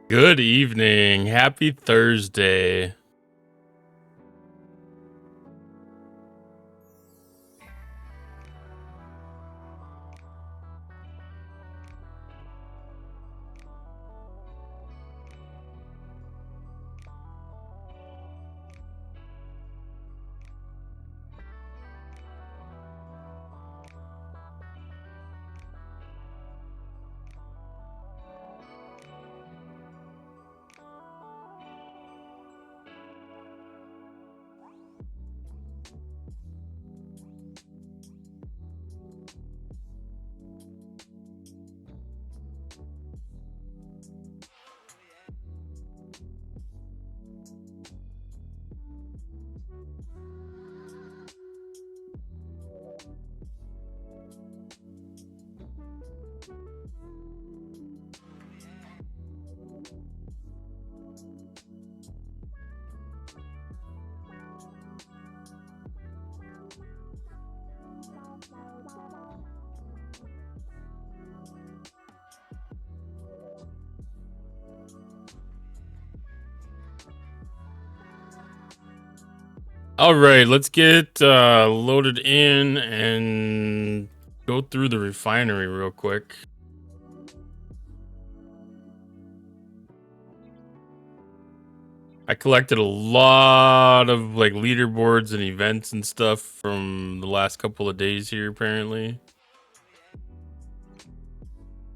Good evening. Happy Thursday. All right, let's get loaded in and go through the refinery real quick. I collected a lot of like leaderboards and events and stuff from the last couple of days here, apparently.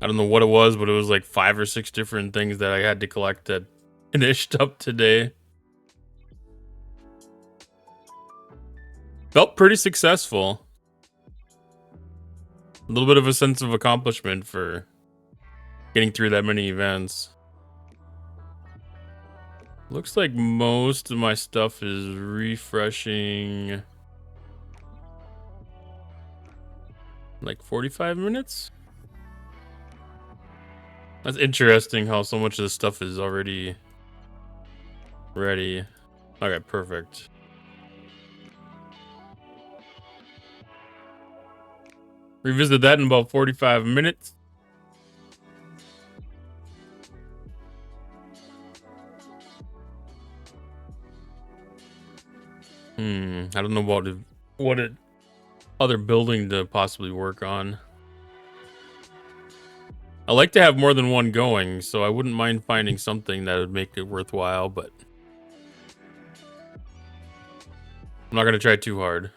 I don't know what it was, but it was like 5 or 6 different things that I had to collect that finished up today. Felt pretty successful. A little bit of a sense of accomplishment for getting through that many events. Looks like most of my stuff is refreshing like 45 minutes. That's interesting how so much of this stuff is already ready. Okay, perfect. Revisit that in about 45 minutes. I don't know about what other building to possibly work on. I like to have more than one going, so I wouldn't mind finding something that would make it worthwhile, but I'm not going to try too hard.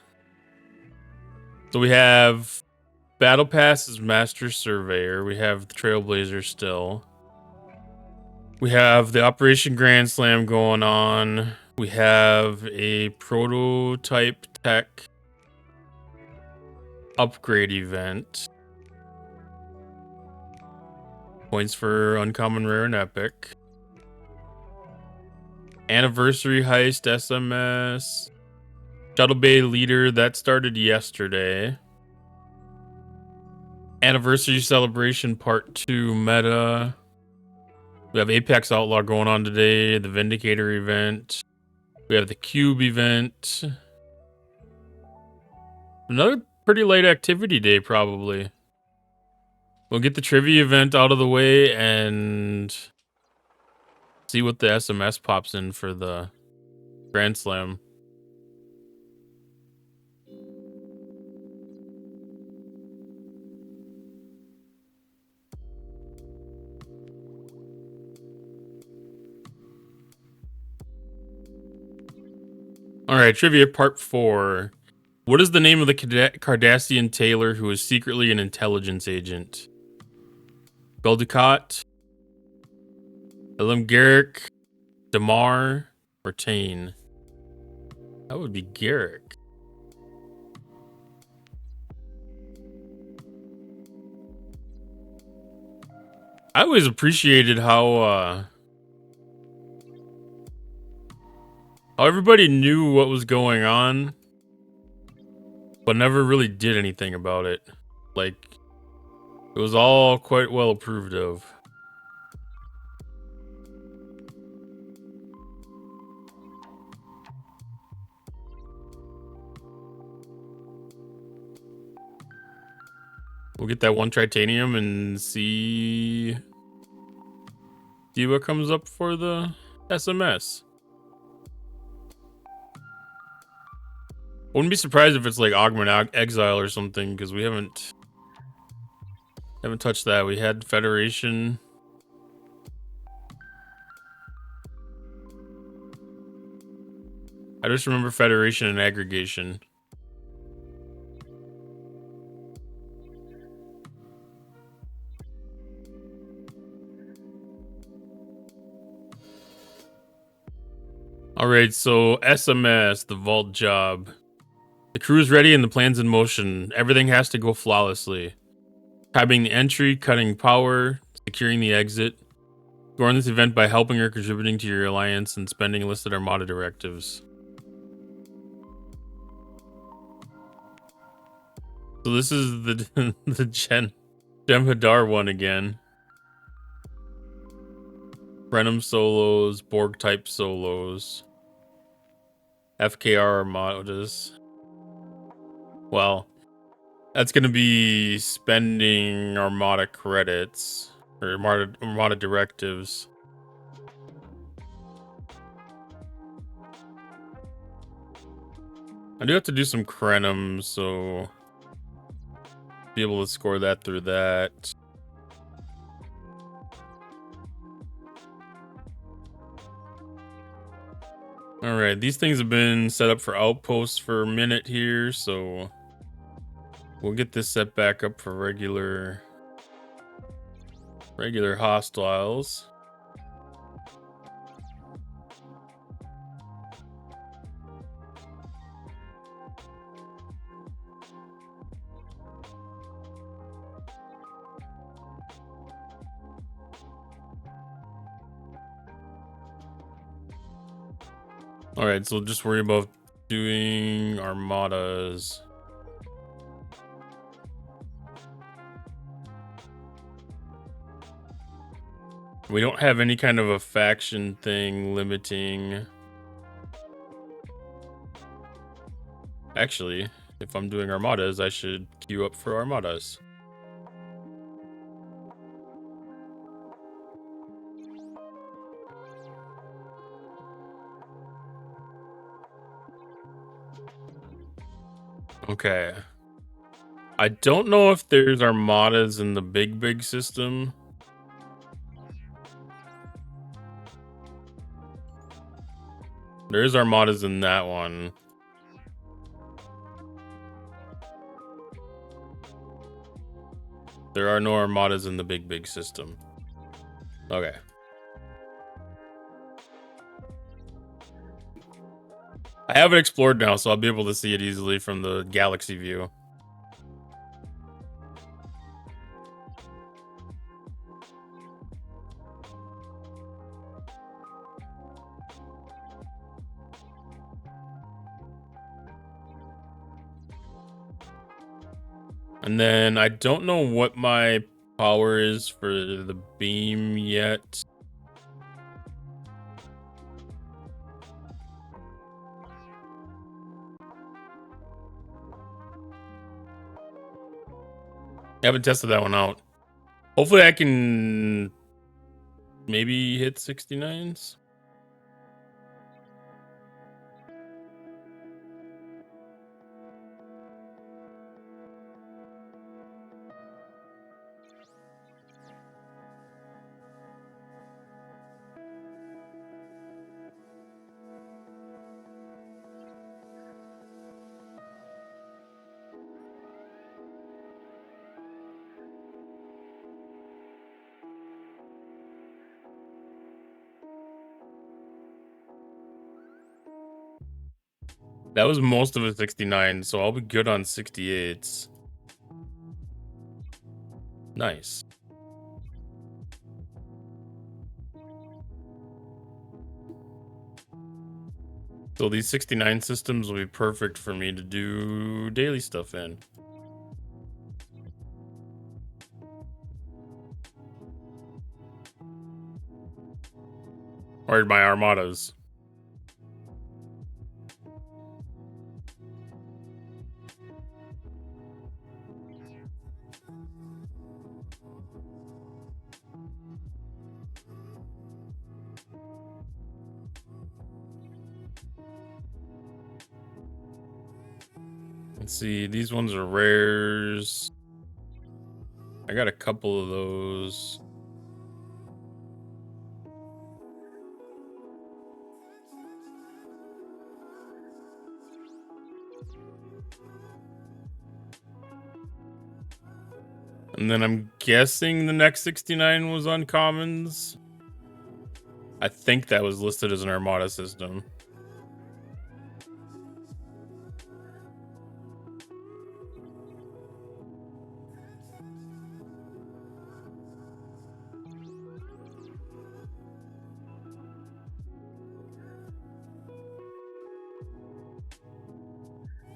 So we have Battle Pass as Master Surveyor. We have the Trailblazer still. We have the Operation Grand Slam going on. We have a prototype tech upgrade event. Points for uncommon, rare, and epic. Anniversary heist SMS. Shuttle Bay leader that started yesterday. Anniversary celebration part 2 meta. We have Apex Outlaw going on today. The Vindicator event. We have the Cube event. Another pretty late activity day, probably. We'll get the trivia event out of the way and see what the SMS pops in for the Grand Slam. All right, trivia part 4. What is the name of the Cardassian tailor who is secretly an intelligence agent? Beldicott, Elam Garrick, Damar, or Tane? That would be Garrick. I always appreciated how everybody knew what was going on, but never really did anything about it. Like, it was all quite well approved of. We'll get that one titanium and see See what comes up for the SMS. Wouldn't be surprised if it's like Augment Exile or something, because we haven't touched that. We had Federation. I just remember Federation and Aggregation. Alright, so SMS, the vault job. The crew is ready and the plan's in motion. Everything has to go flawlessly. Timing the entry, cutting power, securing the exit. Go on this event by helping or contributing to your alliance and spending listed Armada directives. So this is the the Jem'Hadar one again. Brenham solos, Borg type solos. FKR Armadas. Well, that's going to be spending Armada credits or Armada directives. I do have to do some Krenum, so be able to score that through that. All right, these things have been set up for outposts for a minute here, so we'll get this set back up for regular hostiles. All right, so just worry about doing Armadas. We don't have any kind of a faction thing limiting. Actually, if I'm doing Armadas, I should queue up for Armadas. Okay. I don't know if there's Armadas in the big system. There is Armadas in that one. There are no Armadas in the big system. Okay. I have it explored now, so I'll be able to see it easily from the galaxy view. And then I don't know what my power is for the beam yet. I haven't tested that one out. Hopefully I can maybe hit 69s. That was most of a 69, so I'll be good on 68s. Nice. So these 69 systems will be perfect for me to do daily stuff in. Or my Armadas. Let's see, these ones are rares. I got a couple of those. And then I'm guessing the next 69 was uncommons. I think that was listed as an Armada system.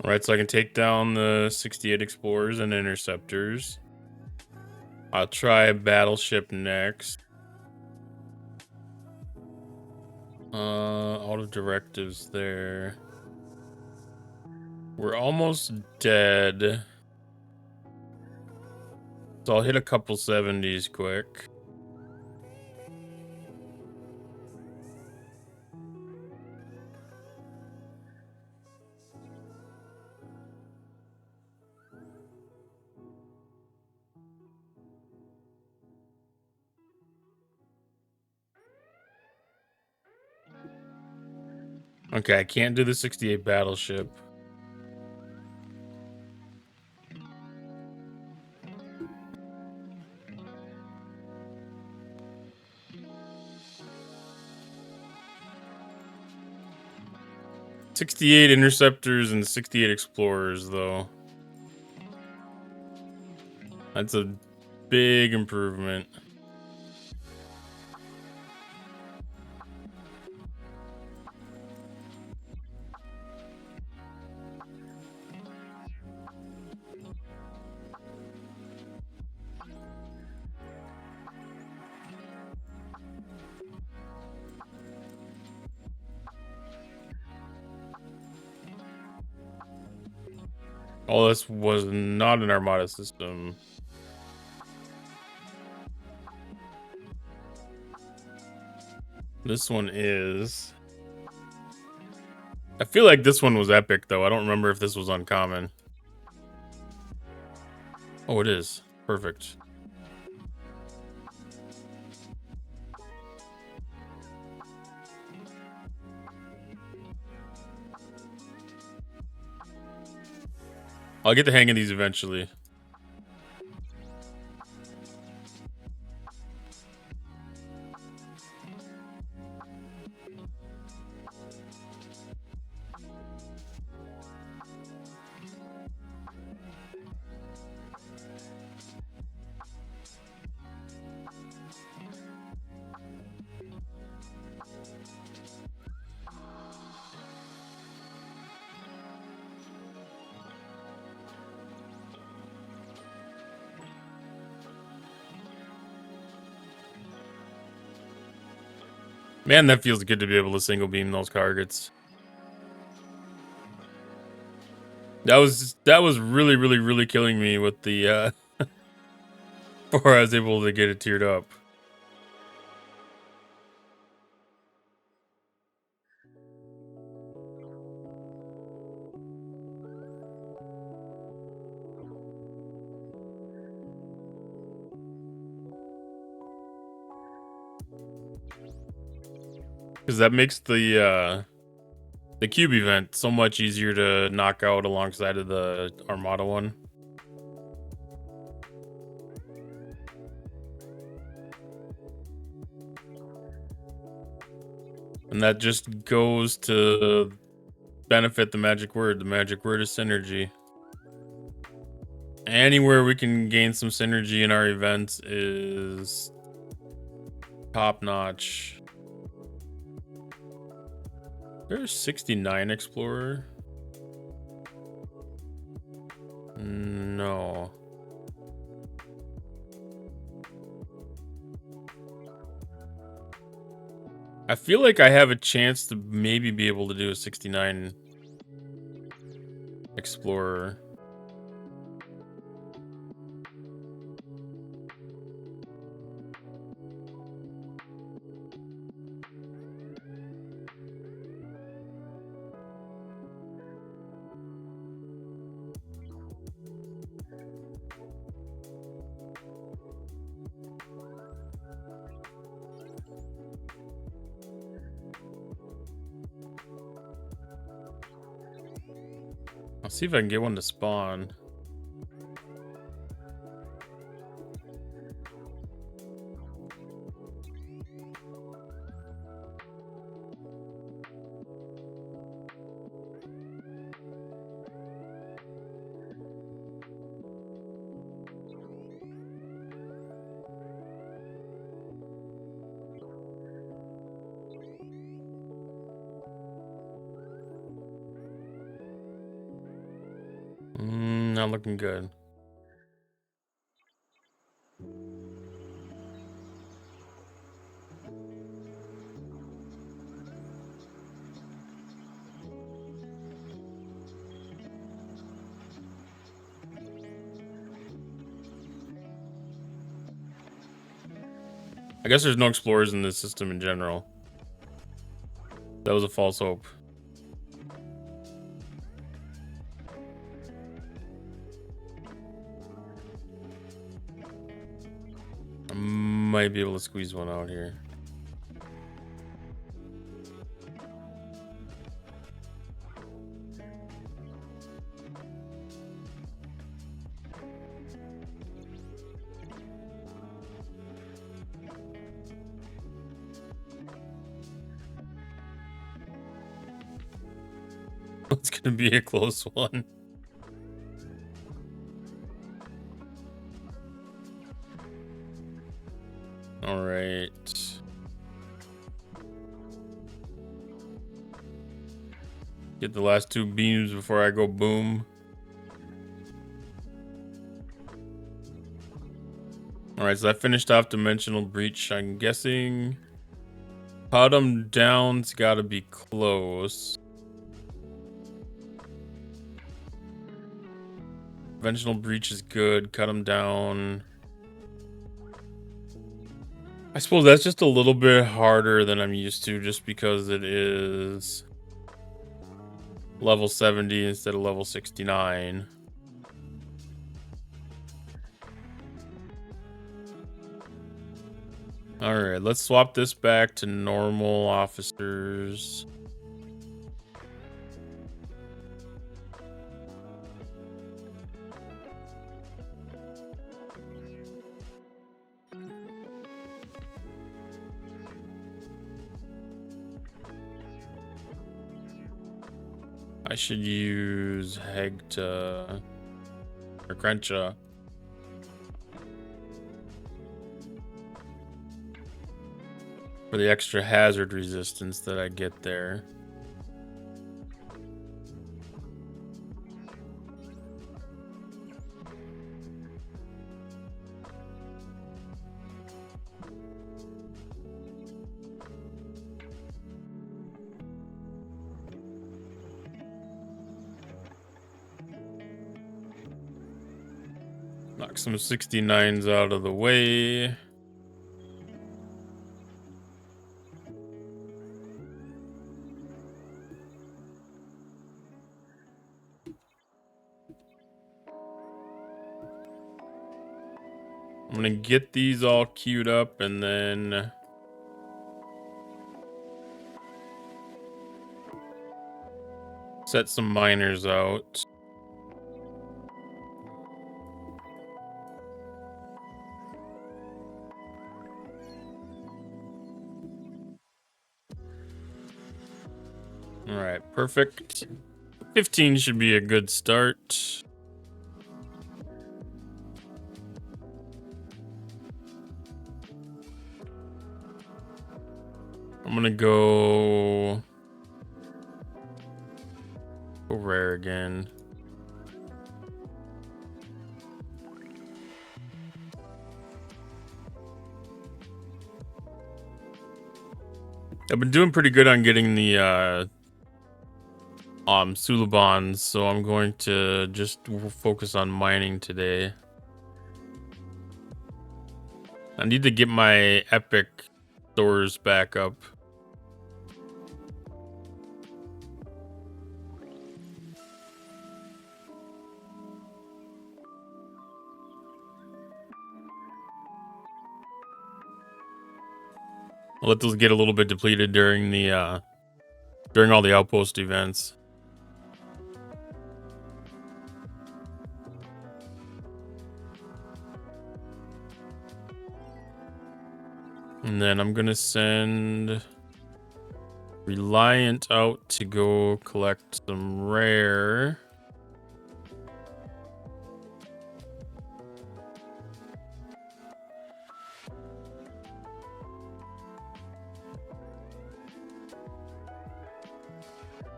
All right, so I can take down the 68 Explorers and Interceptors. I'll try Battleship next. All the directives there. We're almost dead. So I'll hit a couple 70s quick. Okay, I can't do the 68 Battleship. '68 Interceptors and 68 Explorers, though. That's a big improvement. Oh, this was not an Armada system. This one is. I feel like this one was epic, though. I don't remember if this was uncommon. Oh, it is. Perfect. I'll get the hang of these eventually. Man, that feels good to be able to single beam those targets. That was really killing me with the before I was able to get it tiered up. Because that makes the cube event so much easier to knock out alongside of the Armada one. And that just goes to benefit the magic word. The magic word is synergy. Anywhere we can gain some synergy in our events is top notch. There's 69 Explorer. No. I feel like I have a chance to maybe be able to do a 69 Explorer. I'll see if I can get one to spawn. Not looking good. I guess there's no explorers in this system in general. That was a false hope. I might be able to squeeze one out here. It's gonna be a close one. All right. Get the last two beams before I go boom. All right, so I finished off Dimensional Breach. I'm guessing cut them down's gotta be close. Dimensional Breach is good. Cut them down. I suppose that's just a little bit harder than I'm used to just because it is level 70 instead of level 69. All right, let's swap this back to normal officers. I should use Hegta or Crenshaw. For the extra hazard resistance that I get there. Knock some 69s out of the way. I'm gonna get these all queued up and then set some miners out. All right, perfect. 15 should be a good start. I'm gonna go rare again. I've been doing pretty good on getting the Sulabons, so I'm going to just focus on mining today. I need to get my epic stores back up. I'll let those get a little bit depleted during the during all the outpost events. And then I'm gonna send Reliant out to go collect some rare.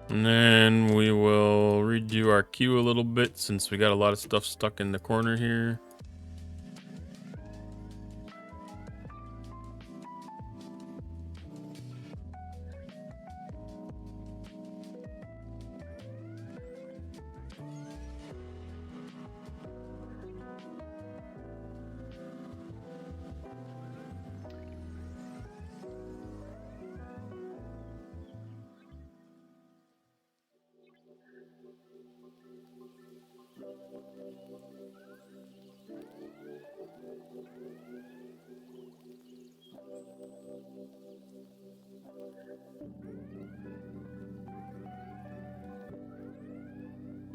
And then we will redo our queue a little bit since we got a lot of stuff stuck in the corner here.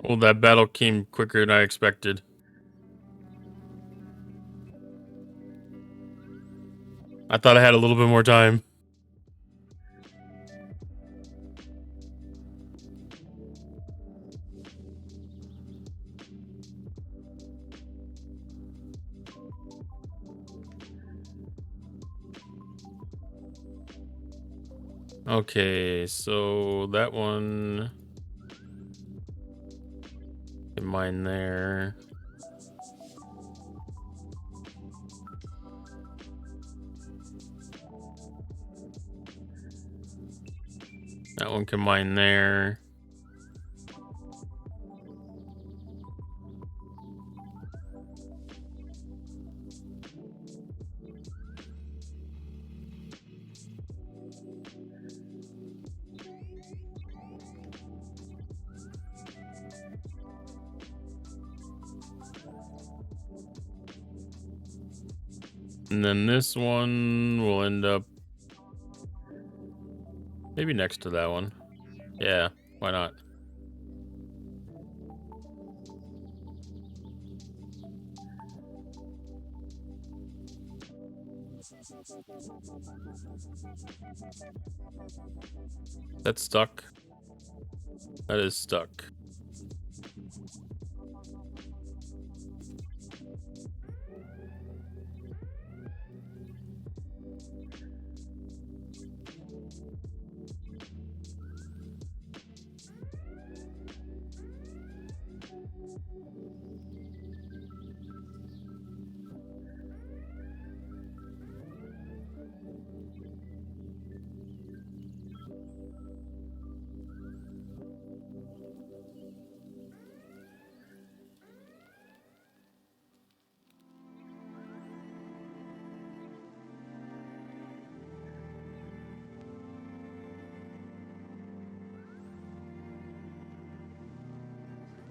Oh, that battle came quicker than I expected. I thought I had a little bit more time. Okay, so that one in mine there. That one can mine there. And then this one will end up maybe next to that one. Yeah, why not? That's stuck. That is stuck.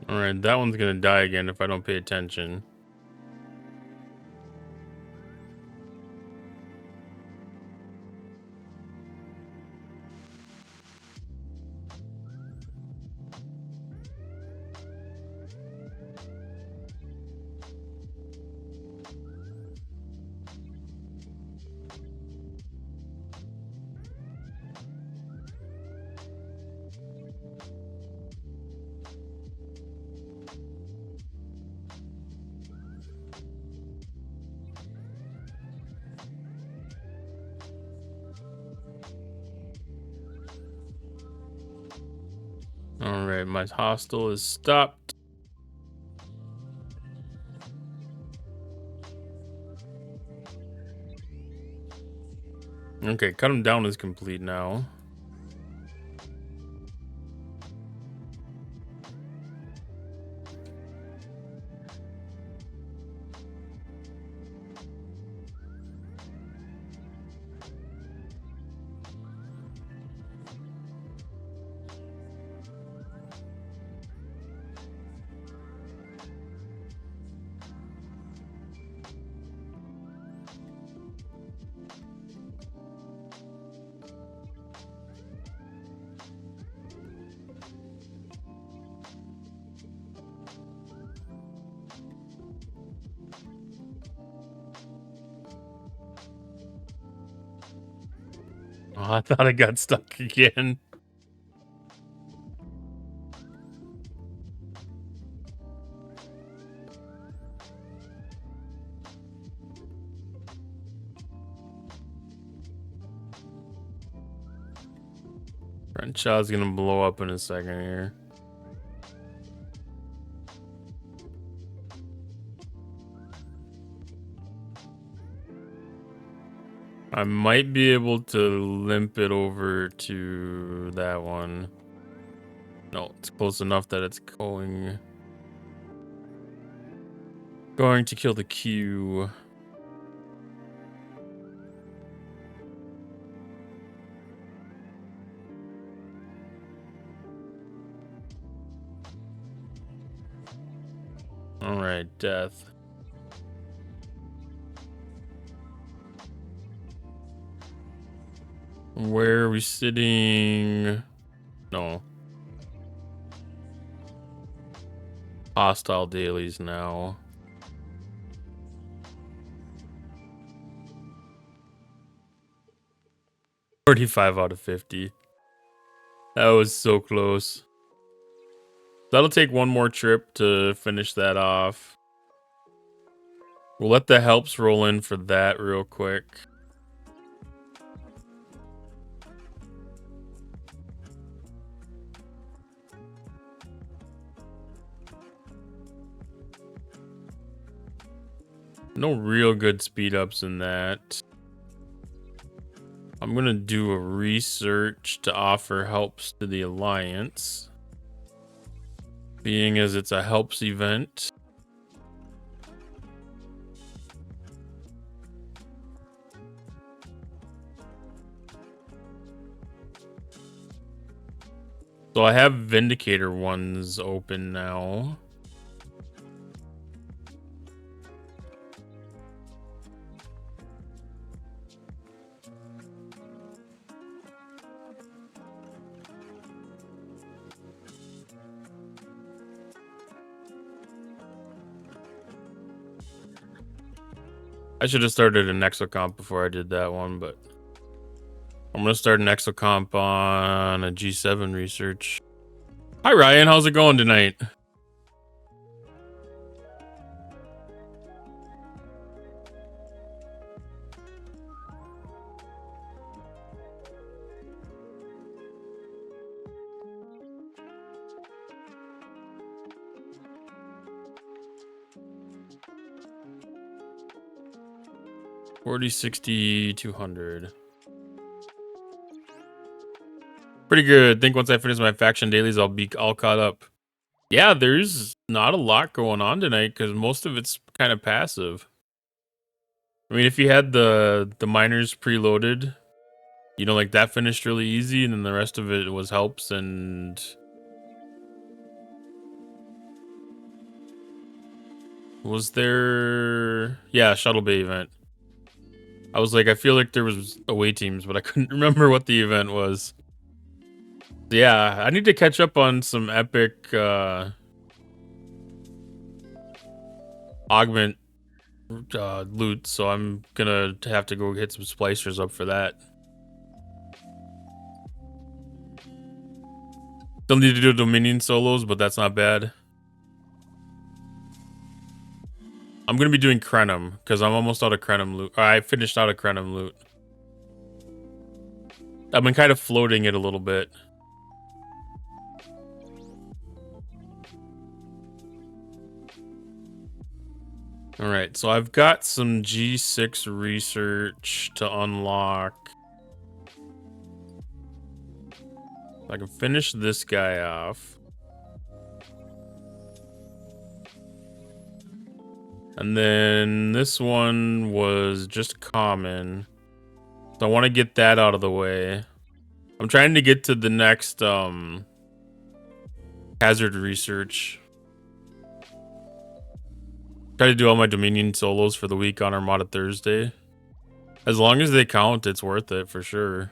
All right, that one's gonna die again if I don't pay attention. All right, my hostile is stopped. Okay, cut him down is complete now. Oh, I thought I got stuck again. Renshaw's gonna blow up in a second here. I might be able to limp it over to that one. No, it's close enough that it's going to kill the Q. All right, death. Where are we sitting? No. Hostile dailies now. $45 out of 50. That was so close. That'll take one more trip to finish that off. We'll let the helps roll in for that real quick. No real good speed ups in that. I'm gonna do a research to offer helps to the Alliance, being as it's a helps event. So I have Vindicator ones open now. I should have started an exocomp before I did that one, but I'm gonna start an exocomp on a G7 research. Hi Ryan, how's it going tonight? $40, $60, $200. Pretty good. Think once I finish my faction dailies, I'll be all caught up. Yeah, there's not a lot going on tonight because most of it's kind of passive. I mean, if you had the miners preloaded, you know, like that finished really easy, and then the rest of it was helps and was there? Yeah, shuttle bay event. I was like, I feel like there was away teams, but I couldn't remember what the event was. Yeah, I need to catch up on some epic augment loot, so I'm gonna have to go hit some splicers up for that. Still need to do Dominion solos, but that's not bad. I'm gonna be doing Krenum because I'm almost out of Krenum loot. I finished out of Krenum loot. I've been kind of floating it a little bit. All right, so I've got some G6 research to unlock. I can finish this guy off. And then this one was just common. So I want to get that out of the way. I'm trying to get to the next hazard research. Try to do all my Dominion solos for the week on Armada Thursday. As long as they count, it's worth it for sure.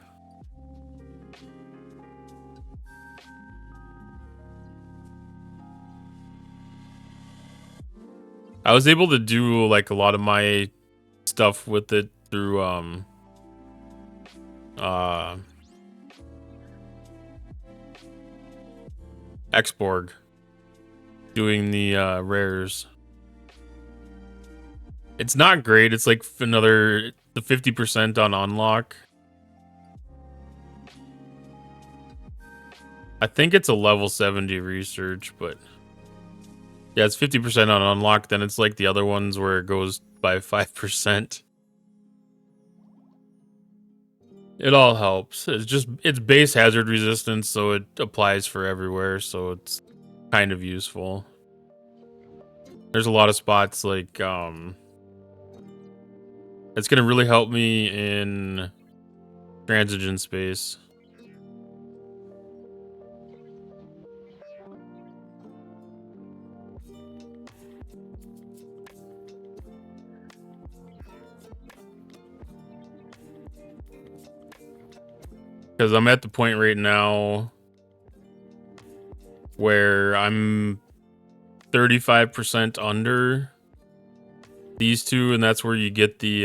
I was able to do like a lot of my stuff with it through Xborg doing the rares. It's not great. It's like the 50% on unlock. I think it's a level 70 research, but yeah, it's 50% on unlock. Then it's like the other ones where it goes by 5%. It all helps. It's base hazard resistance, so it applies for everywhere, so it's kind of useful. There's a lot of spots like it's gonna really help me in transigen space. Because I'm at the point right now where I'm 35% under these two, and that's where you get the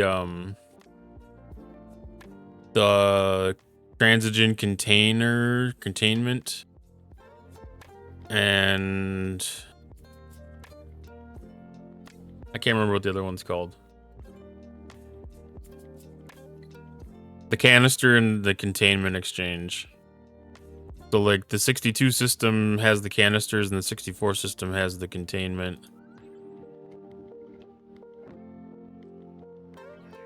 transigen containment, and I can't remember what the other one's called. The canister and the containment exchange. So like the 62 system has the canisters and the 64 system has the containment.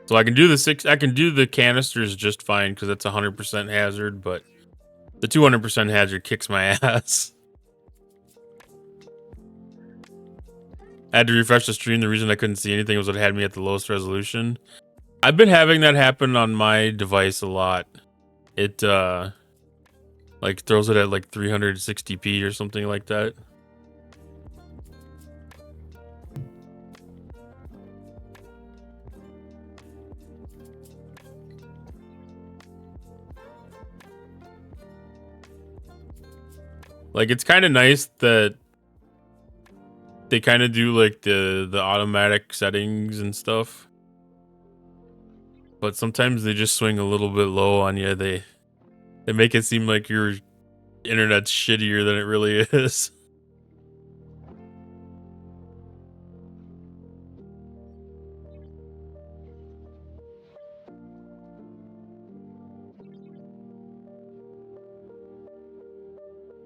So I can do the canisters just fine because that's 100% hazard, but the 200% hazard kicks my ass. I had to refresh the stream. The reason I couldn't see anything was it had me at the lowest resolution. I've been having that happen on my device a lot. It like throws it at like 360p or something like that. Like it's kind of nice that they kind of do like the automatic settings and stuff. But sometimes they just swing a little bit low on you. They make it seem like your internet's shittier than it really is.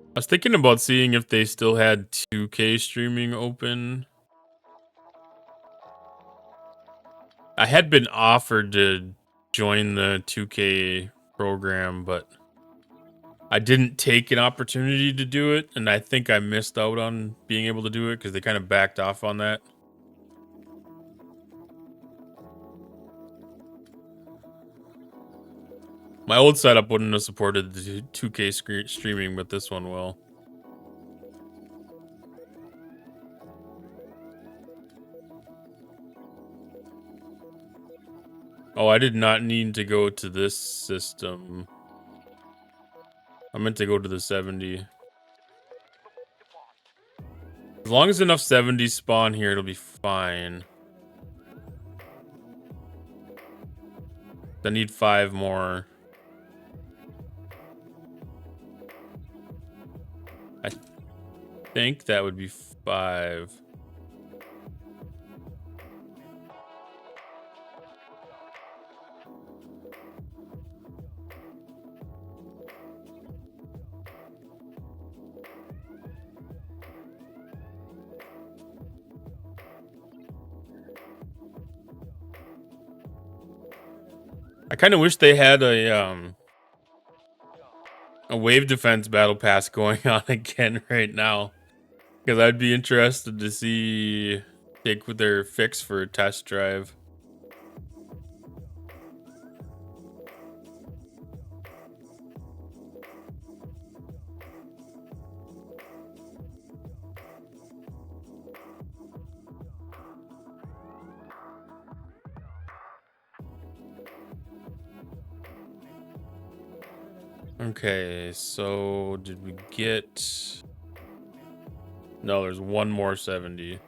I was thinking about seeing if they still had 2K streaming open. I had been offered to join the 2K program, but I didn't take an opportunity to do it, and I think I missed out on being able to do it because they kind of backed off on that. My old setup wouldn't have supported the 2K streaming, but this one will. Oh, I did not need to go to this system. I meant to go to the 70. As long as enough 70s spawn here, it'll be fine. I need 5 more. I think that would be 5. I kind of wish they had a wave defense battle pass going on again right now, because I'd be interested to see take with their fix for a test drive. Okay, so did we get... No, there's one more 70.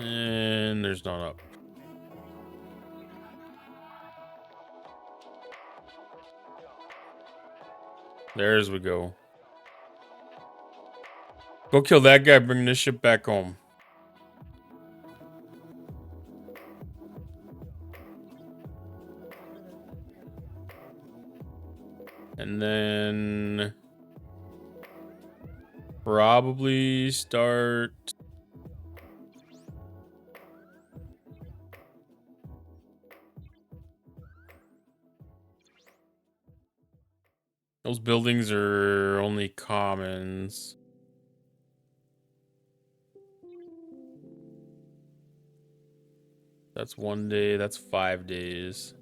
And there's none up. There's we go. Go kill that guy, bring this ship back home. And then probably start those buildings are only commons. That's 1 day, that's 5 days.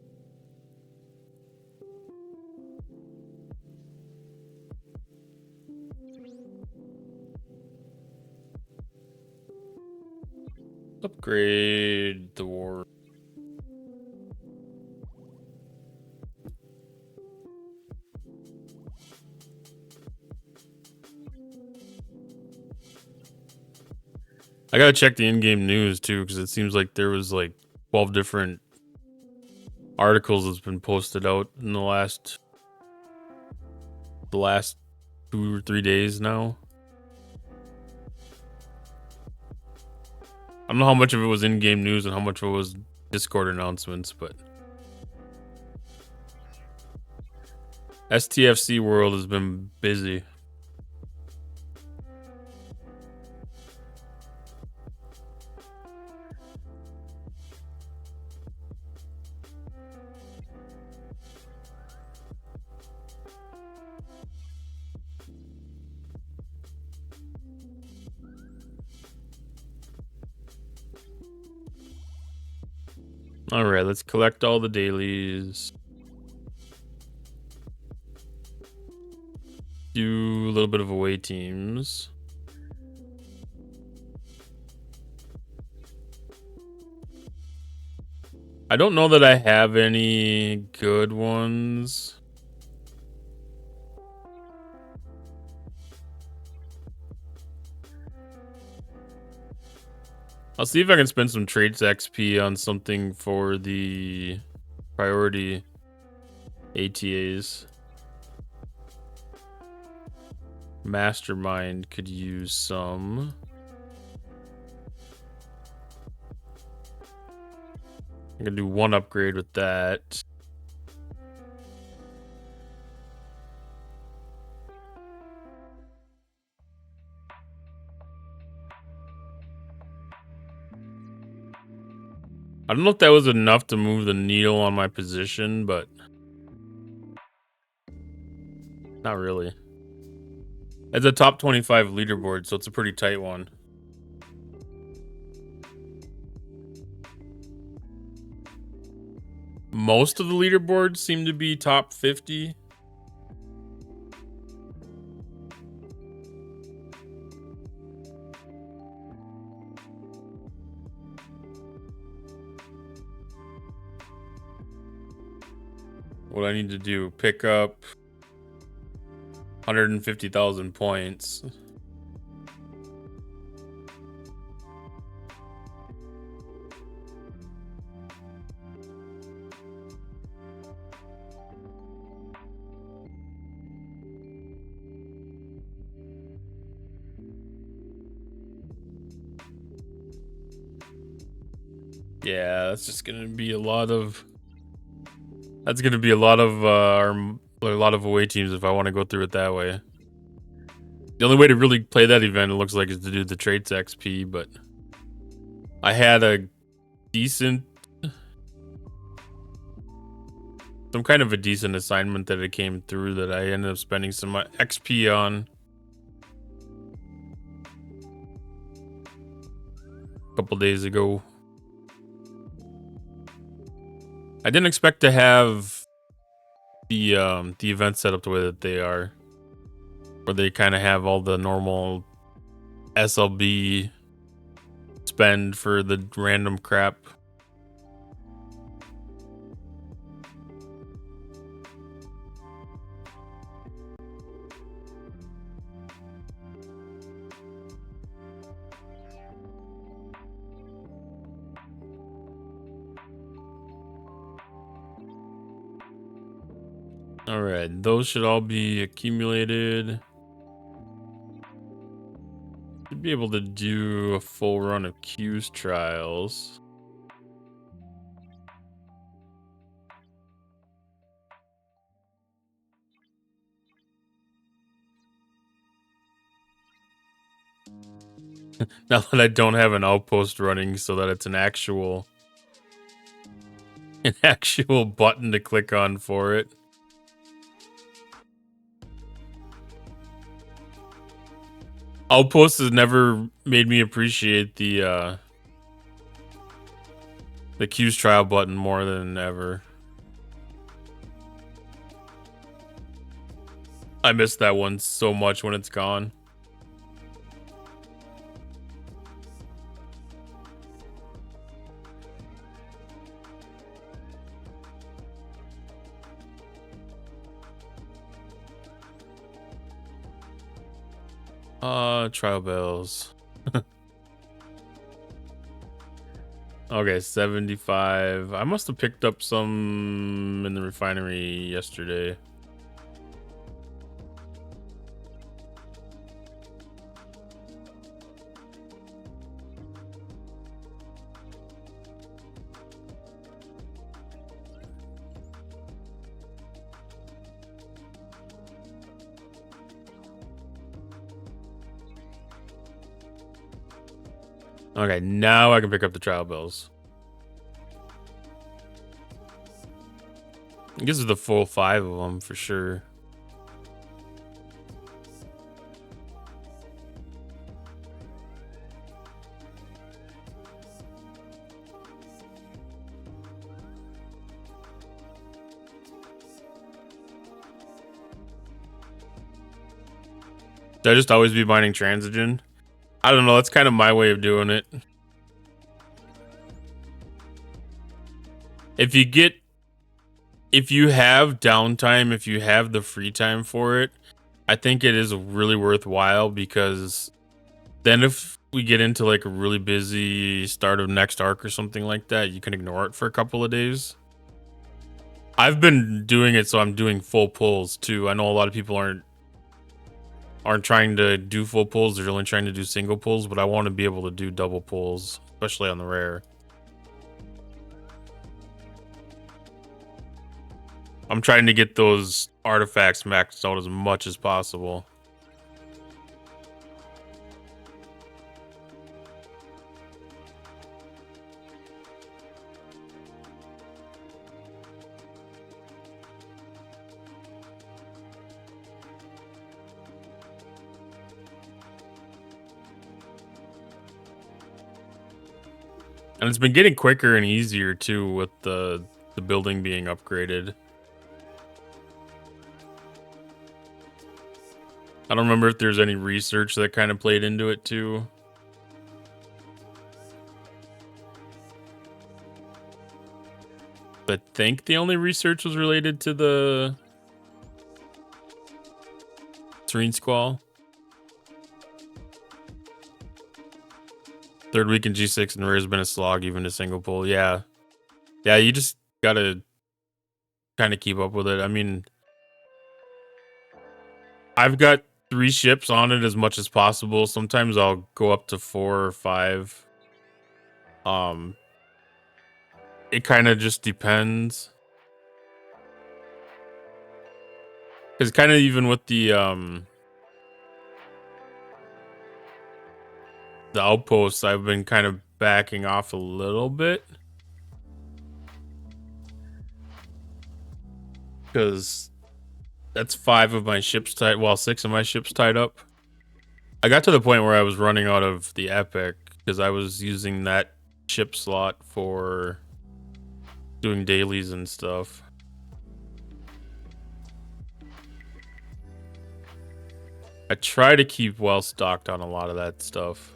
Upgrade the war. I gotta check the in-game news too, because it seems like there was like 12 different articles that's been posted out in the last 2 or 3 days now. I don't know how much of it was in-game news and how much of it was Discord announcements, but STFC world has been busy. All right, let's collect all the dailies. Do a little bit of away teams. I don't know that I have any good ones. I'll see if I can spend some traits XP on something for the priority ATAs. Mastermind could use some. I'm gonna do 1 upgrade with that. I don't know if that was enough to move the needle on my position, but not really. It's a top 25 leaderboard, so it's a pretty tight one. Most of the leaderboards seem to be top 50. What I need to do, pick up 150,000 points. Yeah, that's just gonna be a lot of. That's gonna be a lot of away teams if I want to go through it that way. The only way to really play that event, it looks like, is to do the traits XP, but I had a decent, some kind of a decent assignment that it came through that I ended up spending some XP on a couple days ago. I didn't expect to have the event set up the way that they are, where they kind of have all the normal SLB spend for the random crap. All right, those should all be accumulated. Should be able to do a full run of Q's trials. Now that I don't have an outpost running so that it's an actual button to click on for it. Outpost has never made me appreciate the Q's trial button more than ever. I miss that one so much when it's gone. Trial bells. Okay, 75. I must have picked up some in the refinery yesterday. Okay, now I can pick up the trial bills. I guess it's the full 5 of them for sure. Should I just always be mining transigen? I don't know, that's kind of my way of doing it. If you have downtime, if you have the free time for it, I think it is really worthwhile, because then if we get into like a really busy start of next arc or something like that, you can ignore it for a couple of days. I've been doing it so I'm doing full pulls too. I know a lot of people aren't trying to do full pulls, they're only trying to do single pulls, but I want to be able to do double pulls, especially on the rare. I'm trying to get those artifacts maxed out as much as possible. And it's been getting quicker and easier too with the building being upgraded. I don't remember if there's any research that kind of played into it too. I think the only research was related to the Serene Squall. Third week in G6 and rare has been a slog, even to single pull. Yeah. Yeah, you just gotta kind of keep up with it. I mean, I've got 3 ships on it as much as possible. Sometimes I'll go up to 4 or 5. It kind of just depends. Because kind of even with the outposts, I've been kind of backing off a little bit. Because that's 5 of my ships tied, well, 6 of my ships tied up. I got to the point where I was running out of the epic because I was using that ship slot for doing dailies and stuff. I try to keep well stocked on a lot of that stuff.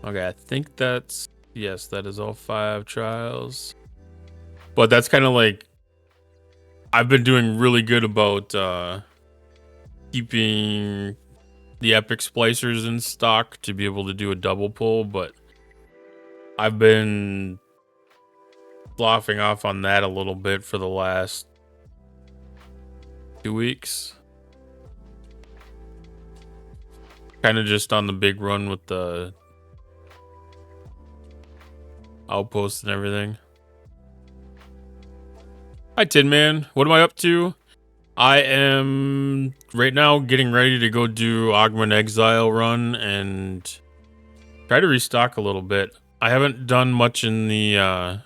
Okay, I think that's, yes, that is all 5 trials. But that's kind of like, I've been doing really good about keeping the epic splicers in stock to be able to do a double pull, but I've been sloughing off on that a little bit for the last 2 weeks. Kind of just on the big run with the outposts and everything. Hi, Tin Man. What am I up to? I am right now getting ready to go do Augment Exile run and try to restock a little bit. I haven't done much in the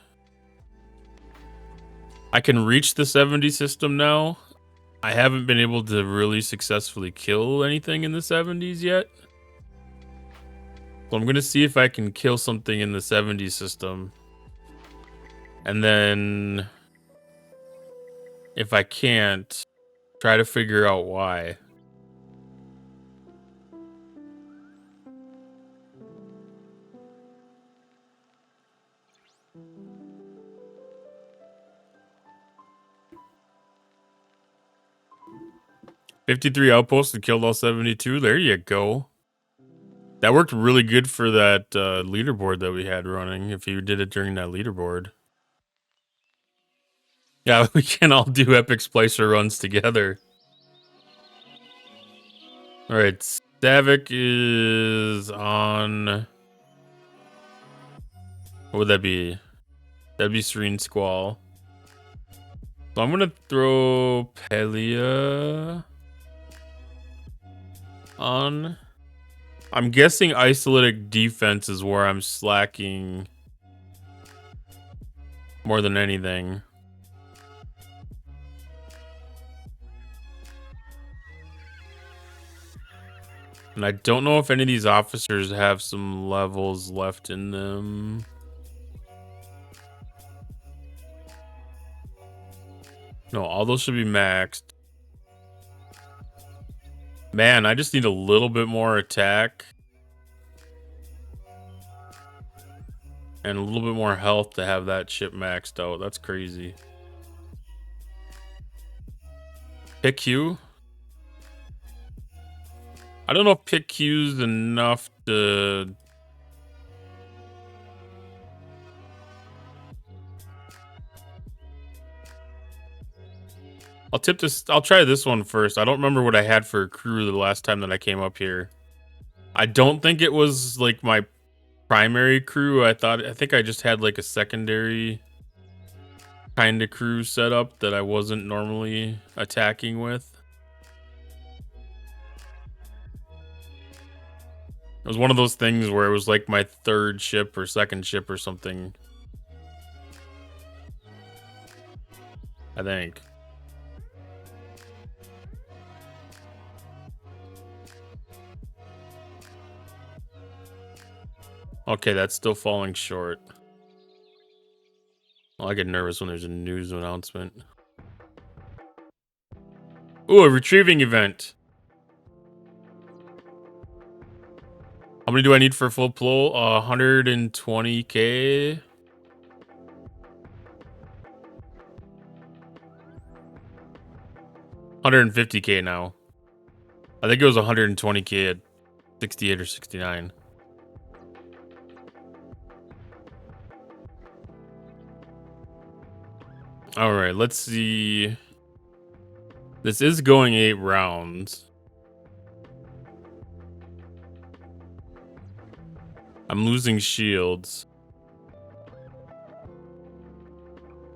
I can reach the 70 system now. I haven't been able to really successfully kill anything in the 70s yet. So I'm going to see if I can kill something in the 70 system. And then if I can't, try to figure out why. "53 outposts and killed all 72. There you go. That worked really good for that leaderboard that we had running, if you did it during that leaderboard. Yeah, we can all do epic splicer runs together. Alright, Stavik is on... What would that be? That'd be Serene Squall. So I'm gonna throw Pelia on. I'm guessing Isolytic defense is where I'm slacking more than anything. And I don't know if any of these officers have some levels left in them. No, all those should be maxed. Man, I just need a little bit more attack. And a little bit more health to have that ship maxed out. That's crazy. Pick Q? I don't know if Pick Q's enough to... I'll try this one first. I don't remember what I had for a crew the last time that I came up here. I don't think it was like my primary crew. I think I just had like a secondary kind of crew set up that I wasn't normally attacking with. It was one of those things where it was like my third ship or second ship or something. I think. Okay, that's still falling short. Well, I get nervous when there's a news announcement. Ooh, a retrieving event. How many do I need for full plo? 120k. $150k now. I think it was 120k at 68 or 69. All right, let's see. This is going 8 rounds. I'm losing shields.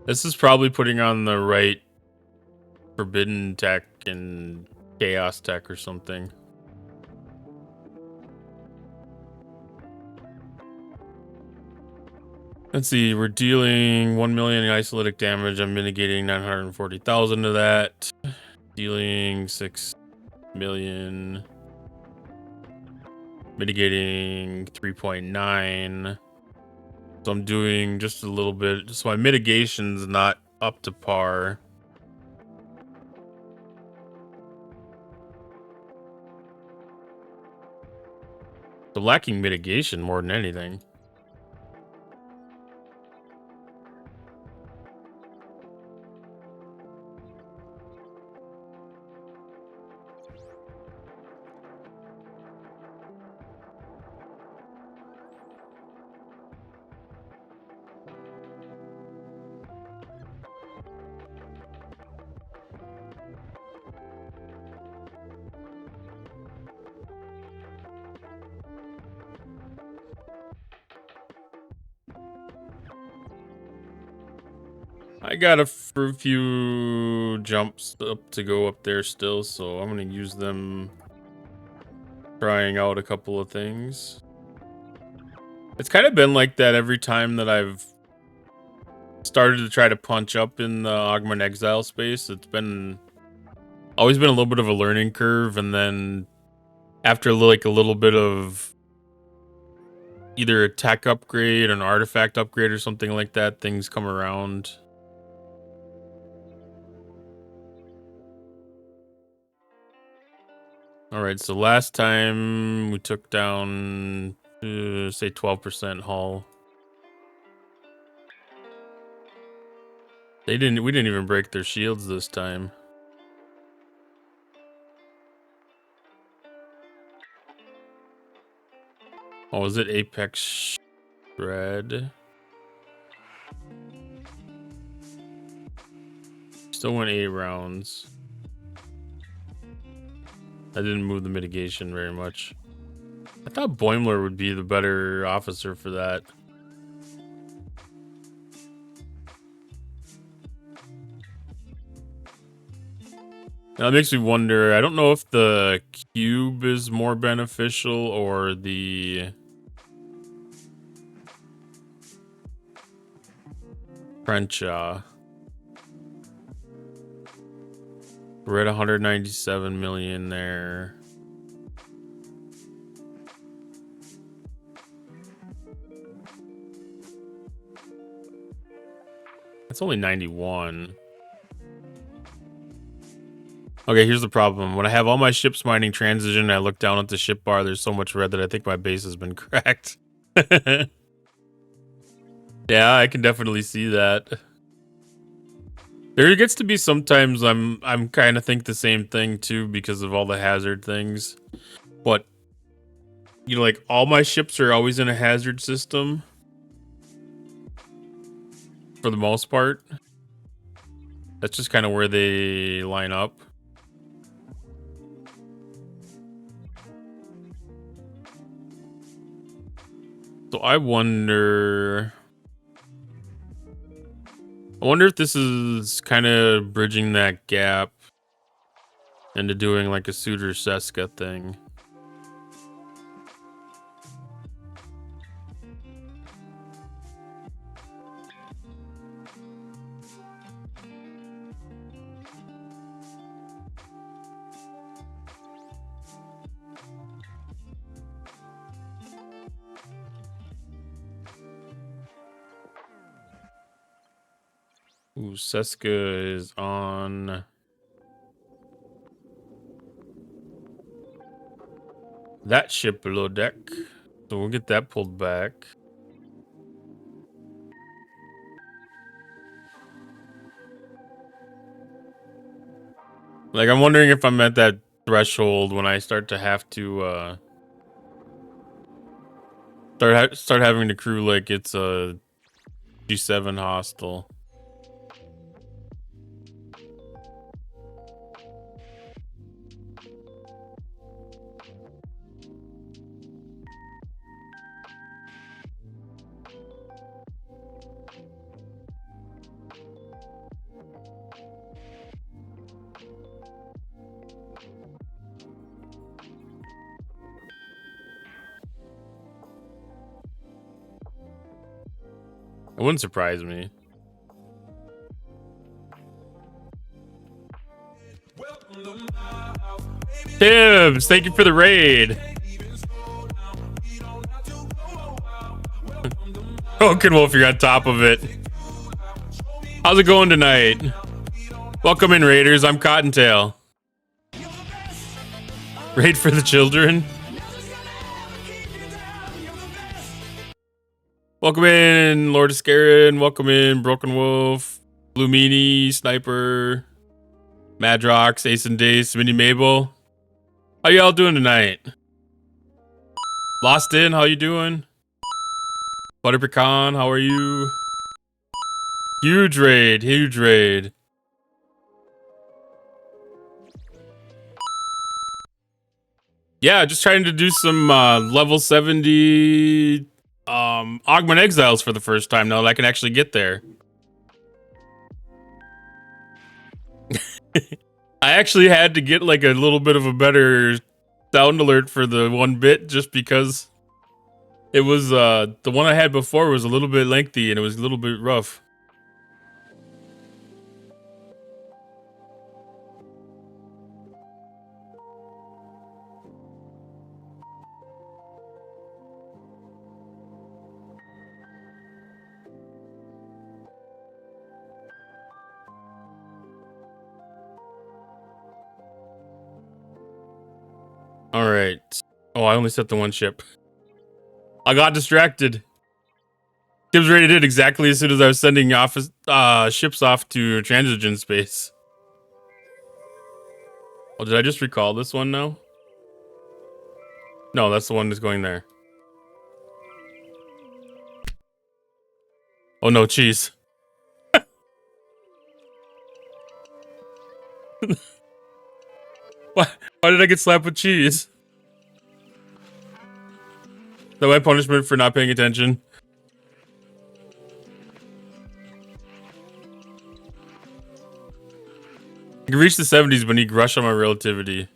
This is probably putting on the right forbidden tech and chaos tech or something. Let's see, we're dealing 1 million isolytic damage. I'm mitigating 940,000 of that. Dealing 6 million. Mitigating 3.9. So I'm doing just a little bit. So my mitigation's not up to par. So lacking mitigation more than anything. I got a few jumps up to go up there still, so I'm gonna use them trying out a couple of things. It's kind of been like that every time that I've started to try to punch up in the Augment Exile space. It's been always been a little bit of a learning curve, and then after like a little bit of either a tech upgrade or an artifact upgrade or something like that, things come around. All right, so last time we took down, say 12% hull. We didn't even break their shields this time. Oh, was it Apex Shred? Still went 8 rounds. I didn't move the mitigation very much. I thought Boimler would be the better officer for that. Now, that makes me wonder, I don't know if the cube is more beneficial or the Crenshaw. We're at 197 million there. That's only 91. Okay, here's the problem. When I have all my ships mining transition, I look down at the ship bar, there's so much red that I think my base has been cracked. Yeah, I can definitely see that. There gets to be sometimes I'm kind of think the same thing too because of all the hazard things. But you know, like all my ships are always in a hazard system for the most part. That's just kind of where they line up. So I wonder if this is kind of bridging that gap into doing like a Suitor Seska thing. Ooh, Seska is on that ship below deck. So we'll get that pulled back. Like, I'm wondering if I'm at that threshold when I start to have to start having to crew like it's a G7 hostile. It wouldn't surprise me. Tibbs, thank you for the raid. Token Wolf, you're on top of it. How's it going tonight? Welcome in, Raiders. I'm Cottontail. Raid for the children. Welcome in, Lord Iscarin. Welcome in, Broken Wolf, Blue Meanie, Sniper, Madrox, Ace and Dace, Mini Mabel. How y'all doing tonight? Lost in, how you doing? Butter Pecan, how are you? Huge raid, huge raid. Yeah, just trying to do some level 70 Augment Exiles for the first time now that I can actually get there. I actually had to get like a little bit of a better sound alert for the 1-bit just because it was the one I had before was a little bit lengthy and it was a little bit rough. All right. Oh, I only set the one ship. I got distracted. Gibbs rated it exactly as soon as I was sending off ships off to transigen space. Oh, did I just recall this one now? No, that's the one that's going there. Oh no, cheese. Why did I get slapped with cheese? Is that my punishment for not paying attention? I can reach the 70s but need rush on my relativity.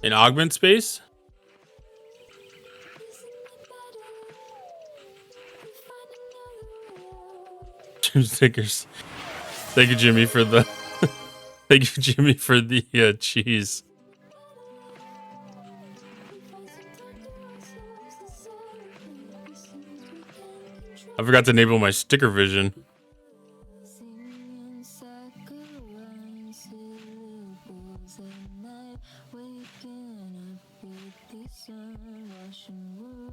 In augment space? Jim Stickers. Thank you, Jimmy, for the thank you, Jimmy, for the cheese. I forgot to enable my sticker vision.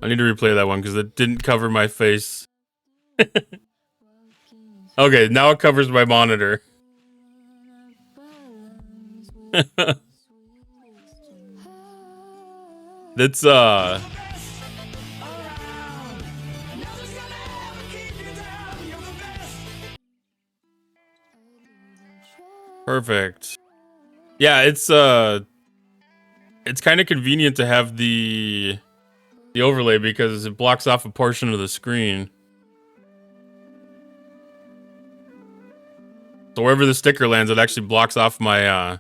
I need to replay that one because it didn't cover my face. Okay, now it covers my monitor. That's perfect. Yeah, it's kind of convenient to have the overlay because it blocks off a portion of the screen. So wherever the sticker lands, it actually blocks off my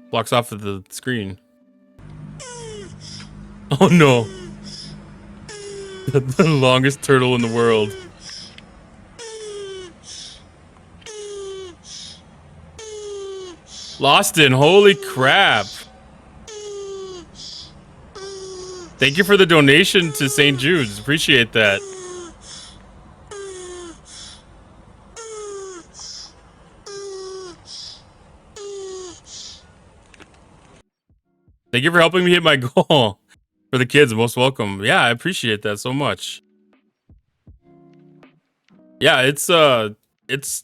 blocks off of the screen. Oh no. The longest turtle in the world. Lost in, holy crap. Thank you for the donation to St. Jude's. Appreciate that. Thank you for helping me hit my goal. For the kids, most welcome. Yeah, I appreciate that so much. Yeah, it's a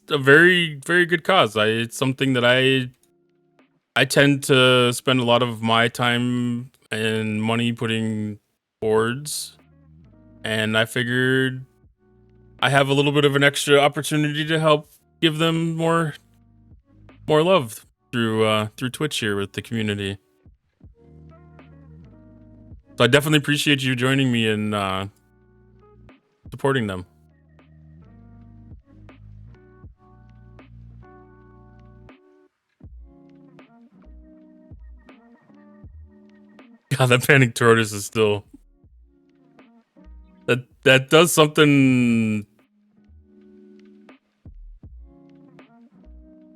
very, very good cause. It's something that I tend to spend a lot of my time and money putting towards, and I figured I have a little bit of an extra opportunity to help give them more love through Twitch here with the community. So I definitely appreciate you joining me and supporting them. God, that panic tortoise is still that does something.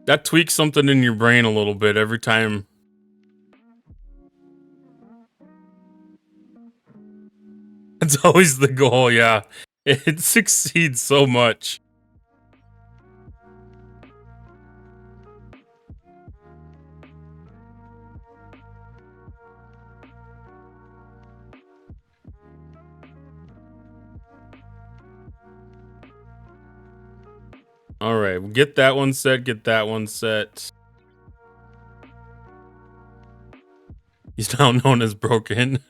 That tweaks something in your brain a little bit every time. It's always the goal, yeah. It succeeds so much. All right, we'll get that one set, get that one set. He's now known as Broken.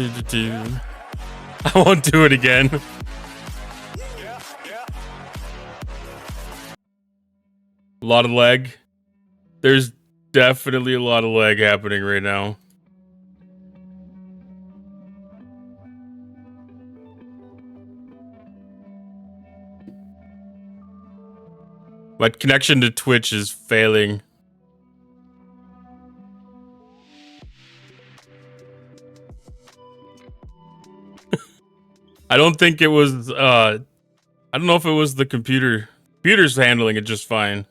I won't do it again. A lot of lag. There's definitely a lot of lag happening right now. My connection to Twitch is failing. I don't think it was, I don't know if it was the computer. Computer's handling it just fine.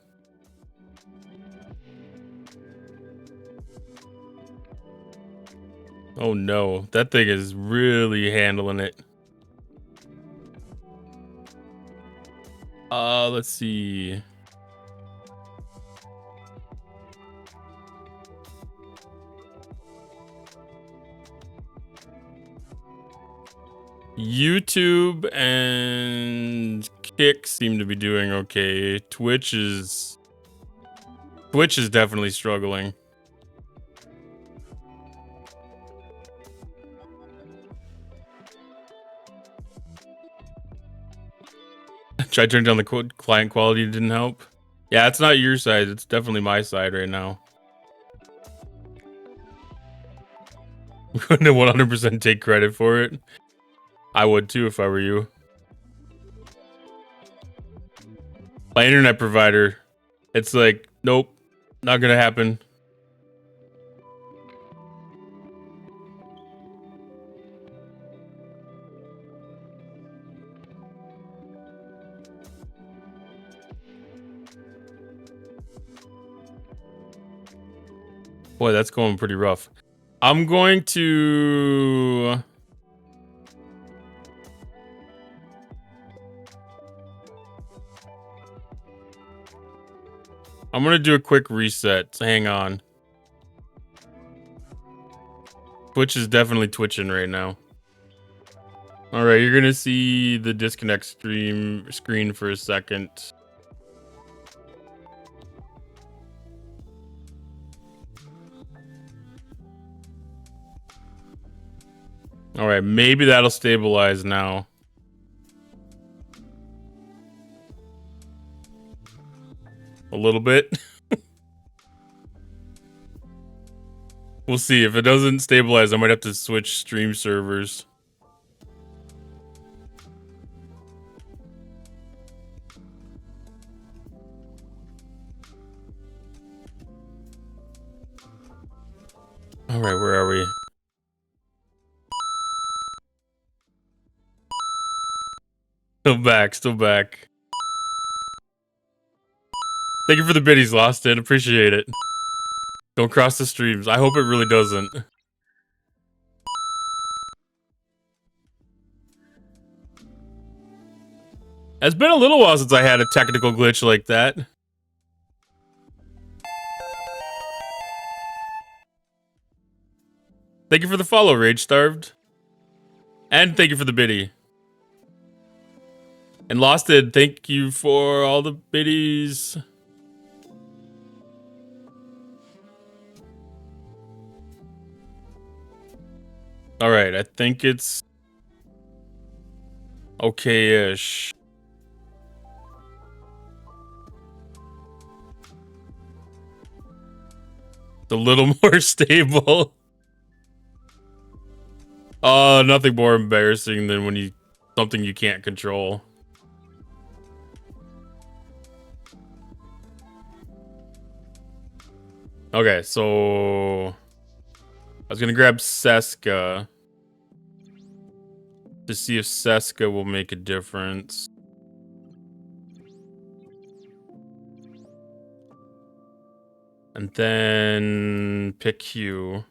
Oh no, that thing is really handling it. Let's see. YouTube and Kick seem to be doing okay. Twitch is definitely struggling. Try turning down the client quality, didn't help. Yeah, it's not your side. It's definitely my side right now. I'm going to 100% take credit for it. I would too if I were you. My internet provider, it's like, nope, not gonna happen. Boy, that's going pretty rough. I'm going to... I'm gonna do a quick reset. So hang on. Twitch is definitely twitching right now. All right, you're gonna see the disconnect screen for a second. All right, maybe that'll stabilize now. A little bit. We'll see. If it doesn't stabilize, I might have to switch stream servers. All right, where are we? Still back. Thank you for the biddies, Lost It. Appreciate it. Don't cross the streams. I hope it really doesn't. It's been a little while since I had a technical glitch like that. Thank you for the follow, Rage Starved. And thank you for the biddy. And Lost It, thank you for all the biddies. All right, I think it's okay-ish. It's a little more stable. Nothing more embarrassing than when something you can't control. Okay, so I was gonna grab Seska to see if Seska will make a difference. And then pick Hugh.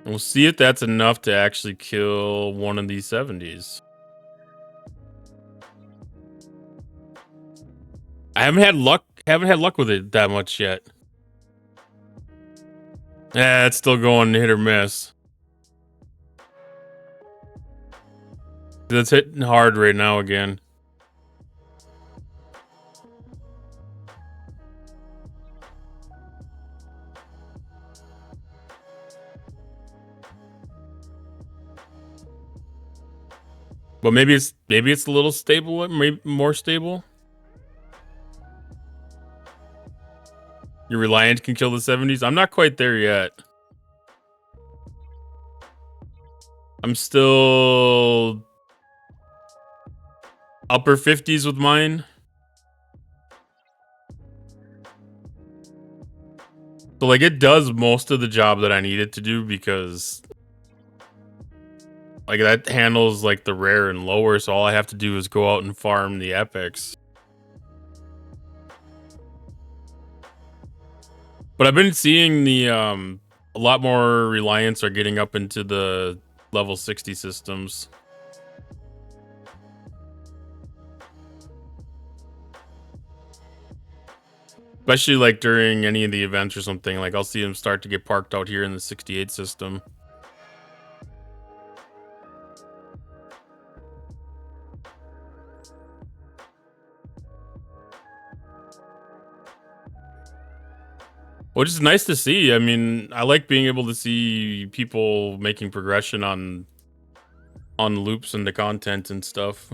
We'll see if that's enough to actually kill one of these 70s. I haven't had luck with it that much yet. Yeah, it's still going hit or miss. It's hitting hard right now again. But maybe it's a little stable, maybe more stable. Your Reliant can kill the 70s. I'm not quite there yet. I'm still upper 50s with mine. So like it does most of the job that I need it to do, because like that handles like the rare and lower, so all I have to do is go out and farm the epics. But I've been seeing the a lot more Reliants are getting up into the level 60 systems. Especially like during any of the events or something, like I'll see them start to get parked out here in the 68 system. Which is nice to see. I mean, I like being able to see people making progression on loops and the content and stuff.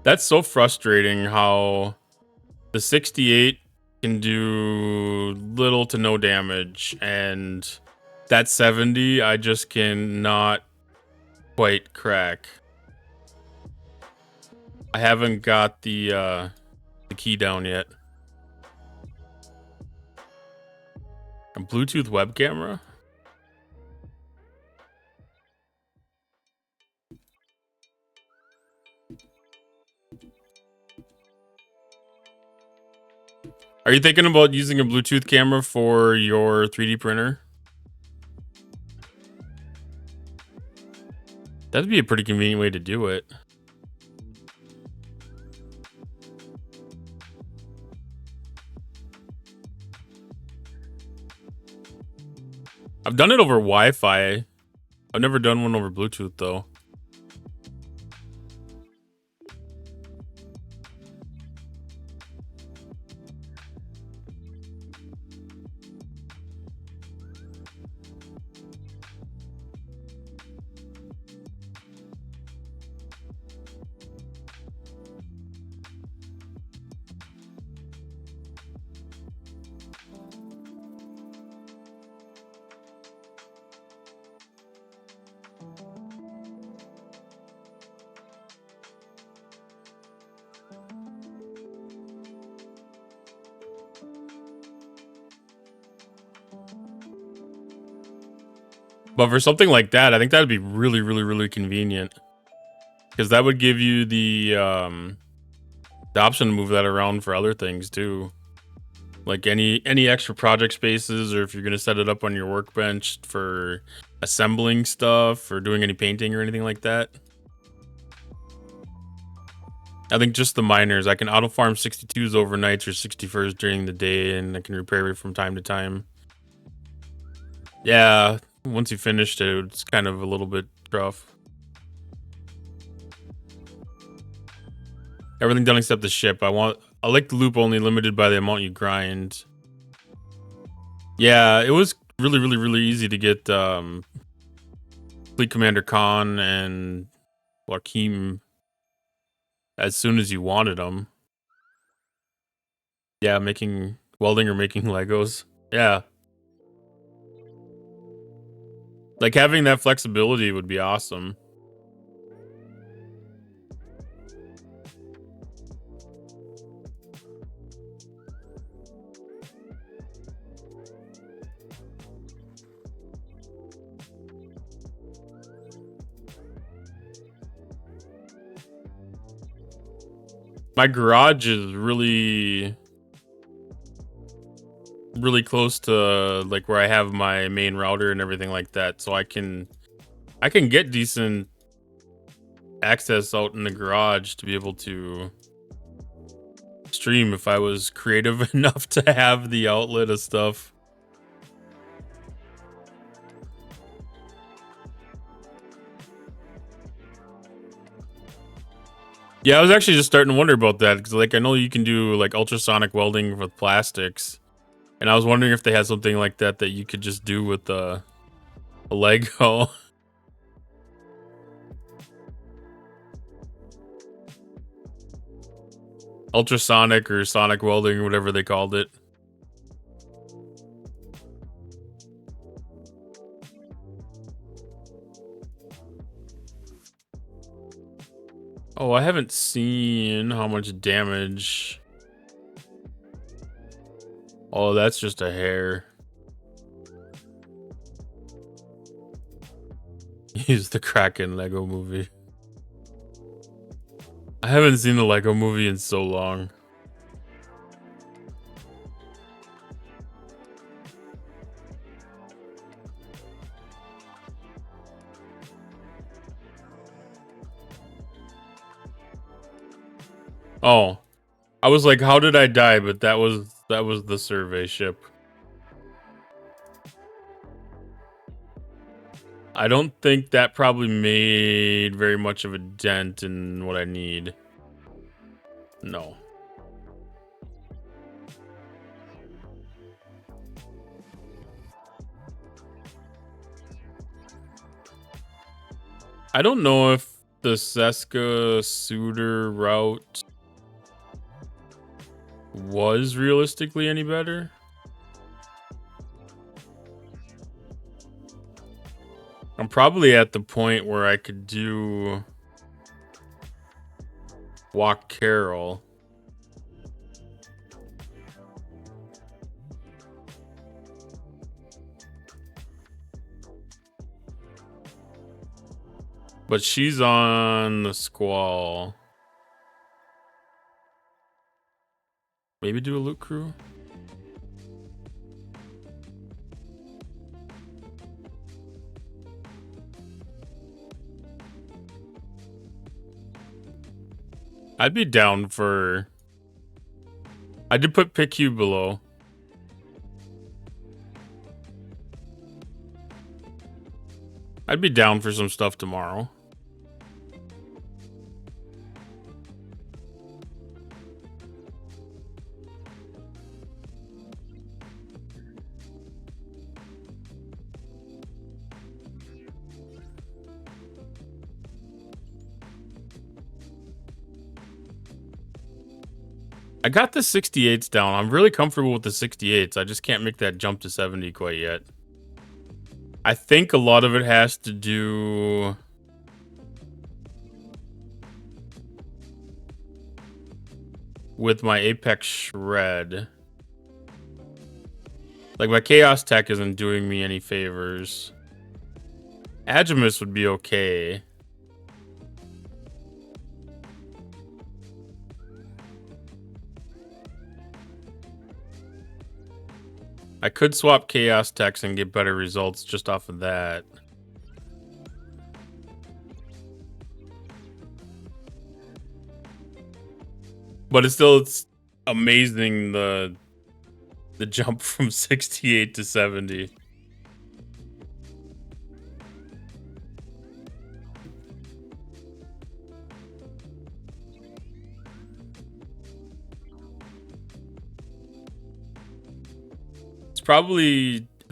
That's so frustrating how the 68 can do little to no damage, and that 70 I just cannot quite crack. I haven't got the key down yet. A Bluetooth web camera? Are you thinking about using a Bluetooth camera for your 3D printer? That'd be a pretty convenient way to do it. I've done it over Wi-Fi. I've never done one over Bluetooth though. But for something like that, I think that'd be really, really, really convenient, because that would give you the option to move that around for other things too, like any extra project spaces, or if you're gonna set it up on your workbench for assembling stuff or doing any painting or anything like that. I think just the miners, I can auto farm 62s overnights or 61s during the day, and I can repair it from time to time. Yeah, once you finished it, it's kind of a little bit rough. Everything done except the ship. I like the loop only limited by the amount you grind. Yeah, it was really, really, really easy to get Fleet Commander Khan and Joachim as soon as you wanted them. Yeah, making welding or making Legos. Yeah. Like having that flexibility would be awesome. My garage is really close to like where I have my main router and everything like that, so I can get decent access out in the garage to be able to stream if I was creative enough to have the outlet of stuff. Yeah, I was actually just starting to wonder about that, because like I know you can do like ultrasonic welding with plastics, And I was wondering if they had something like that that you could just do with a Lego. Ultrasonic or sonic welding, whatever they called it. Oh, I haven't seen how much damage. Oh, that's just a hair. He's the Kraken Lego movie. I haven't seen the Lego movie in so long. Oh, I was like, how did I die? But that was the survey ship. I don't think that probably made very much of a dent in what I need. No. I don't know if the Seska Suitor route was realistically any better. I'm probably at the point where I could do Walk Carol. But she's on the Squall. Maybe do a loot crew? I'd be down for... I did put PICU below. I'd be down for some stuff tomorrow. I got the 68s down. I'm really comfortable with the 68s. I just can't make that jump to 70 quite yet. I think a lot of it has to do with my Apex Shred. Like, my Chaos Tech isn't doing me any favors. Agimus would be okay. I could swap Chaos Techs and get better results just off of that. But it's amazing the jump from 68 to 70. It's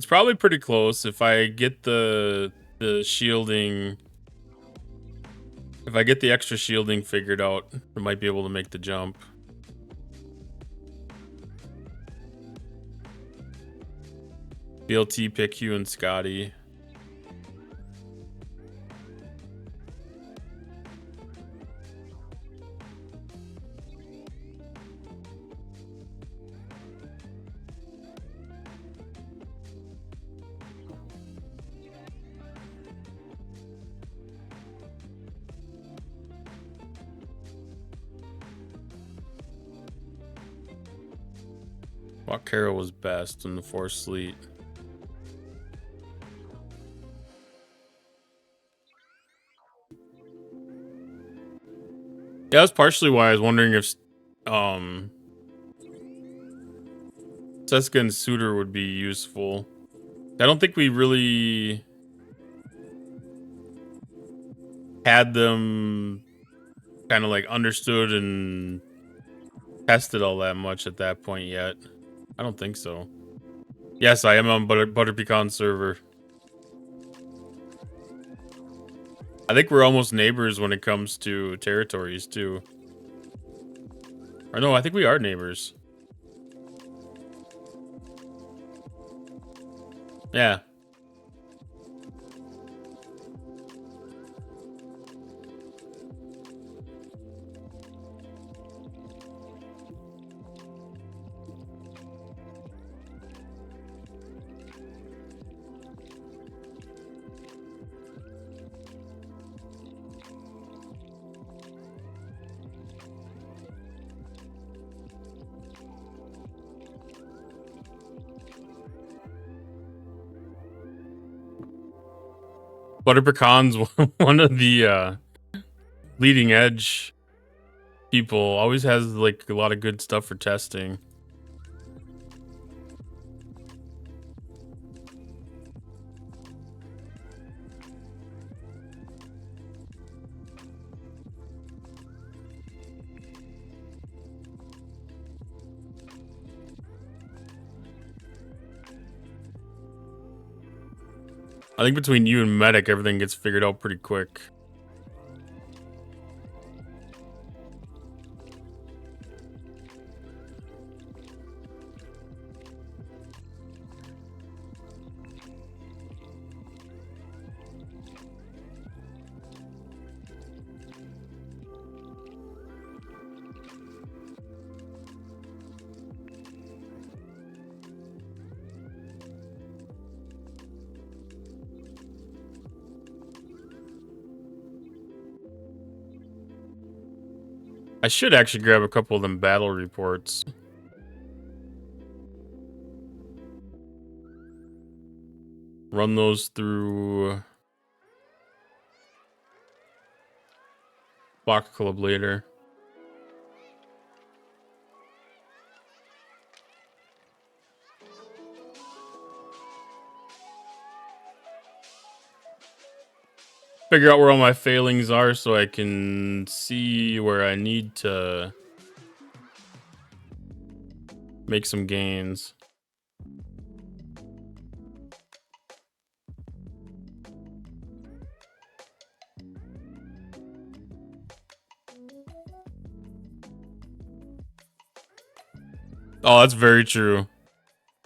probably pretty close if I get the shielding. If I get the extra shielding figured out, I might be able to make the jump. BLT, PICU, and Scotty. Walk Carol was best in the Force Sleet. Yeah, that's partially why I was wondering if Seska and Suitor would be useful. I don't think we really had them kind of like understood and tested all that much at that point yet. I don't think so. Yes, I am on Butter Pecan server. I think we're almost neighbors when it comes to territories, too. Or no, I think we are neighbors. Yeah. Butter Pecan's one of the leading edge people. Always has like a lot of good stuff for testing. I think between you and Medic, everything gets figured out pretty quick. I should actually grab a couple of them battle reports. Run those through Box Club later. Figure out where all my failings are so I can see where I need to make some gains. Oh, that's very true.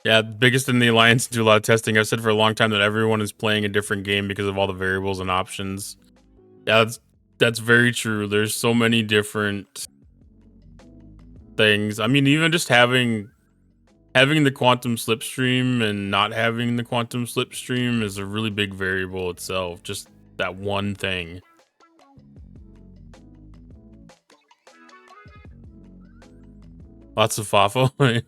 Yeah, biggest in the alliance do a lot of testing. I've said for a long time that everyone is playing a different game because of all the variables and options. Yeah, that's very true. There's so many different things. I mean, even just having the quantum slipstream and not having the quantum slipstream is a really big variable itself. Just that one thing. Lots of FAFO.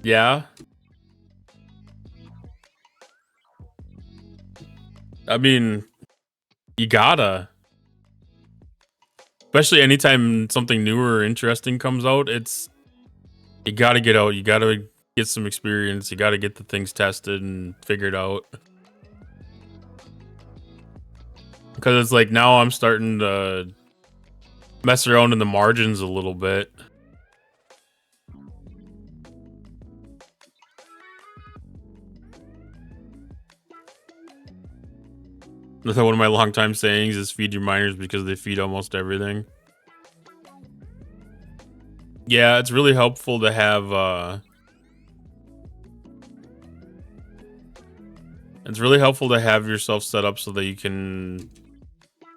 Yeah. I mean, you gotta. Especially anytime something new or interesting comes out, you gotta get out. You gotta get some experience. You gotta get the things tested and figured out. Because it's like now I'm starting to mess around in the margins a little bit. One of my longtime sayings is feed your miners because they feed almost everything. Yeah, it's really helpful to have it's really helpful to have yourself set up so that you can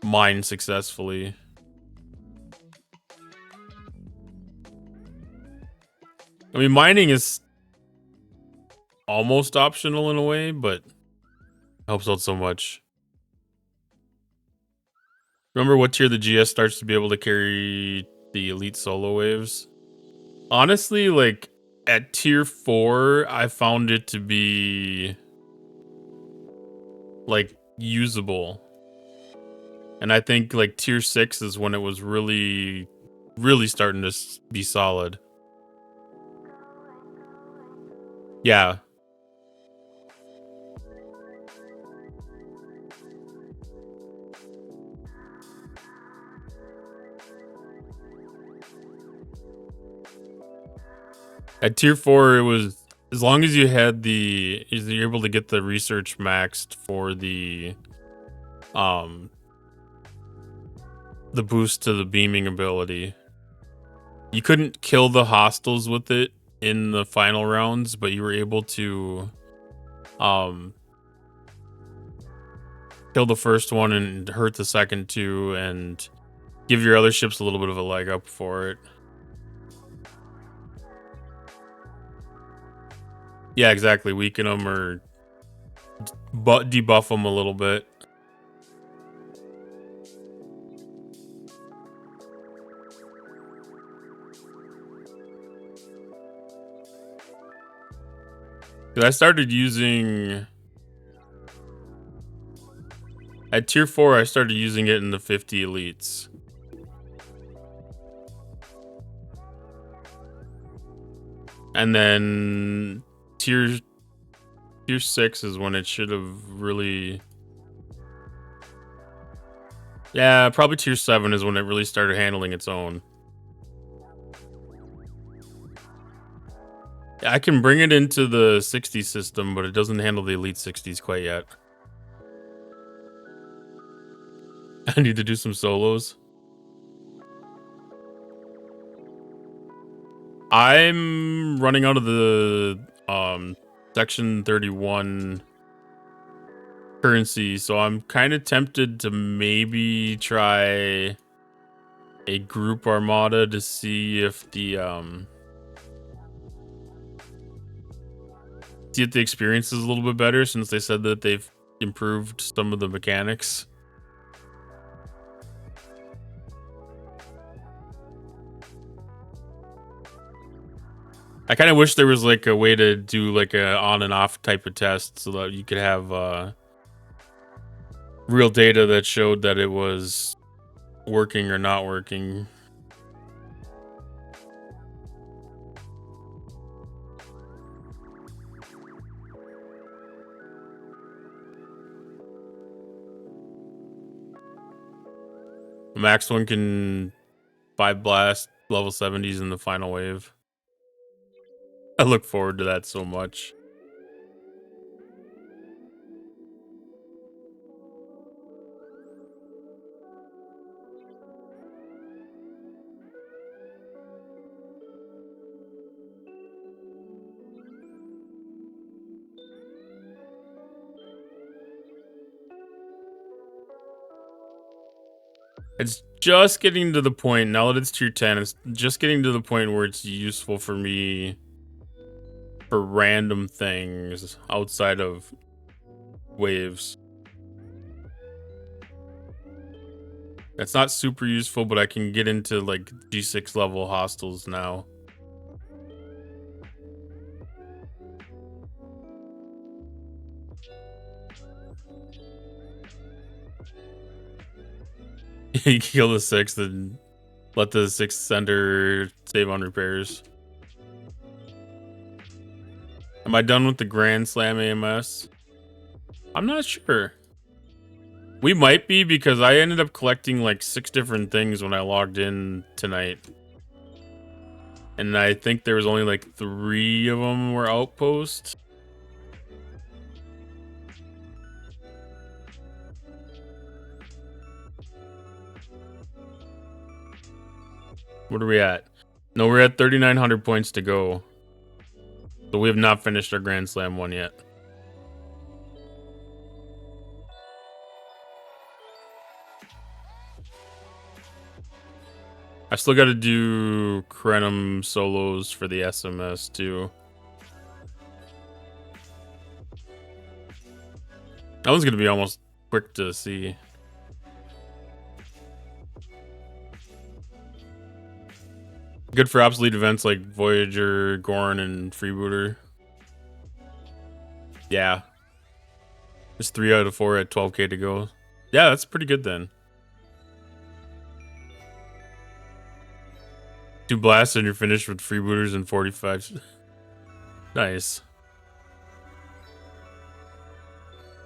mine successfully. I mean, mining is almost optional in a way, but helps out so much. Remember what tier the GS starts to be able to carry the elite solo waves? Honestly, like at tier 4, I found it to be like usable. And I think like tier 6 is when it was really starting to be solid. Yeah. At tier 4, it was as long as you had you're able to get the research maxed for the boost to the beaming ability. You couldn't kill the hostiles with it in the final rounds, but you were able to kill the first one and hurt the second two and give your other ships a little bit of a leg up for it. Yeah, exactly. Weaken them or debuff them a little bit. I started using... At tier 4, I started using it in the 50 elites. And then tier 6 is when it should have really... Yeah, probably tier 7 is when it really started handling its own. I can bring it into the 60 system, but it doesn't handle the elite 60s quite yet. I need to do some solos. I'm running out of the section 31 currency, so I'm kind of tempted to maybe try a group armada to see if the experience is a little bit better, since they said that they've improved some of the mechanics. I kind of wish there was like a way to do like a on and off type of test so that you could have real data that showed that it was working or not working. The max one can 5 blast level 70s in the final wave. I look forward to that so much. It's just getting to the point, now that it's tier 10, it's just getting to the point where it's useful for me for random things outside of waves. It's not super useful, but I can get into like G6 level hostiles now. You kill the 6th and let the 6th sender save on repairs. Am I done with the Grand Slam AMS? I'm not sure. We might be, because I ended up collecting like 6 different things when I logged in tonight. And I think there was only like 3 of them were outposts. What are we at? No, we're at 3,900 points to go. So we have not finished our Grand Slam one yet. I still got to do Krenum solos for the SMS too. That one's going to be almost quick to see. Good for obsolete events like Voyager, Gorn, and Freebooter. Yeah. It's 3 out of 4 at 12k to go. Yeah, that's pretty good then. 2 blasts and you're finished with Freebooters and 45. Nice.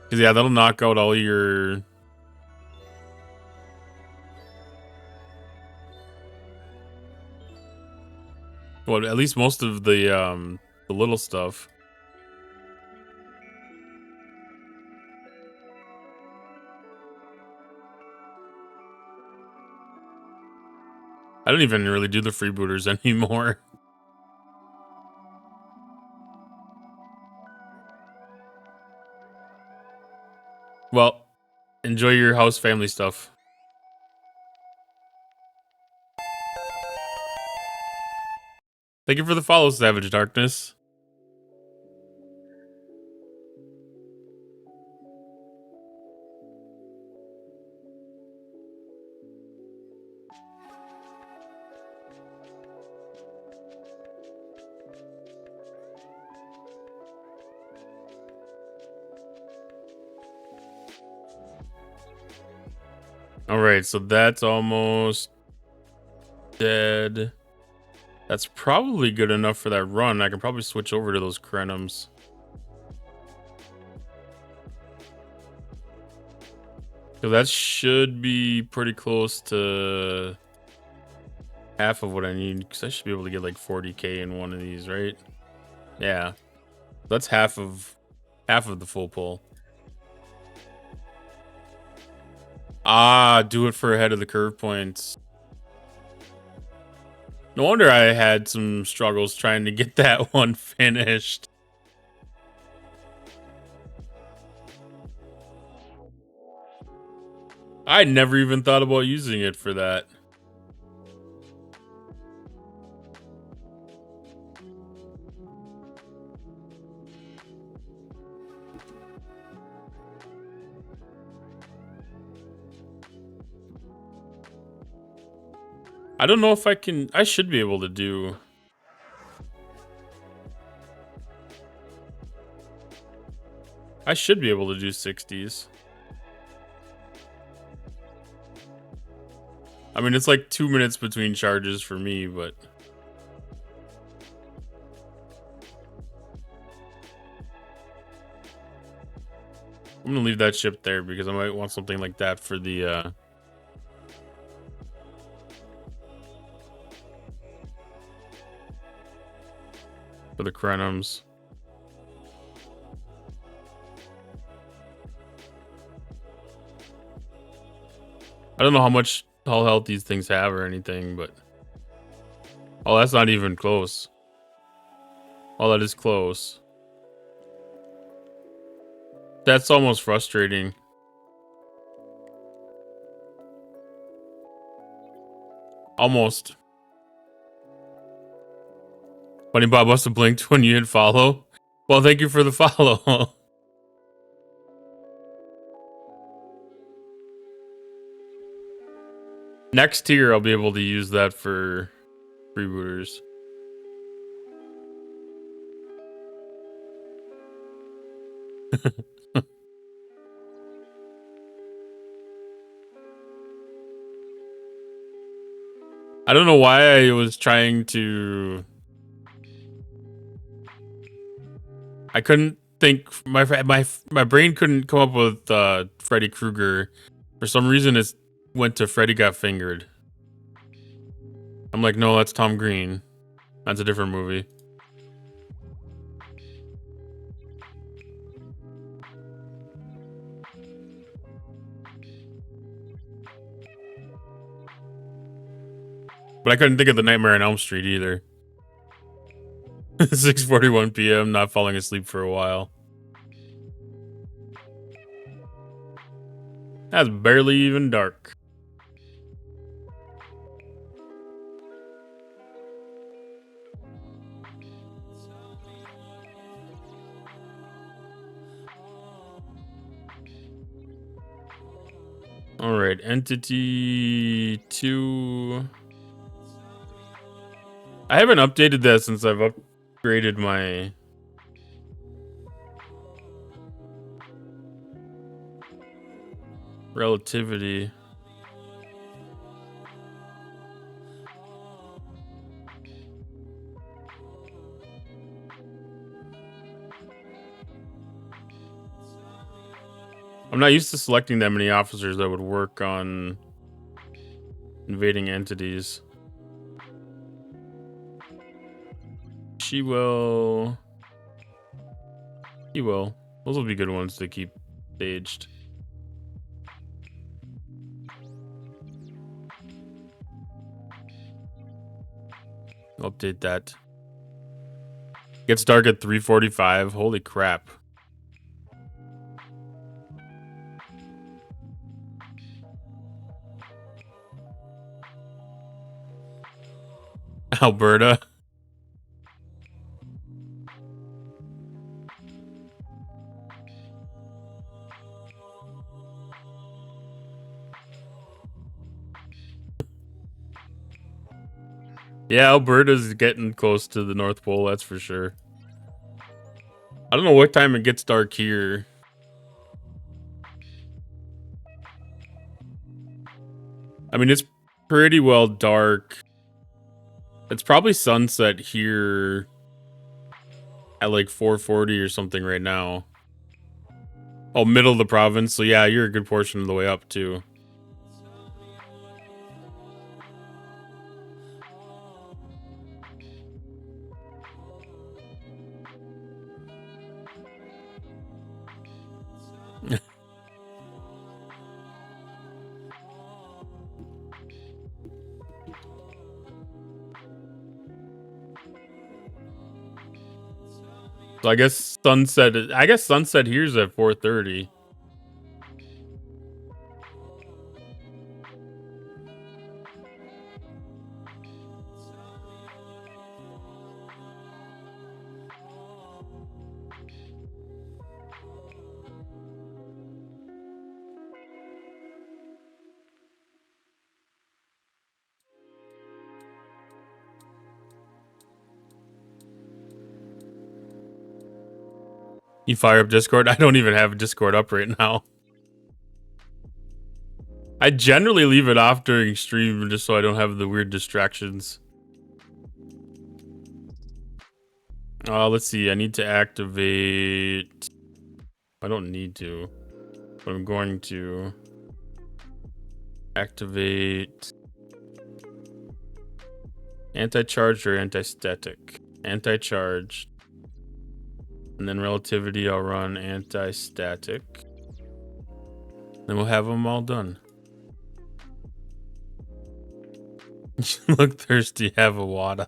Cause yeah, that'll knock out all your... Well, at least most of the little stuff. I don't even really do the freebooters anymore. Well, enjoy your house family stuff. Thank you for the follow, Savage Darkness. All right, so that's almost dead. That's probably good enough for that run. I can probably switch over to those Krenums. So that should be pretty close to half of what I need, because I should be able to get like 40k in one of these, right? Yeah, that's half of the full pull. Ah, do it for ahead of the curve points. No wonder I had some struggles trying to get that one finished. I never even thought about using it for that. I don't know if I can. I should be able to do. I should be able to do 60s. I mean, it's like 2 minutes between charges for me, but I'm gonna leave that ship there because I might want something like that for the Krenums. I don't know how health these things have or anything, but oh, that's not even close. Oh, that is close. That's almost frustrating. Almost. Funny Bob must have blinked when you hit follow. Well, thank you for the follow. Next tier, I'll be able to use that for freebooters. I don't know why I was trying to. I couldn't think. My brain couldn't come up with Freddy Krueger. For some reason, it went to Freddy Got Fingered. I'm like, no, that's Tom Green. That's a different movie. But I couldn't think of the Nightmare on Elm Street either. 6:41 p.m. Not falling asleep for a while. That's barely even dark. All right, Entity 2. I haven't updated that since I've upgraded my relativity. I'm not used to selecting that many officers that would work on invading entities. She will. He will. Those will be good ones to keep staged. Update that. Gets dark at 3:45. Holy crap. Alberta. Yeah, Alberta's getting close to the North Pole, that's for sure. I don't know what time it gets dark here. I mean, it's pretty well dark. It's probably sunset here at like 4:40 or something right now. Oh, middle of the province. So yeah, you're a good portion of the way up too. So I guess sunset here's at 4:30. You fire up Discord? I don't even have Discord up right now. I generally leave it off during stream just so I don't have the weird distractions. Let's see. I need to activate. I don't need to, but I'm going to activate anti-charged or anti-static. Anti-charged. And then relativity, I'll run anti-static. Then we'll have them all done. Look thirsty, have a water.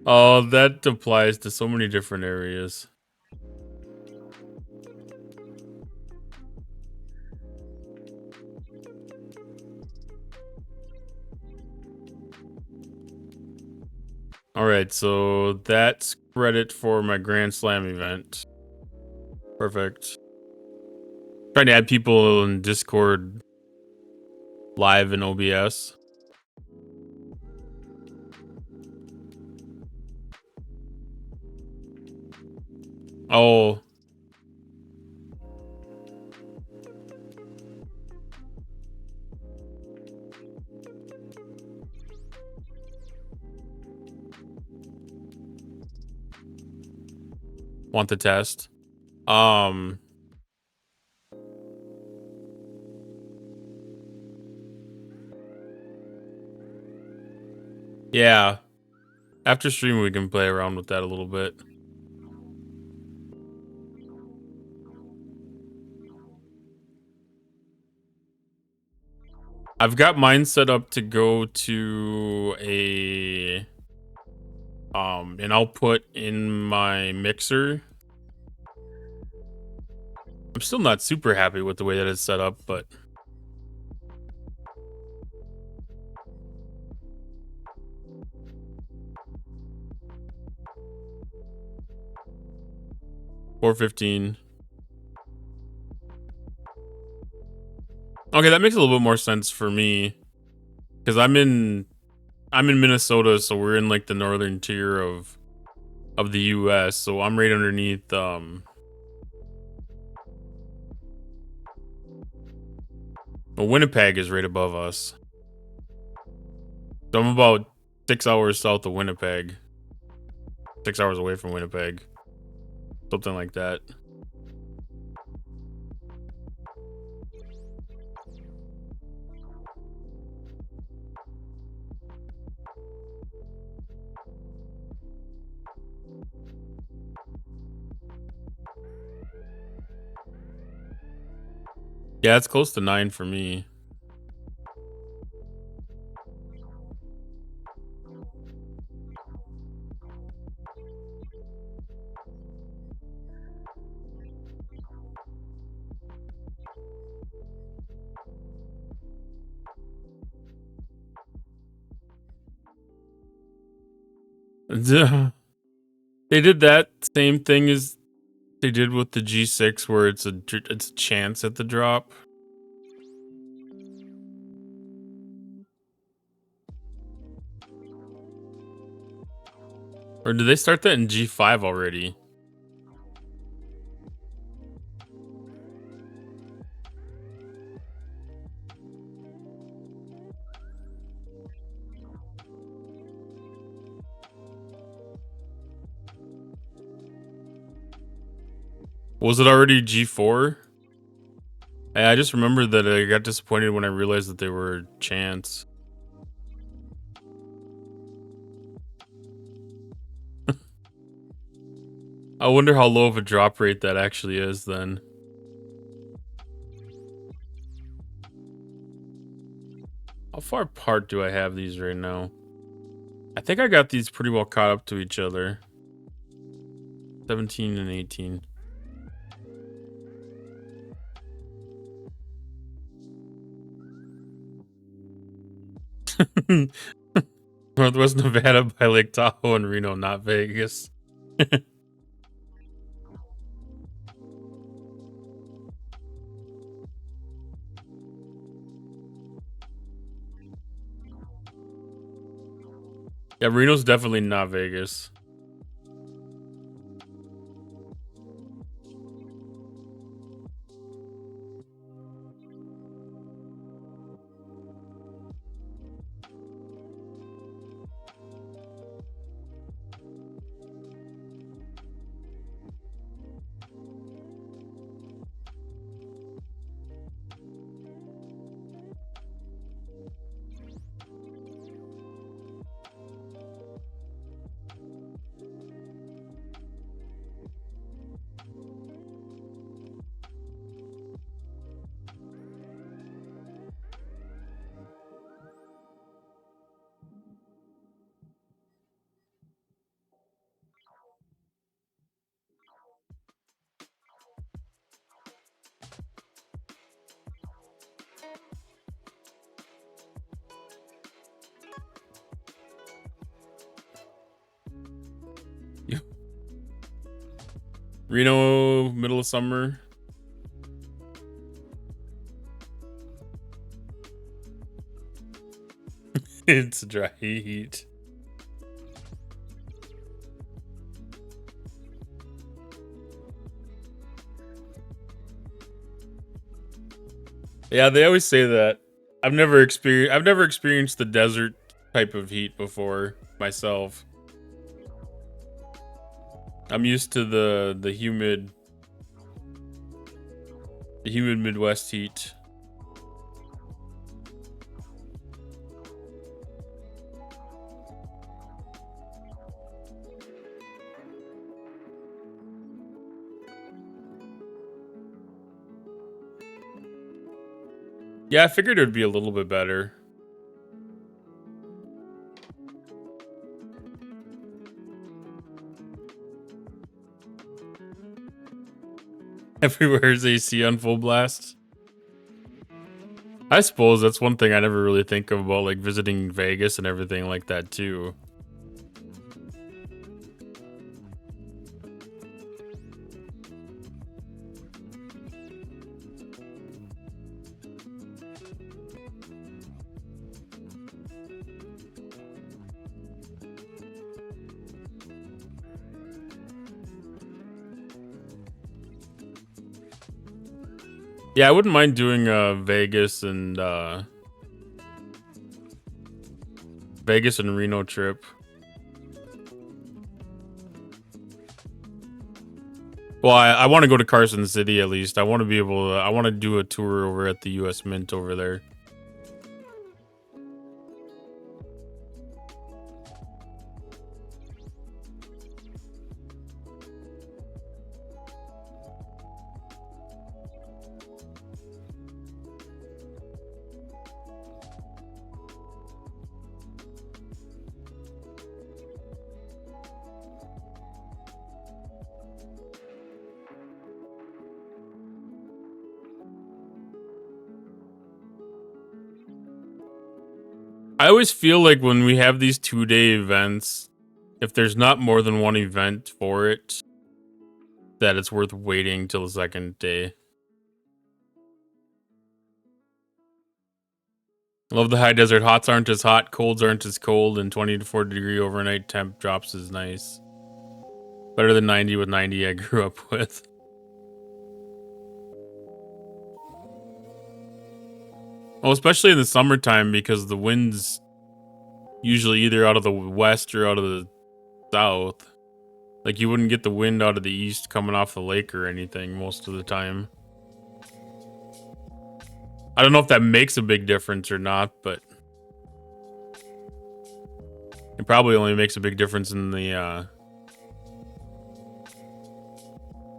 Oh, that applies to so many different areas. All right, so that's credit for my Grand Slam event. Perfect. Trying to add people in Discord live in OBS. Oh. Want the test? Yeah. After stream, we can play around with that a little bit. I've got mine set up to go to an output in my mixer. I'm still not super happy with the way that it's set up, but $4.15. Okay, that makes a little bit more sense for me because I'm in Minnesota, so we're in like the northern tier of the U.S. So I'm right underneath. Well, Winnipeg is right above us. So I'm about 6 hours south of Winnipeg. 6 hours away from Winnipeg. Something like that. Yeah, it's close to 9 for me. They did that same thing as they did with the G6, where it's a chance at the drop. Or did they start that in G5 already? Was it already G4? I just remember that I got disappointed when I realized that they were chance. I wonder how low of a drop rate that actually is then. How far apart do I have these right now? I think I got these pretty well caught up to each other. 17 and 18. Northwest Nevada by Lake Tahoe and Reno, not Vegas. Yeah, Reno's definitely not Vegas. Reno, middle of summer. It's dry heat. Yeah, they always say that. I've never experienced the desert type of heat before myself. I'm used to the humid Midwest heat. Yeah, I figured it would be a little bit better. Everywhere is AC on full blast. I suppose that's one thing I never really think of about like visiting Vegas and everything like that too. Yeah, I wouldn't mind doing Vegas and Reno trip. Well, I want to go to Carson City at least. I want to be able to. I want to do a tour over at the U.S. Mint over there. I always feel like when we have these 2-day events, if there's not more than one event for it, that it's worth waiting till the second day. Love the high desert. Hots aren't as hot, colds aren't as cold, and 20 to 40 degree overnight temp drops is nice. Better than 90 with 90 I grew up with. Well, especially in the summertime because the wind's usually either out of the west or out of the south. Like you wouldn't get the wind out of the east coming off the lake or anything most of the time. I don't know if that makes a big difference or not, but it probably only makes a big difference in the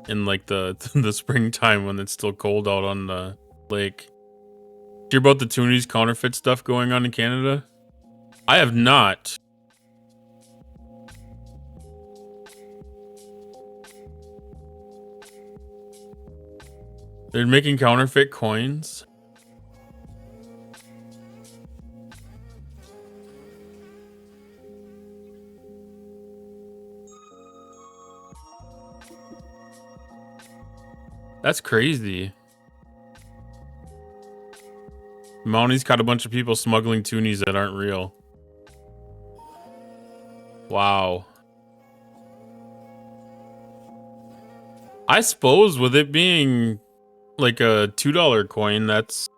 in like the the springtime when it's still cold out on the lake. Did you hear about the Toonies counterfeit stuff going on in Canada? I have not. They're making counterfeit coins. That's crazy. Mounties caught a bunch of people smuggling toonies that aren't real. Wow. I suppose with it being like a $2 coin, that's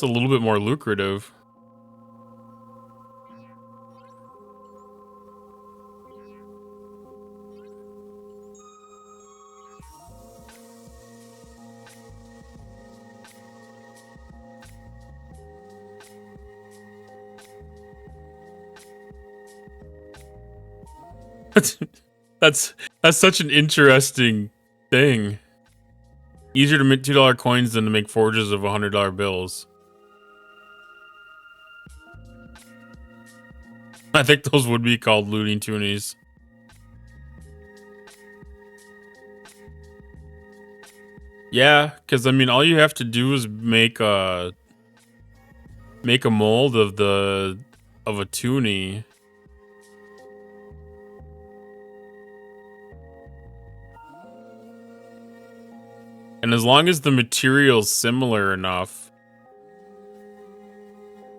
a little bit more lucrative. That's such an interesting thing. Easier to mint $2 coins than to make forges of $100 bills. I think those would be called looting toonies. Yeah, because I mean, all you have to do is make a mold of a toonie. And as long as the material's similar enough,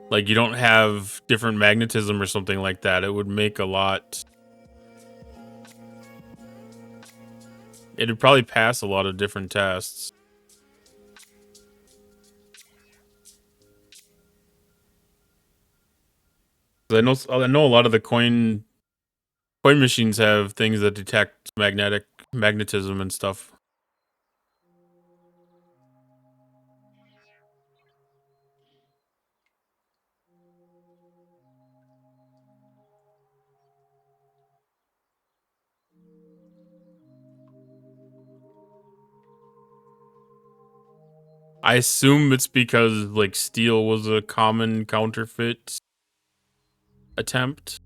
like you don't have different magnetism or something like that, it would make a lot. It'd probably pass a lot of different tests. I know a lot of the coin machines have things that detect magnetism and stuff. I assume it's because like steel was a common counterfeit attempt.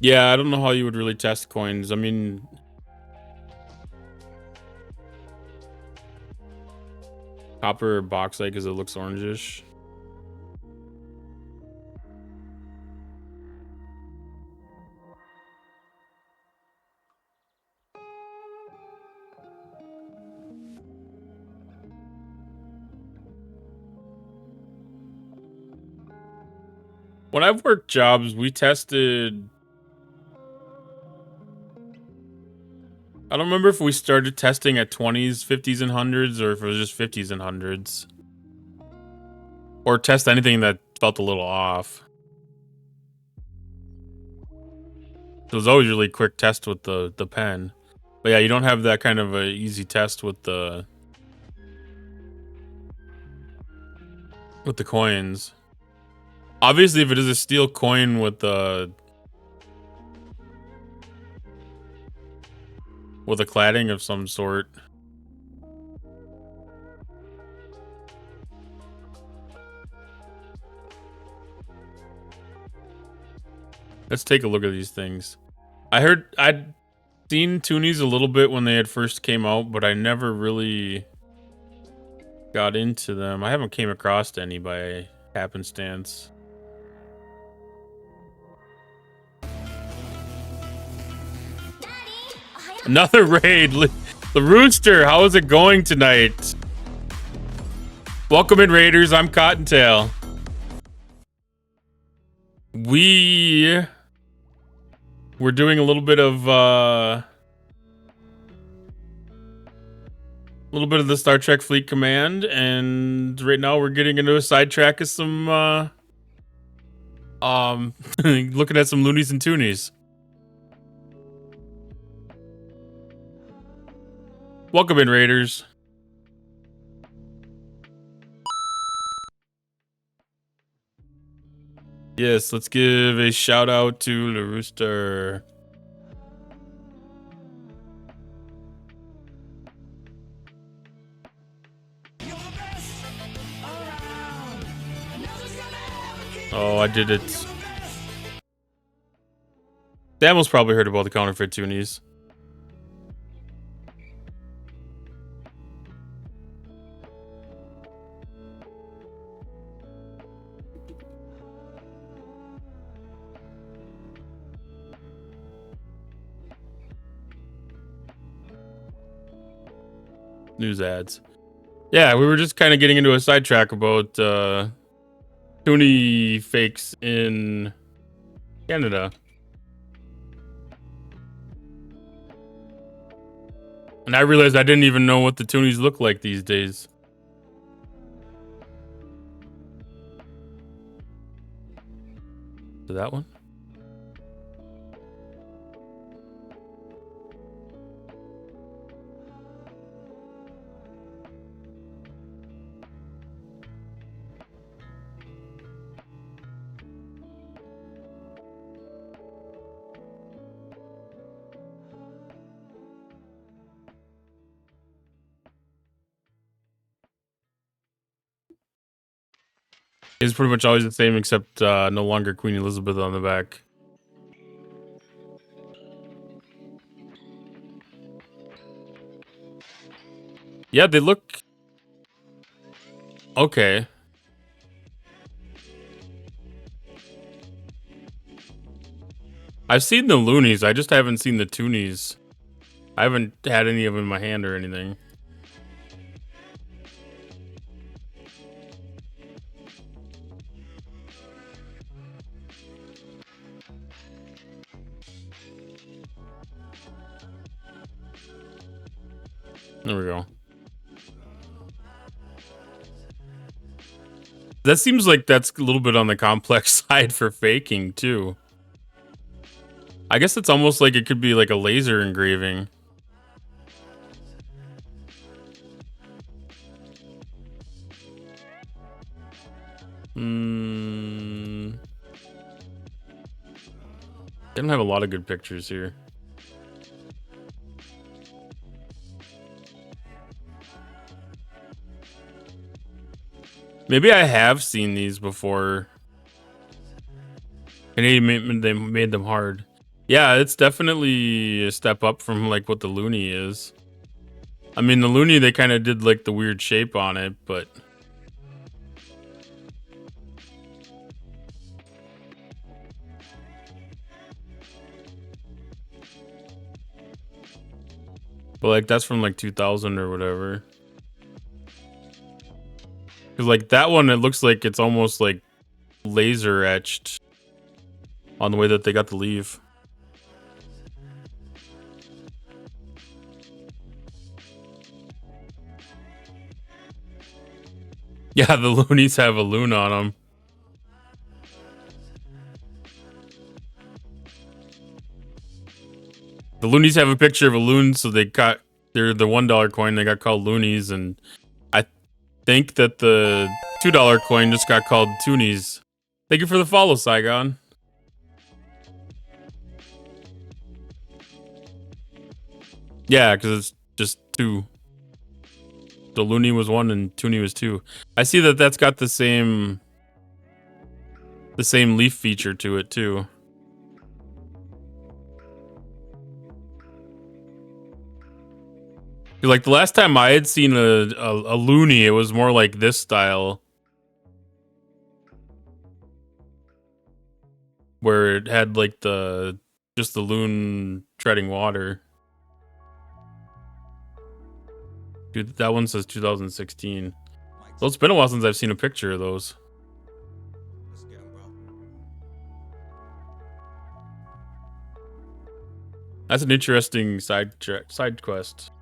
Yeah, I don't know how you would really test coins. I mean, copper or bauxite because it looks orangish. When I've worked jobs, we tested. I don't remember if we started testing at 20s, 50s, and 100s, or if it was just 50s and 100s. Or test anything that felt a little off. It was always really quick test with the pen. But yeah, you don't have that kind of a easy test with the coins. Obviously, if it is a steel coin with a cladding of some sort. Let's take a look at these things. I'd seen toonies a little bit when they had first came out, but I never really got into them. I haven't came across any by happenstance. Another raid. The Rooster, how is it going tonight? Welcome in, Raiders. I'm Cottontail. We're doing a little bit of the Star Trek Fleet Command, and right now we're getting into a sidetrack of some looking at some loonies and toonies. Welcome in, Raiders. Yes, let's give a shout out to the Rooster. Oh, I did it. Samuel's probably heard about the counterfeit toonies. News ads. Yeah, we were just kind of getting into a sidetrack about toonie fakes in Canada. And I realized I didn't even know what the toonies look like these days. To that one? It's pretty much always the same, except no longer Queen Elizabeth on the back. Yeah, they look okay. I've seen the loonies. I just haven't seen the toonies. I haven't had any of them in my hand or anything. There we go. That seems like that's a little bit on the complex side for faking, too. I guess it's almost like it could be like a laser engraving. They don't have a lot of good pictures here. Maybe I have seen these before. And they made them hard. Yeah, it's definitely a step up from like what the Looney is. I mean, the Looney, they kind of did like the weird shape on it, but... But like, that's from like 2000 or whatever. Because like that one, it looks like it's almost like laser etched on the way that they got the leaf. Yeah, the loonies have a loon on them. The loonies have a picture of a loon, so they're the $1 coin. They got called loonies, and I think that the $2 coin just got called toonies. Thank you for the follow, Saigon. Yeah, because it's just 2. The Looney was 1 and Toonie was 2. I see that that's got the same leaf feature to it too. Like the last time I had seen a Looney, it was more like this style, where it had like just the loon treading water. Dude, that one says 2016. So it's been a while since I've seen a picture of those. That's an interesting side quest.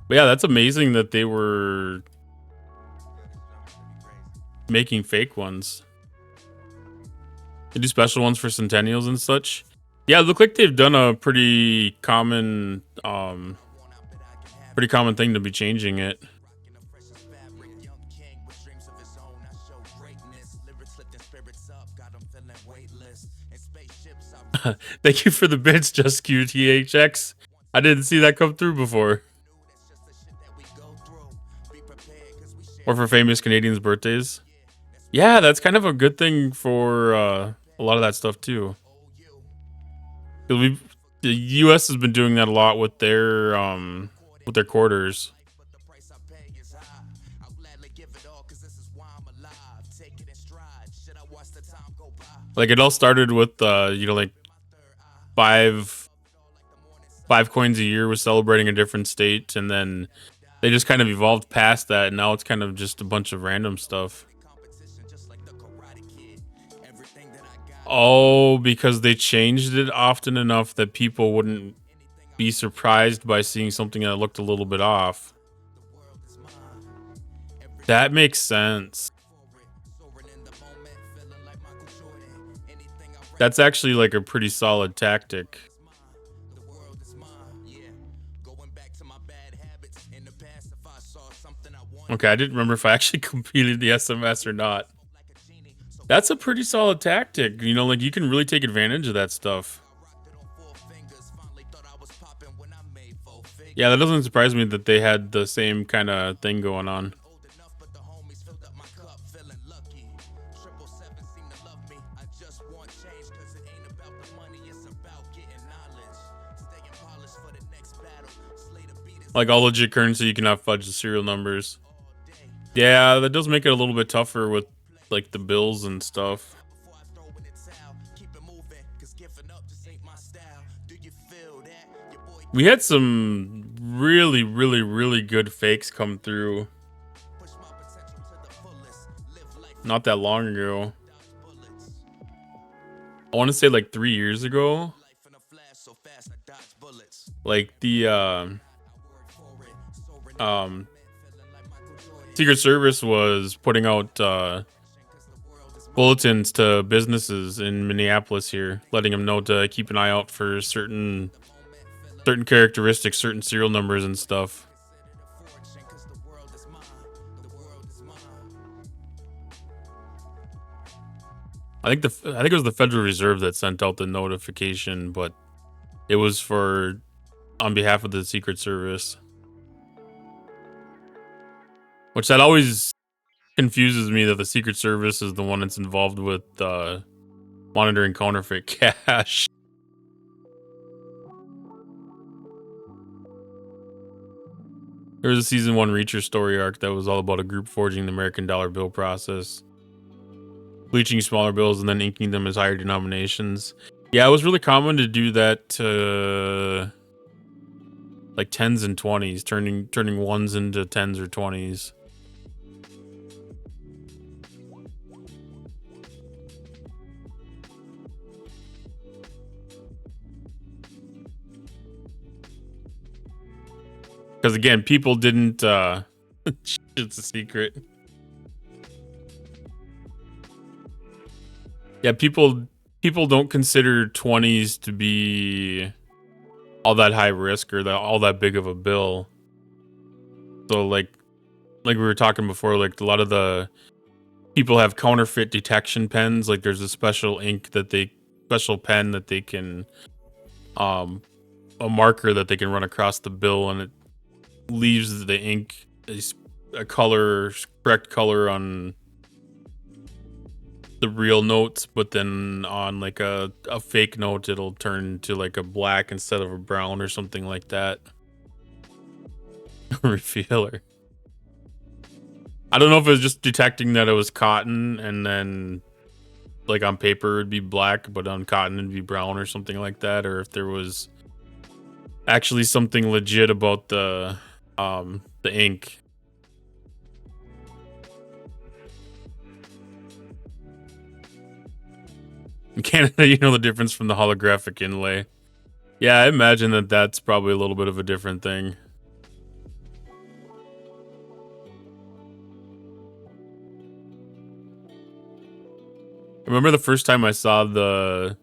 But yeah, that's amazing that they were making fake ones. They do special ones for Centennials and such. Yeah, it look like they've done a pretty common thing to be changing it. Thank you for the bits, just QTHX. I didn't see that come through before. Or for famous Canadians' birthdays. Yeah, that's kind of a good thing for a lot of that stuff too. The U.S. has been doing that a lot with their quarters. Like it all started with like 5 coins a year was celebrating a different state, and then they just kind of evolved past that, and now it's kind of just a bunch of random stuff. Oh, because they changed it often enough that people wouldn't be surprised by seeing something that looked a little bit off. That makes sense. That's actually like a pretty solid tactic. Okay, I didn't remember if I actually completed the SMS or not. That's a pretty solid tactic. You know, like you can really take advantage of that stuff. Yeah, that doesn't surprise me that they had the same kind of thing going on. Like all legit currency, you cannot fudge the serial numbers. Yeah, that does make it a little bit tougher with like the bills and stuff. We had some really, really, really good fakes come through not that long ago. I want to say like 3 years ago. Like the Secret Service was putting out bulletins to businesses in Minneapolis here, letting them know to keep an eye out for certain characteristics, certain serial numbers and stuff. I think it was the Federal Reserve that sent out the notification, but it was on behalf of the Secret Service. Which that always confuses me that the Secret Service is the one that's involved with monitoring counterfeit cash. There was a season 1 Reacher story arc that was all about a group forging the American dollar bill process, bleaching smaller bills and then inking them as higher denominations. Yeah, it was really common to do that to like 10s and 20s, turning 1s into 10s or 20s. Because again, people didn't it's a secret. Yeah, people don't consider 20s to be all that high risk or all that big of a bill. So like we were talking before, like a lot of the people have counterfeit detection pens. Like there's a special special pen that they can, a marker that they can run across the bill, and it leaves the ink a correct color on the real notes, but then on like a fake note, it'll turn to like a black instead of a brown or something like that. Revealer. I don't know if it was just detecting that it was cotton, and then like on paper it'd be black, but on cotton it'd be brown or something like that, or if there was actually something legit about the ink. In Canada, you know the difference from the holographic inlay. Yeah, I imagine that that's probably a little bit of a different thing. I remember the first time I saw the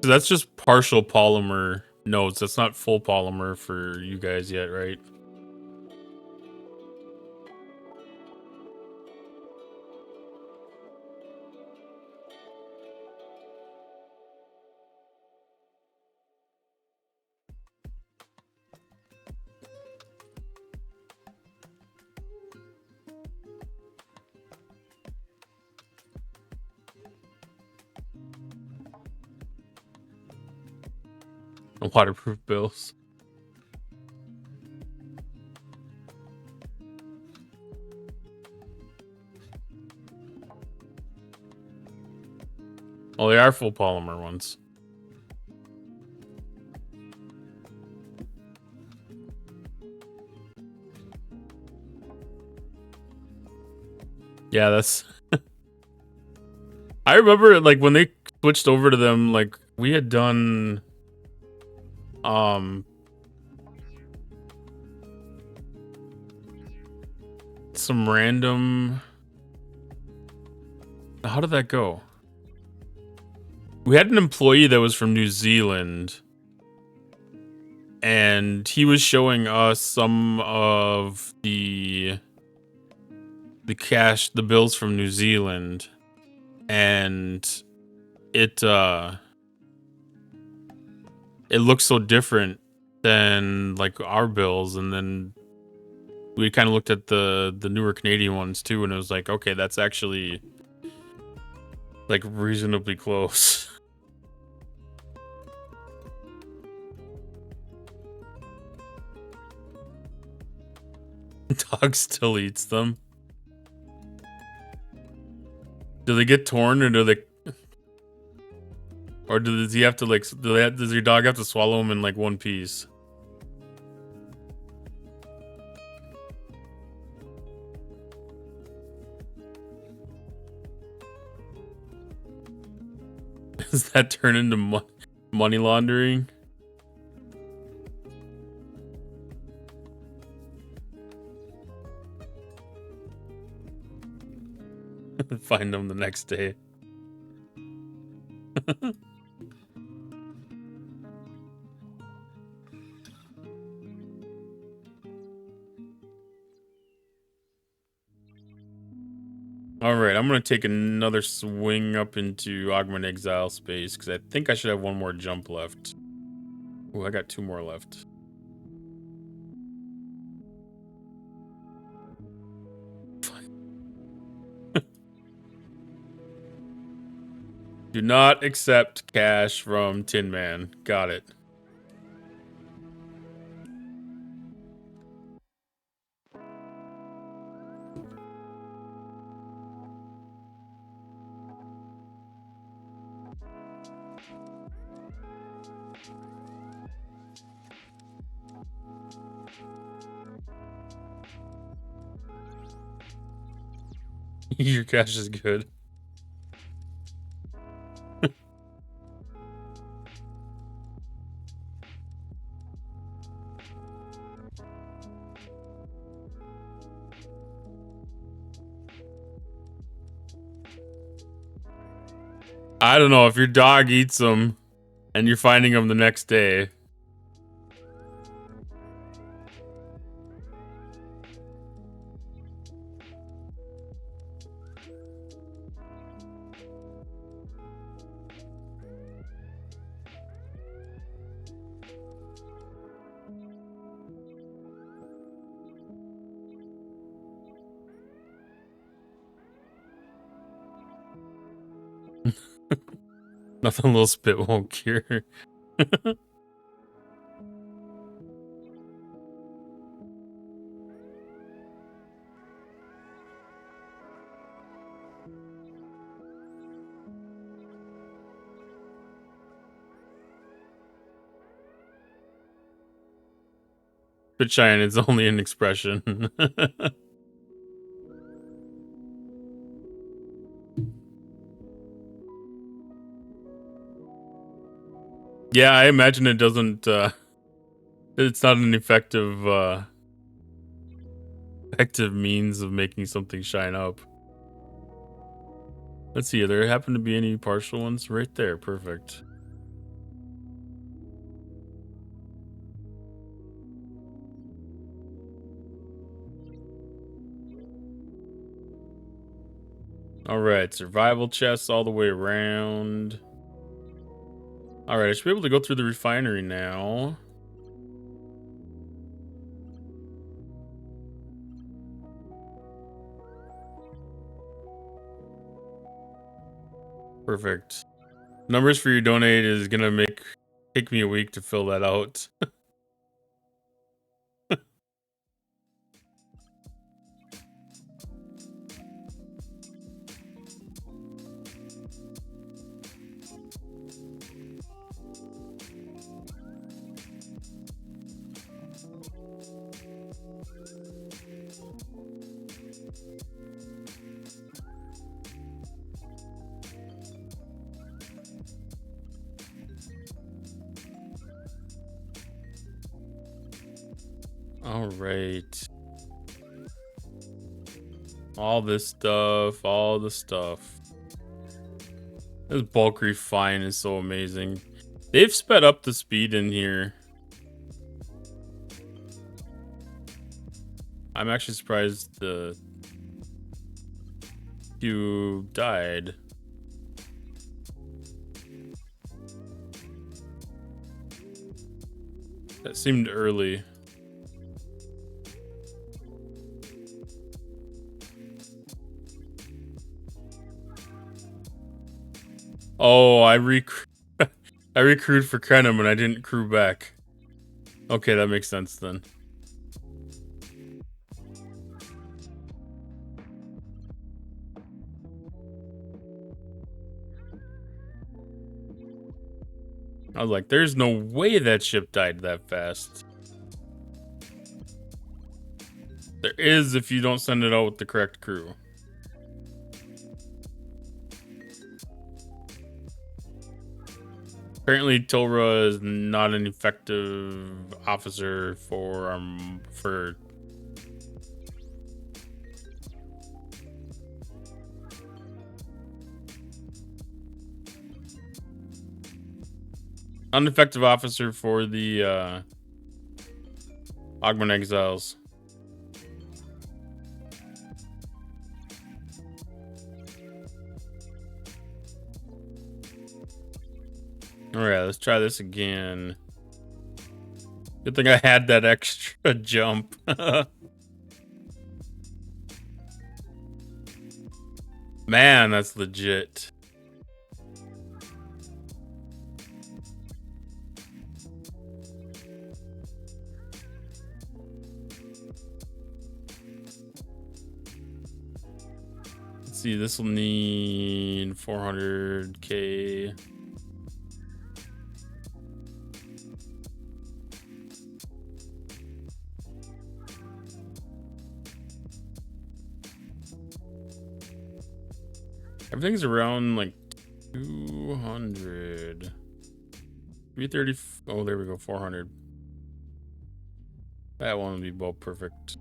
that's just partial polymer notes. That's not full polymer for you guys yet, right? Waterproof bills. Oh, they are full polymer ones. Yeah, that's... I remember like when they switched over to them, like we had done some random... How did that go? We had an employee that was from New Zealand, and he was showing us some of the bills from New Zealand, and it looks so different than like our bills. And then we kind of looked at the newer Canadian ones too, and it was like, okay, that's actually like reasonably close. Dog still eats them. Do they get torn, or do they, or does he have to like? Does your dog have to swallow them in like one piece? Does that turn into money laundering? Find them the next day. All right, I'm gonna take another swing up into Augment Exile space because I think I should have one more jump left. Oh, I got 2 more left. Do not accept cash from Tin Man. Got it. Your cash is good. I don't know if your dog eats them and you're finding them the next day. Nothing a little spit won't cure. Spit shine is only an expression. Yeah, I imagine it doesn't it's not an effective means of making something shine up. Let's see, there happen to be any partial ones right there. Perfect. All right, survival chests all the way around. All right, I should be able to go through the refinery now. Perfect. Numbers for your donate is gonna take me a week to fill that out. All right. All this stuff, all the stuff. This bulk refine is so amazing. They've sped up the speed in here. I'm actually surprised the few died. That seemed early. Oh, I recruited for Krenim and I didn't crew back. Okay, that makes sense then. I was like, there's no way that ship died that fast. There is if you don't send it out with the correct crew. Apparently, Tilra is not an effective officer for ineffective officer for the Augment Exiles. Alright, let's try this again. Good thing I had that extra jump. Man, that's legit. Let's see, this will need 400k. Everything's around like 200. 330. Oh, there we go. 400. That one would be both perfect.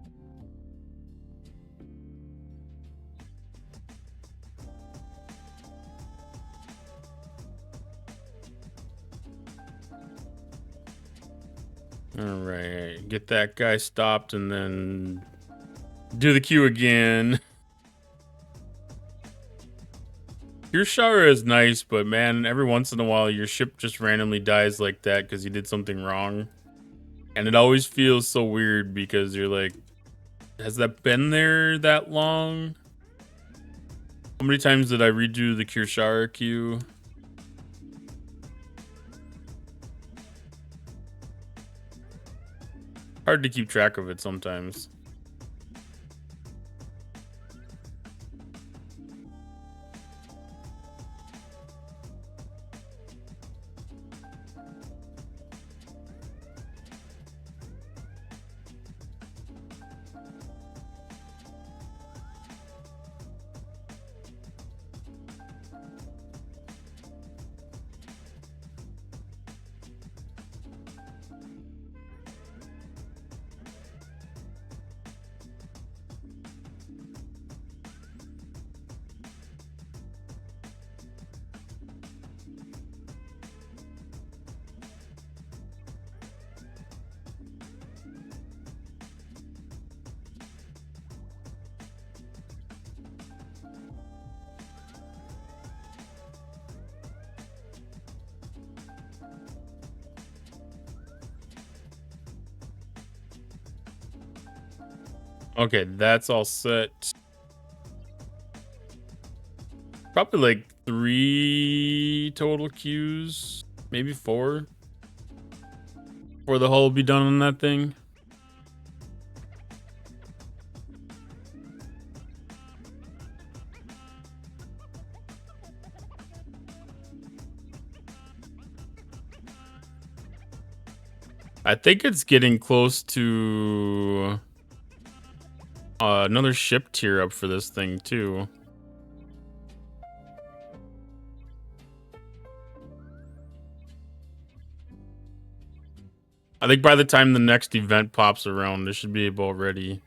All right, get that guy stopped and then do the queue again. Your shower is nice, but man, every once in a while your ship just randomly dies like that because you did something wrong. And it always feels so weird because you're like, has that been there that long? How many times did I redo the Kirshara queue? Hard to keep track of it sometimes. Okay, that's all set. Probably like 3 total queues, maybe 4, before the hull will be done on that thing. I think it's getting close to another ship tier up for this thing too. I think by the time the next event pops around, this should be about ready.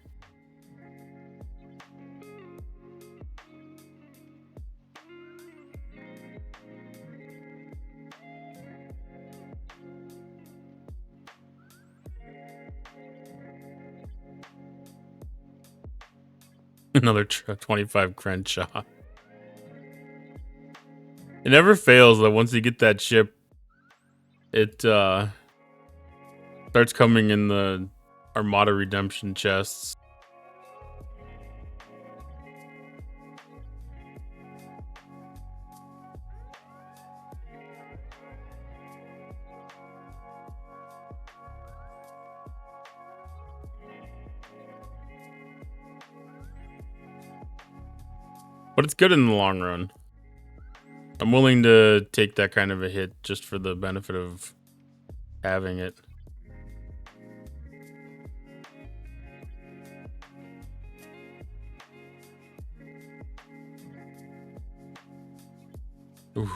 Another 25 Crenshaw. It never fails that once you get that ship, it starts coming in the Armada Redemption chests. But it's good in the long run. I'm willing to take that kind of a hit just for the benefit of having it. Ooh.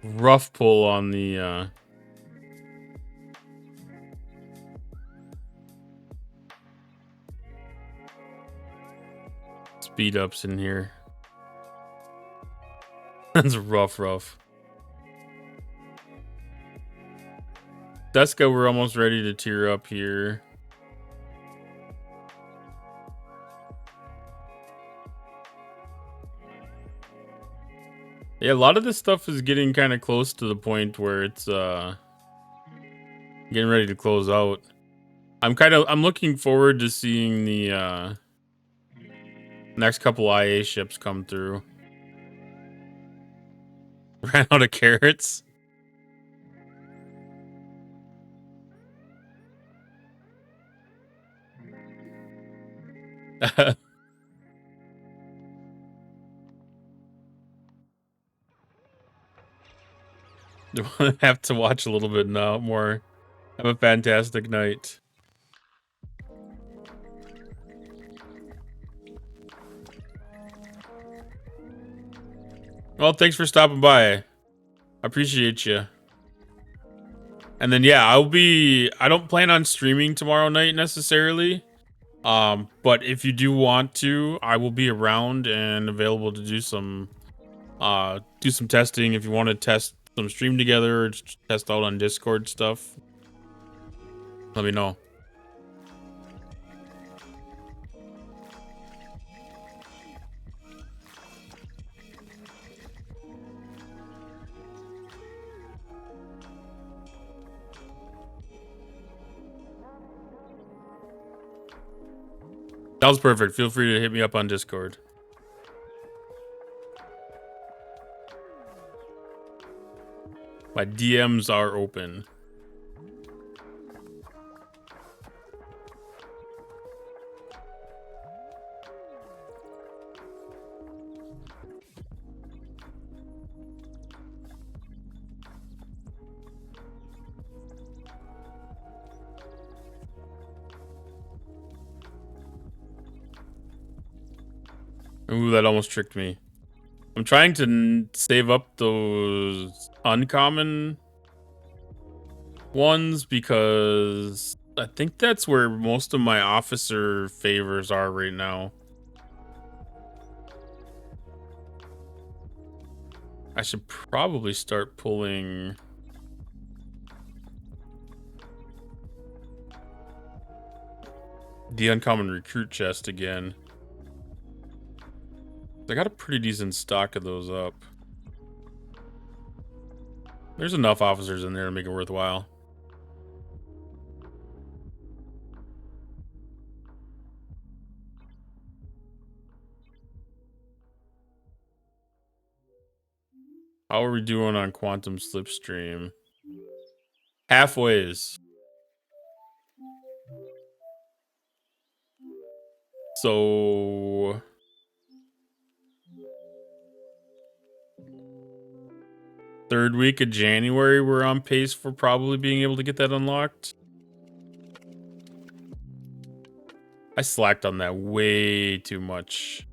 Rough pull on the speed ups in here. That's rough. Deska, we're almost ready to tier up here. Yeah, a lot of this stuff is getting kind of close to the point where it's getting ready to close out. I'm looking forward to seeing the next couple IA ships come through. Ran out of carrots. Have to watch a little bit now more. Have a fantastic night. Well, thanks for stopping by. I appreciate you. And then yeah, I don't plan on streaming tomorrow night necessarily. But if you do want to, I will be around and available to do some testing if you want to test some stream together or just test out on Discord stuff. Let me know. That was perfect. Feel free to hit me up on Discord. My DMs are open. Ooh, that almost tricked me. I'm trying to save up those uncommon ones because I think that's where most of my officer favors are right now. I should probably start pulling the uncommon recruit chest again. I got a pretty decent stock of those up. There's enough officers in there to make it worthwhile. How are we doing on quantum slipstream? Halfways. So third week of January, we're on pace for probably being able to get that unlocked. I slacked on that way too much.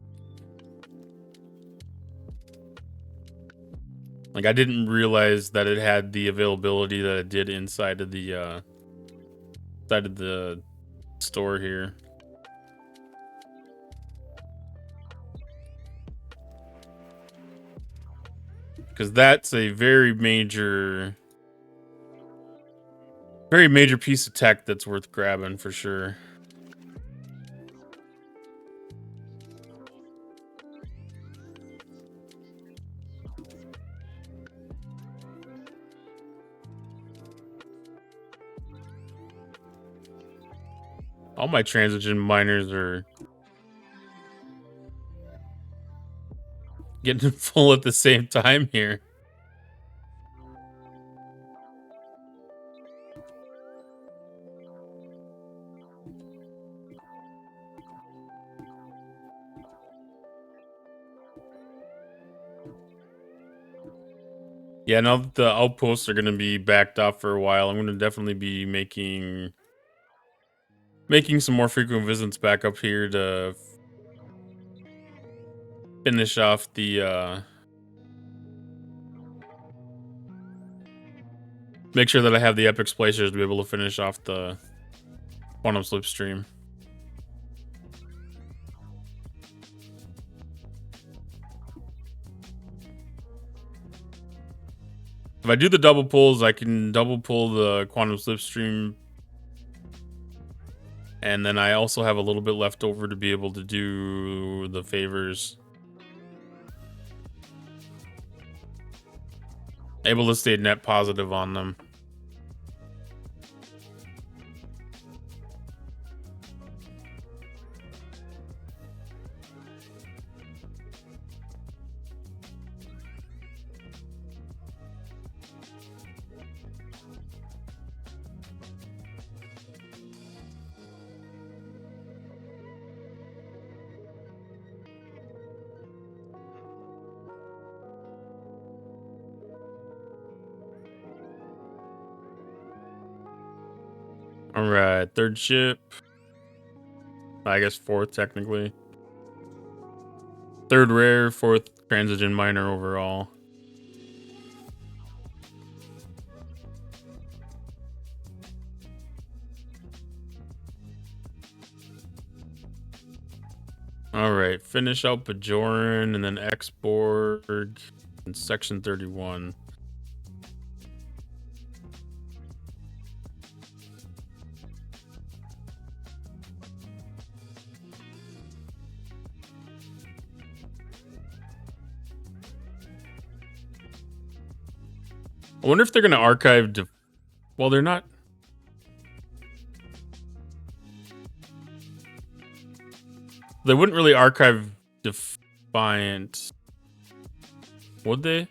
Like, I didn't realize that it had the availability that it did inside of the store here. Because that's a very major piece of tech that's worth grabbing for sure. All my transition miners are getting full at the same time here. Yeah, now that the outposts are going to be backed off for a while, I'm going to definitely be making some more frequent visits back up here to finish off the make sure that I have the epic splicers to be able to finish off the quantum slipstream. If I do the double pulls, I can double pull the quantum slipstream. And then I also have a little bit left over to be able to do the favors. Able to stay net positive on them. All right, third ship. I guess fourth, technically. Third rare, fourth transition minor overall. All right, finish out Bajoran and then Exborg and Section 31. I wonder if they're going to archive... Well, they're not... They wouldn't really archive Defiant. Would they?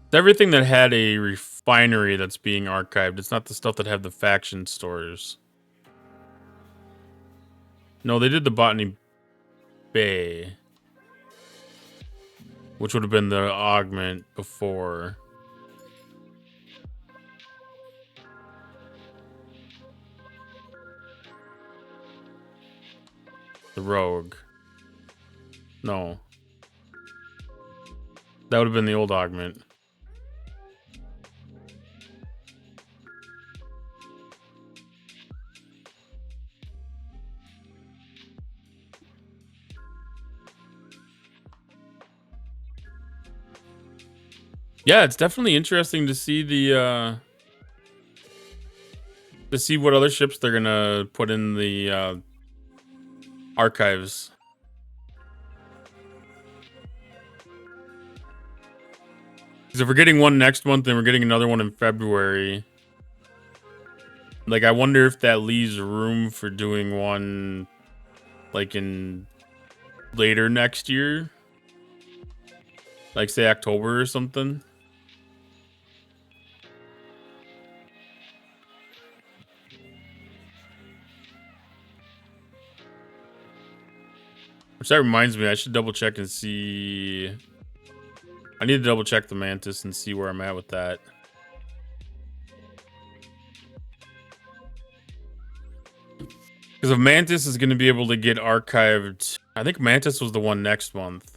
It's everything that had a refinery that's being archived. It's not the stuff that have the faction stores. No, they did the Botany Bay, which would have been the augment before. The Rogue. No. That would have been the old augment. Yeah, it's definitely interesting to see the to see what other ships they're gonna put in the archives. Because if we're getting one next month and we're getting another one in February, like I wonder if that leaves room for doing one like in later next year, like say October or something. Which that reminds me, I should double check and see. I need to double check the Mantis and see where I'm at with that. Because if Mantis is going to be able to get archived, I think Mantis was the one next month.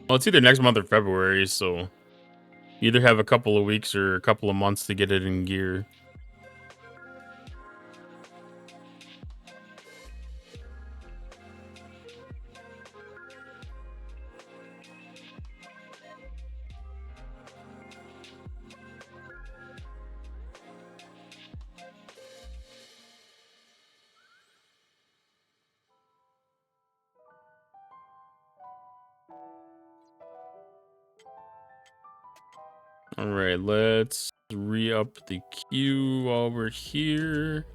Well, it's either next month or February, so you either have a couple of weeks or a couple of months to get it in gear. All right, let's re-up the queue while we're here.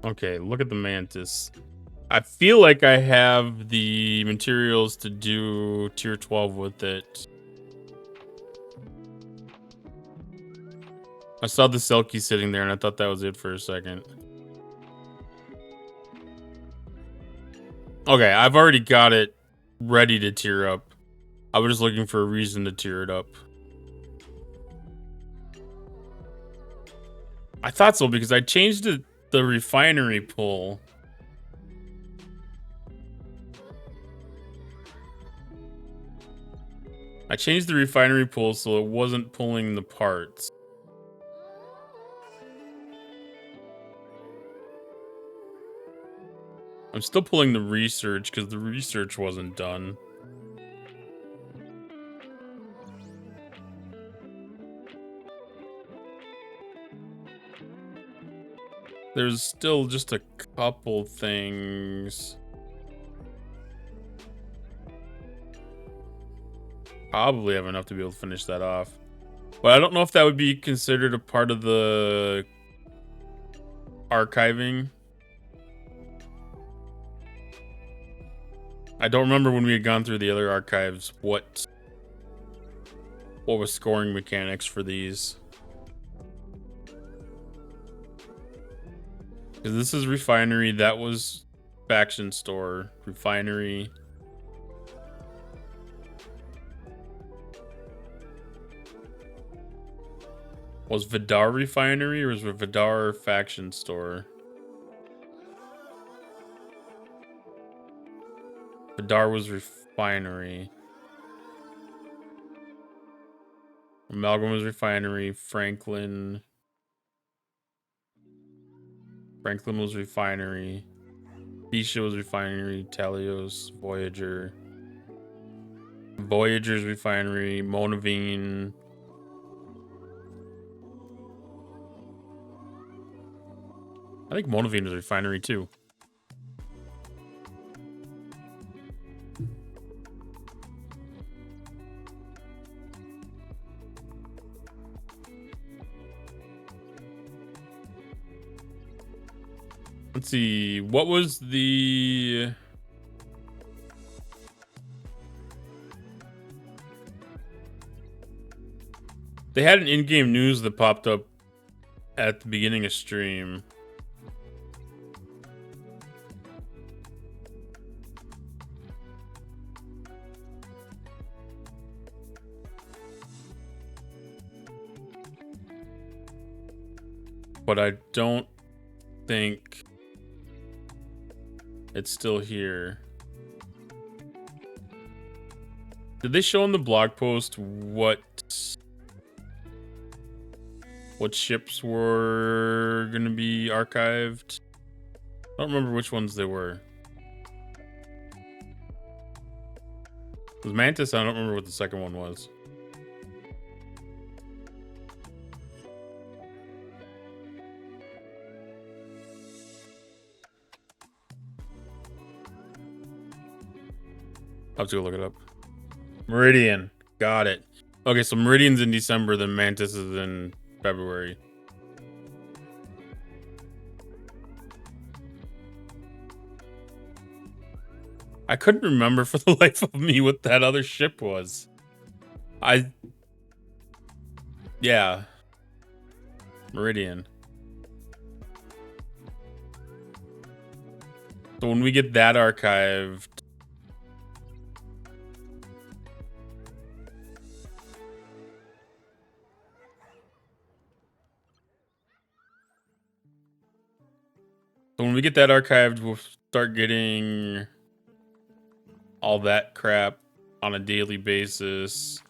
Okay, look at the Mantis. I feel like I have the materials to do tier 12 with it. I saw the Selkie sitting there and I thought that was it for a second. Okay, I've already got it ready to tier up. I was just looking for a reason to tier it up. I thought so because I changed the refinery pull. I changed the refinery pull so it wasn't pulling the parts. I'm still pulling the research because the research wasn't done. There's still just a couple things. Probably have enough to be able to finish that off. But I don't know if that would be considered a part of the archiving. I don't remember when we had gone through the other archives what was scoring mechanics for these. Because this is refinery, that was faction store, refinery. Was Vidar Refinery or was it Vidar Faction Store? Vidar was Refinery. Amalgam was Refinery. Franklin was Refinery. Bisha was Refinery. Talios, Voyager's Refinery. Monavine. I think Monavine was Refinery too. Let's see. What was the... They had an in-game news that popped up at the beginning of stream. But I don't think it's still here. Did they show in the blog post what ships were gonna be archived? I don't remember which ones they were. It was Mantis. I don't remember what the second one was. I'll have to go look it up. Meridian. Got it. Okay, so Meridian's in December, then Mantis is in February. I couldn't remember for the life of me what that other ship was. Yeah. Meridian. So when we get that archived... So when we get that archived, we'll start getting all that crap on a daily basis.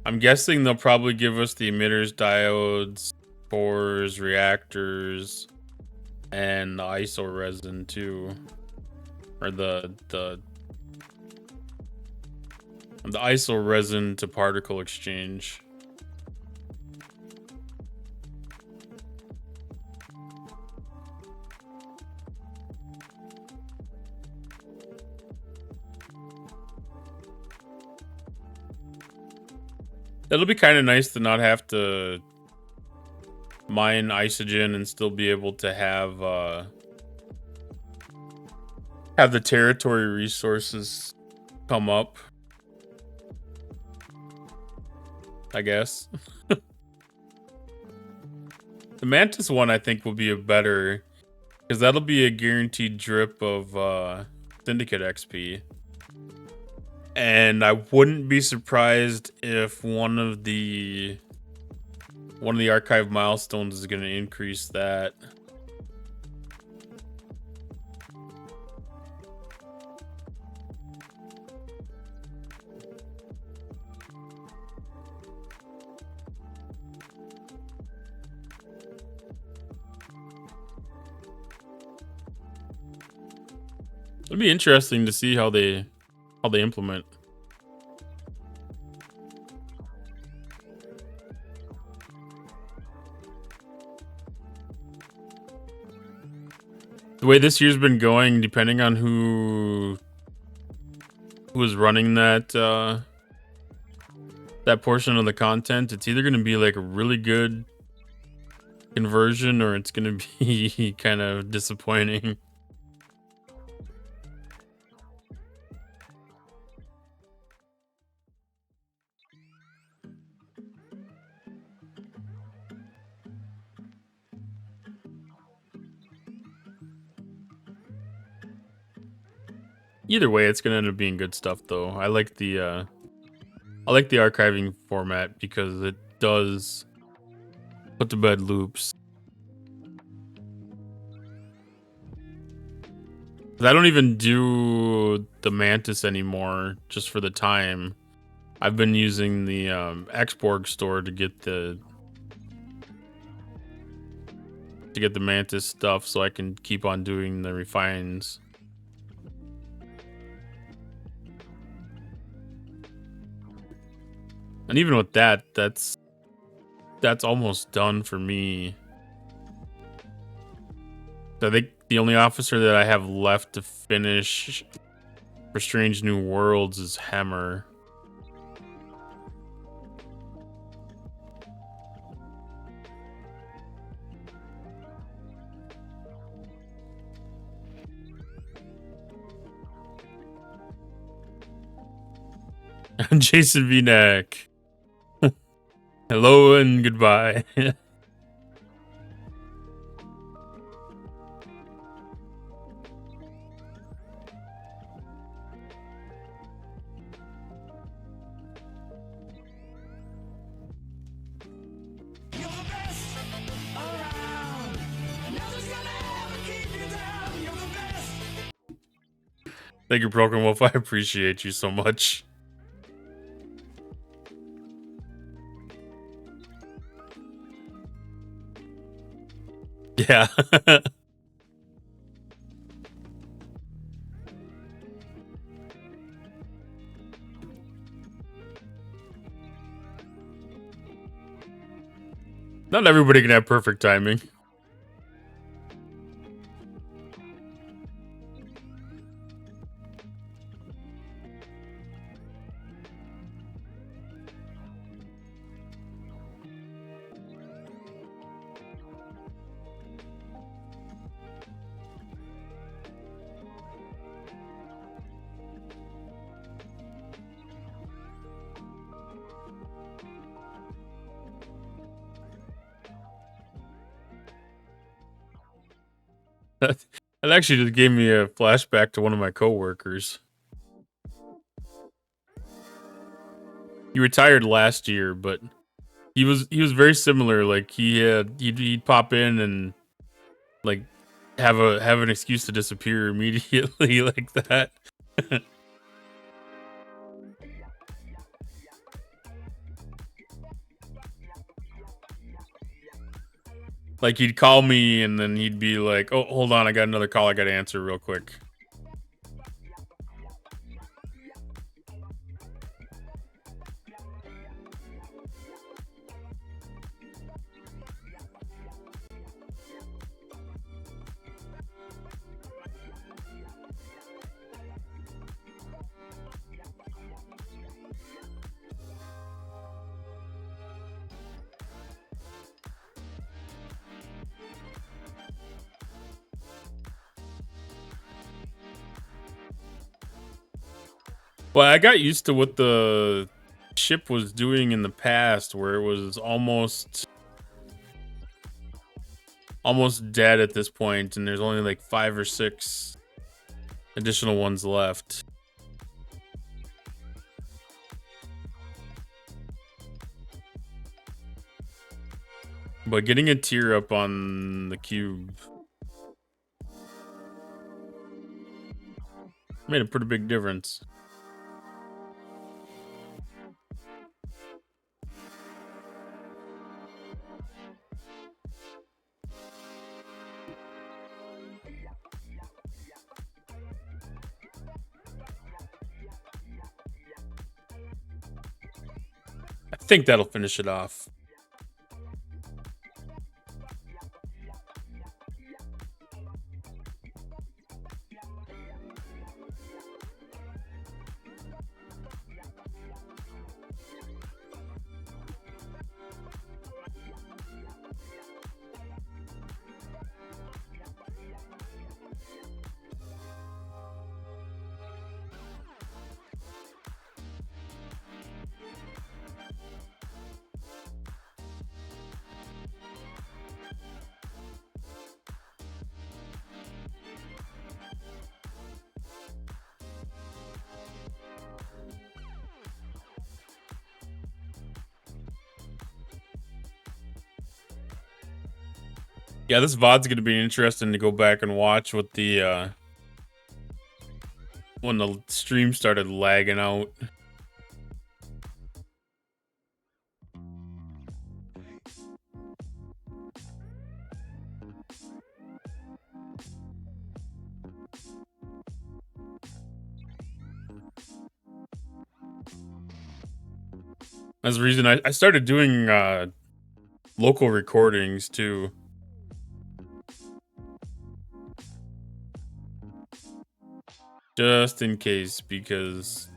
I'm guessing they'll probably give us the emitters, diodes, cores, reactors, and the iso resin too. Or the iso resin to particle exchange. It'll be kind of nice to not have to mine isogen and still be able to have the territory resources come up, I guess. The Mantis one, I think, will be a better, because that'll be a guaranteed drip of Syndicate XP. And I wouldn't be surprised if one of the archive milestones is going to increase that. It'll be interesting to see how they implement. The way this year's been going, depending on who is running that portion of the content, it's either going to be like a really good conversion or it's going to be kind of disappointing. Either way, it's gonna end up being good stuff, though. I like the archiving format because it does Put to bed loops. I don't even do the mantis anymore just for the time. I've been using the Xborg store to get the mantis stuff so I can keep on doing the refines. And even with that, that's almost done for me. I think the only officer that I have left to finish for Strange New Worlds is Hammer. Jason V-Neck. Hello and goodbye. Thank you, Broken Wolf. I appreciate you so much. Yeah. Not everybody can have perfect timing. That actually just gave me a flashback to one of my coworkers. He retired last year, but he was very similar. Like he'd pop in and like have an excuse to disappear immediately like that. Like he'd call me and then he'd be like, "Oh, hold on, I got another call I got to answer real quick." But I got used to what the ship was doing in the past, where it was almost dead at this point, and there's only like 5 or 6 additional ones left. But getting a tier up on the cube made a pretty big difference. I think that'll finish it off. Yeah, this VOD's gonna be interesting to go back and watch with the when the stream started lagging out. That's the reason I started doing local recordings too. Just in case, because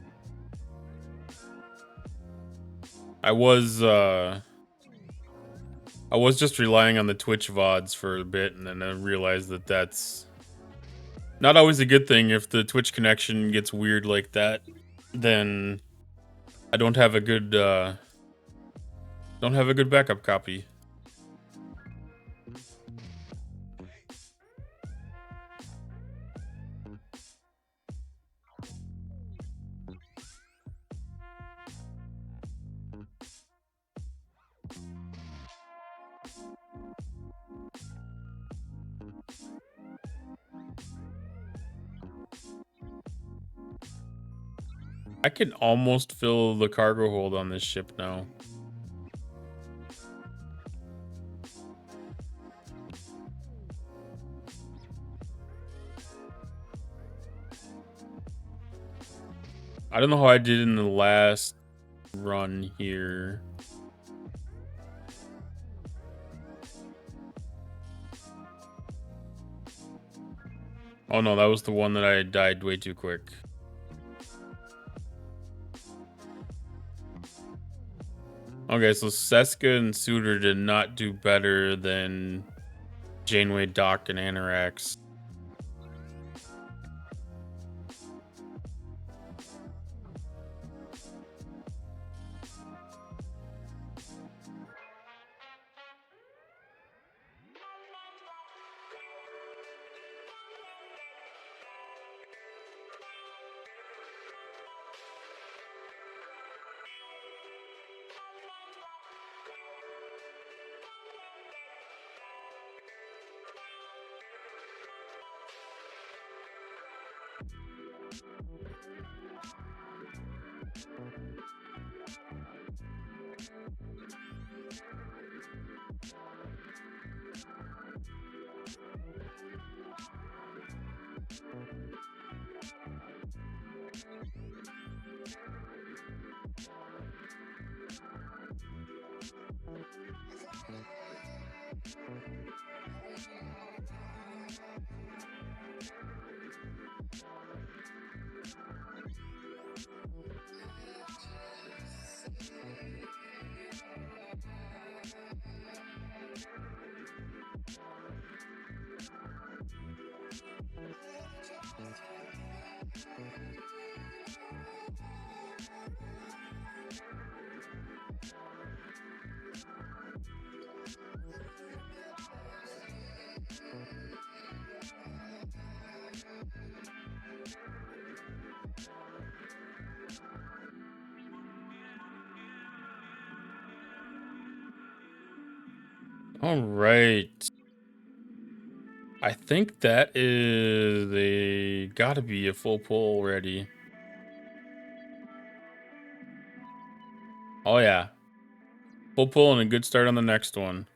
I was just relying on the Twitch VODs for a bit, and then I realized that that's not always a good thing. If the Twitch connection gets weird like that, then I don't have a good backup copy. I can almost fill the cargo hold on this ship now. I don't know how I did in the last run here. Oh no, that was the one that I died way too quick. Okay, so Seska and Suitor did not do better than Janeway, Doc, and Anorax. All right. I think that is gotta be a full pull already. Oh yeah. Full pull and a good start on the next one.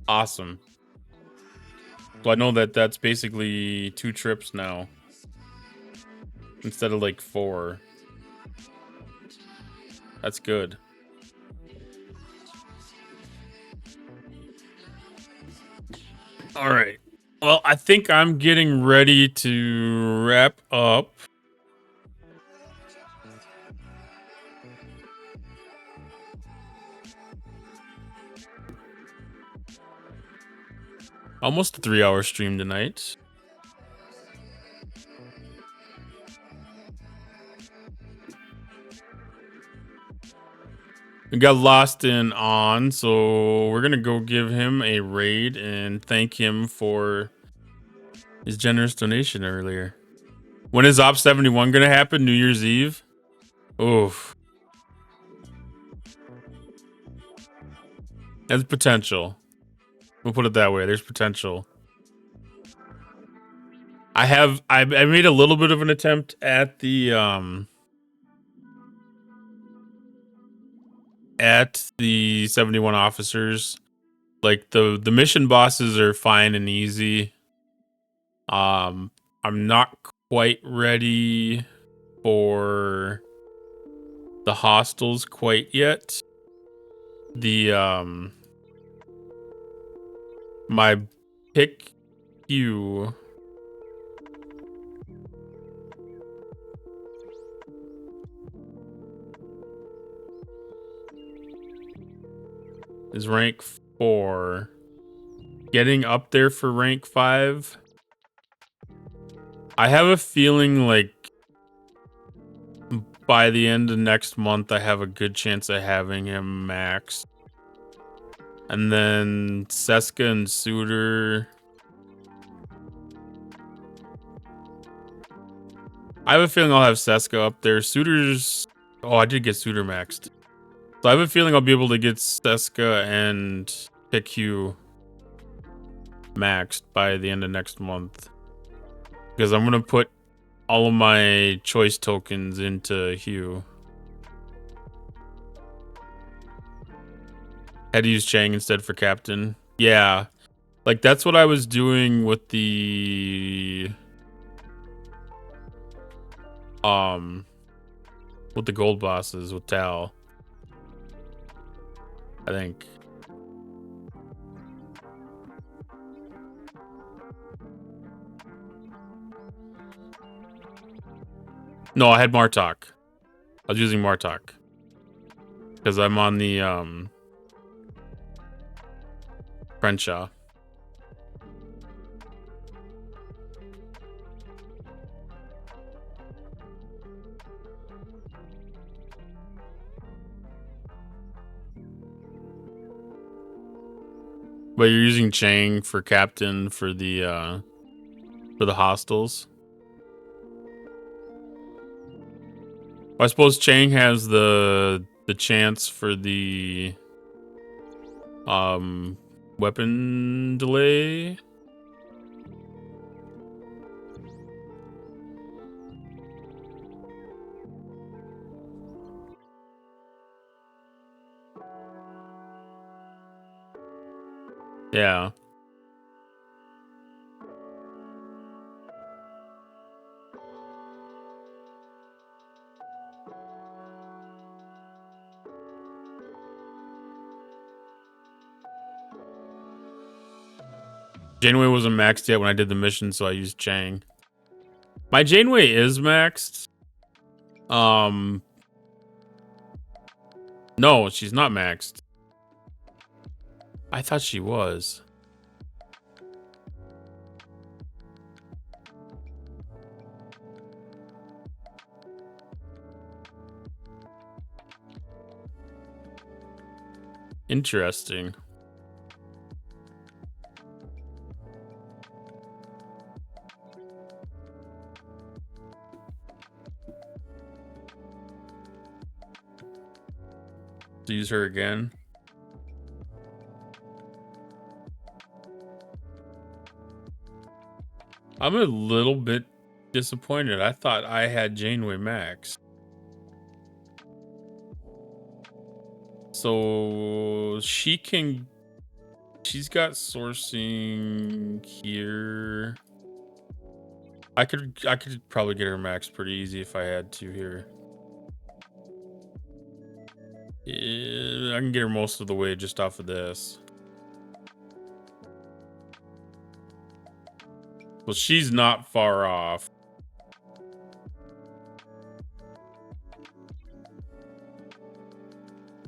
Awesome. So I know that that's basically 2 trips now. Instead of like 4. That's good. All right. Well, I think I'm getting ready to wrap up. Almost a 3-hour stream tonight. We got lost in on, so we're gonna go give him a raid and thank him for his generous donation earlier. When is Op 71 gonna happen? New Year's Eve? Oof. Has potential. We'll put it that way. There's potential. I made a little bit of an attempt at the 71 officers. Like the mission bosses are fine and easy. I'm not quite ready for the hostels quite yet. The my pick you is rank 4. Getting up there for rank 5. I have a feeling like by the end of next month, I have a good chance of having him maxed. And then Seska and Suitor. I have a feeling I'll have Seska up there. Suitor's... Oh, I did get Suitor maxed. So I have a feeling I'll be able to get Seska and PickHugh maxed by the end of next month. Because I'm going to put all of my choice tokens into Hugh. Had to use Chang instead for captain. Yeah. Like, that's what I was doing with the... with the gold bosses, with Tal. I think. No, I had Martok. I was using Martok. Because I'm on the, Crenshaw. But you're using Chang for captain for the hostels. I suppose Chang has the chance for the weapon delay. Yeah. Janeway wasn't maxed yet when I did the mission, so I used Chang. My Janeway is maxed. No, she's not maxed. I thought she was. Interesting. To use her again. I'm a little bit disappointed. I thought I had Janeway max. So she's got sourcing here. I could probably get her max pretty easy if I had to here. Yeah, I can get her most of the way just off of this. Well, she's not far off.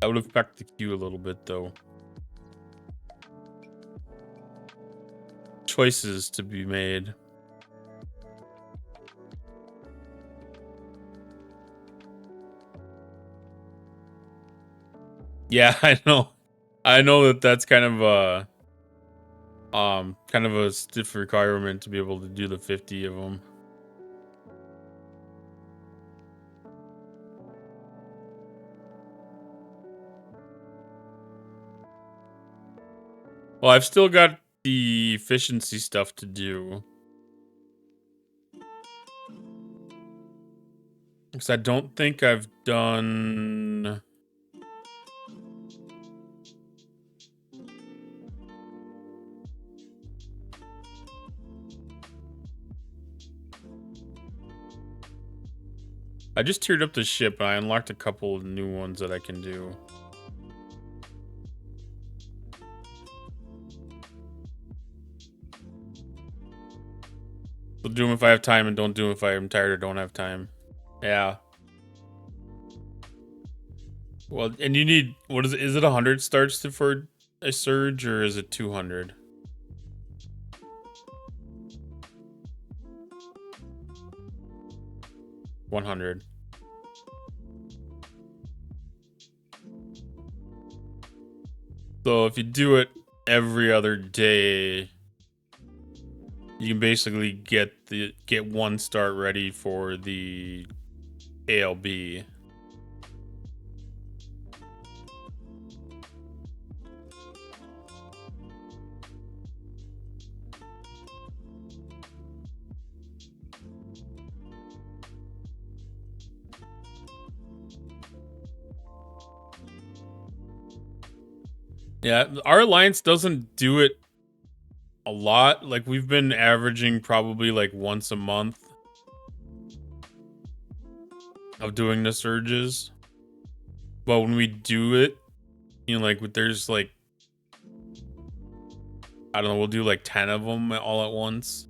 I would have pecked the queue a little bit, though. Choices to be made. Yeah, I know. I know that that's kind of a stiff requirement to be able to do the 50 of them. Well, I've still got the efficiency stuff to do. Because I don't think I've done... I just tiered up the ship and I unlocked a couple of new ones that I can do. So do them if I have time and don't do them if I'm tired or don't have time. Yeah. Well, and you need, what is it? Is it 100 starts for a surge or is it 200? 100. So if you do it every other day, you can basically get one start ready for the ALB. Yeah, our alliance doesn't do it a lot. Like, we've been averaging probably like once a month of doing the surges. But when we do it, you know, like, there's like, I don't know, we'll do like 10 of them all at once.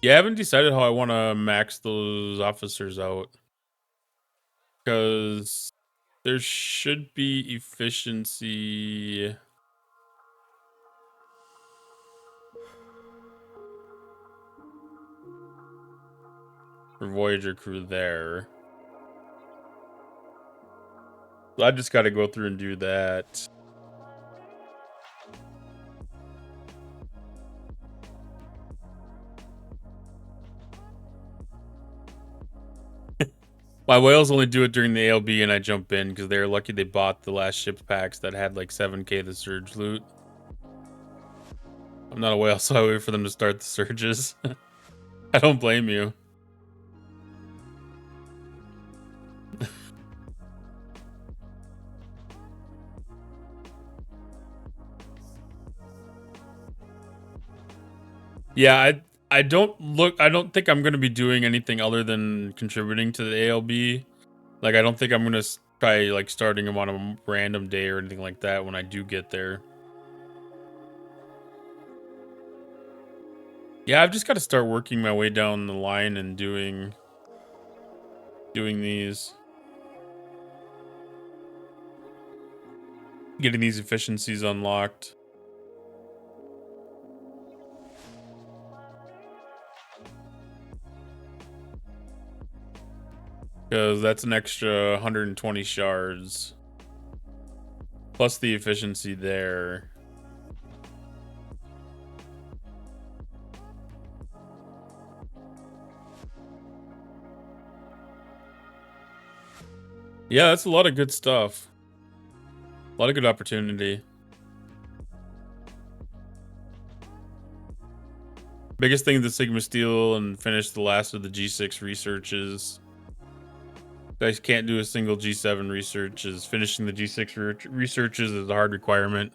Yeah, I haven't decided how I want to max those officers out. Because there should be efficiency. For Voyager crew there. So I just got to go through and do that. My whales only do it during the ALB and I jump in because they're lucky they bought the last ship packs that had like 7k the surge loot. I'm not a whale, so I wait for them to start the surges. I don't blame you. Yeah, I don't think I'm going to be doing anything other than contributing to the ALB. Like, I don't think I'm going to try like starting them on a random day or anything like that when I do get there. Yeah, I've just got to start working my way down the line and doing these. Getting these efficiencies unlocked. Because that's an extra 120 shards. Plus the efficiency there. Yeah, that's a lot of good stuff. A lot of good opportunity. Biggest thing is the Sigma Steel and finish the last of the G6 researches. Guys can't do a single G7 research. Finishing the G6 researches is a hard requirement.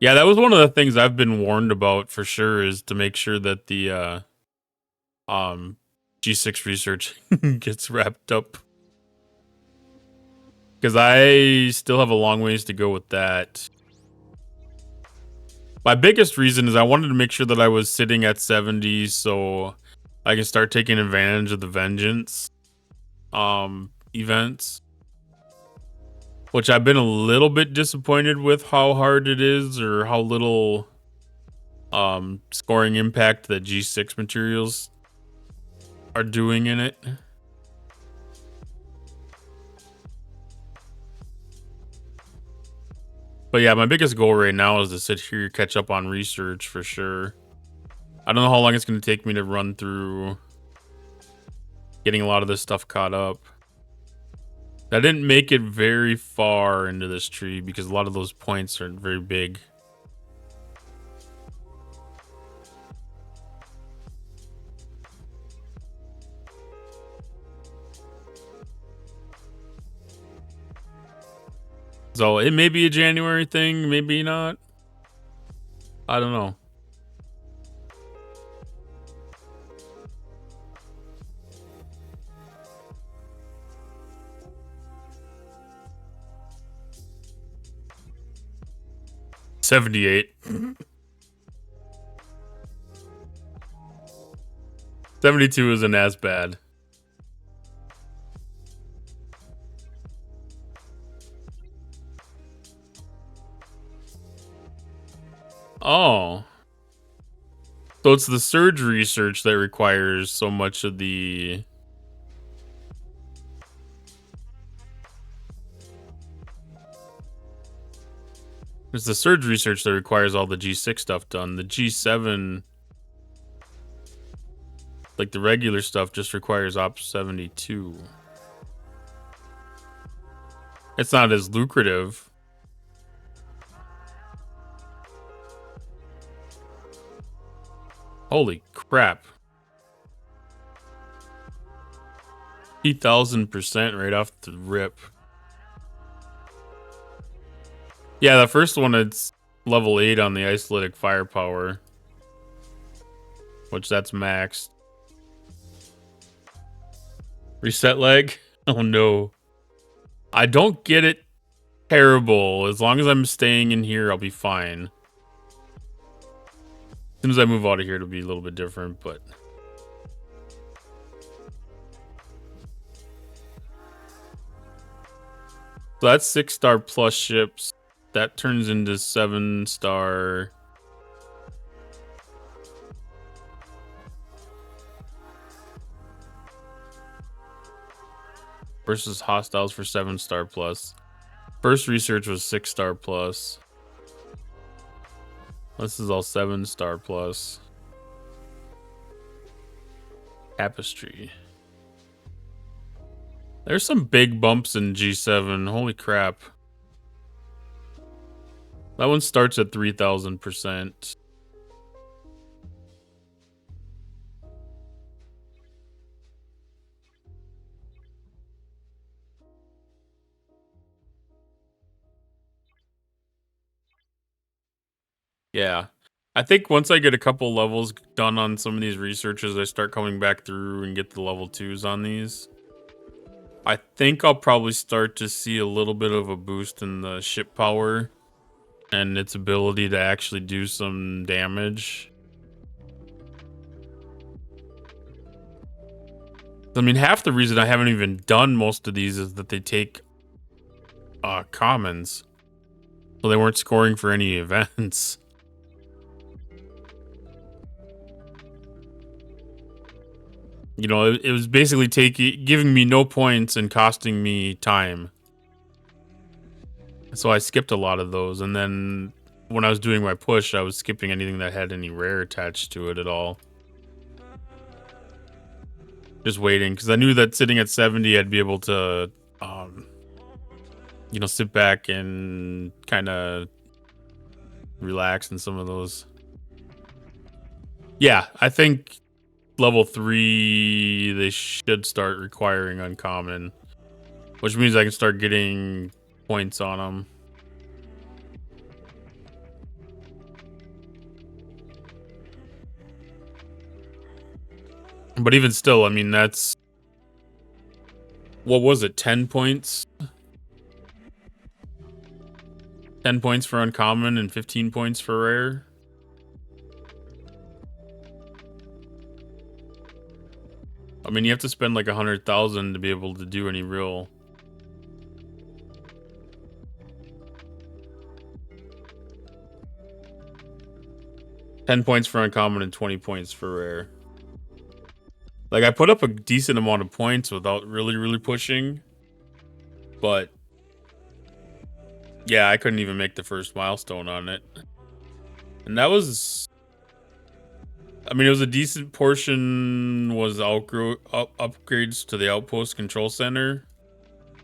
Yeah, that was one of the things I've been warned about for sure, is to make sure that the G6 research gets wrapped up. Because I still have a long ways to go with that. My biggest reason is I wanted to make sure that I was sitting at 70 so I can start taking advantage of the Vengeance events. Which I've been a little bit disappointed with how hard it is, or how little scoring impact that G6 materials are doing in it. But yeah, my biggest goal right now is to sit here, catch up on research for sure. I don't know how long it's going to take me to run through getting a lot of this stuff caught up. I didn't make it very far into this tree because a lot of those points are very big. So it may be a January thing, maybe not. I don't know. $78. 72 isn't as bad. Oh. So it's the surge research that requires so much of the... It's the surge research that requires all the G6 stuff done. The G7, like the regular stuff, just requires Op 72. It's not as lucrative. Holy crap. 8,000% right off the rip. Yeah, the first one, it's level 8 on the isolytic firepower, which that's maxed. Reset leg? Oh no. I don't get it terrible. As long as I'm staying in here, I'll be fine. As soon as I move out of here, it'll be a little bit different, but... So that's 6-star plus ships. That turns into 7-star. Versus hostiles for 7-star plus. First research was 6-star plus. This is all 7-star plus. Tapestry. There's some big bumps in G7. Holy crap. That one starts at 3,000%. Yeah. I think once I get a couple levels done on some of these researches, I start coming back through and get the level 2s on these. I think I'll probably start to see a little bit of a boost in the ship power and its ability to actually do some damage. I mean, half the reason I haven't even done most of these is that they take commons. So they weren't scoring for any events. You know, it was basically giving me no points and costing me time. So I skipped a lot of those, and then when I was doing my push, I was skipping anything that had any rare attached to it at all. Just waiting, because I knew that sitting at 70, I'd be able to, you know, sit back and kind of relax in some of those. Yeah, I think level 3, they should start requiring uncommon, which means I can start getting points on them. But even still, I mean, that's... What was it, 10 points? 10 points for uncommon and 15 points for rare? I mean, you have to spend like 100,000 to be able to do any real... $10 points for uncommon and 20 points for rare. Like, I put up a decent amount of points without really pushing. But Yeah, I couldn't even make the first milestone on it. And that was, I mean, it was a decent portion was upgrades to the outpost control center.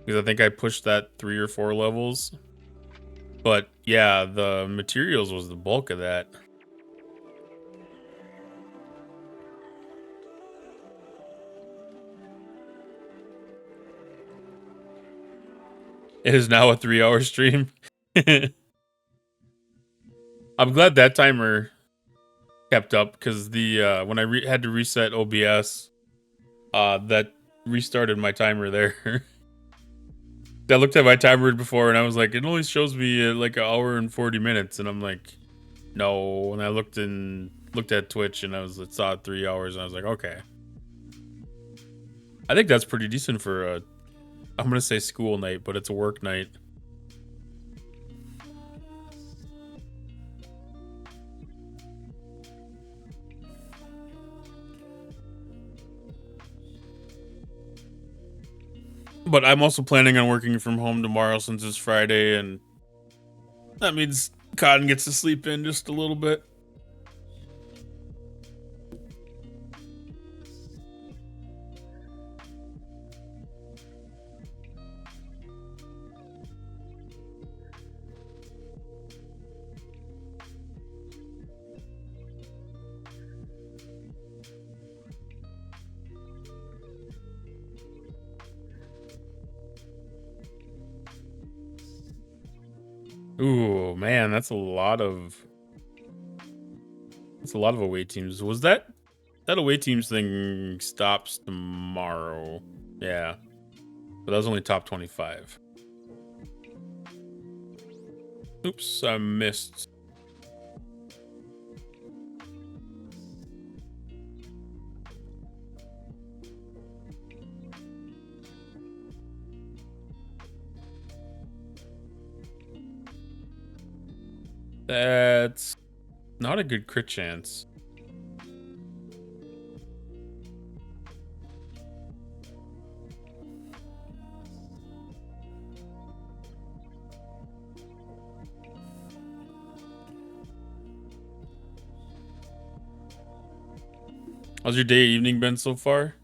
Because I think I pushed that 3 or 4 levels. But yeah, the materials was the bulk of that. It is now a 3-hour stream. I'm glad that timer kept up because the when I had to reset OBS, that restarted my timer there. I looked at my timer before and I was like, it only shows me like an hour and 40 minutes, and I'm like, no. And I looked at Twitch and I saw 3 hours and I was like, okay. I think that's pretty decent for a, I'm gonna say school night, but it's a work night. But I'm also planning on working from home tomorrow since it's Friday, and that means Cotton gets to sleep in just a little bit. Ooh, man, that's a lot of away teams. Was that away teams thing stops tomorrow? Yeah, but that was only top 25. Oops, I missed. That's not a good crit chance. How's your day, evening been so far?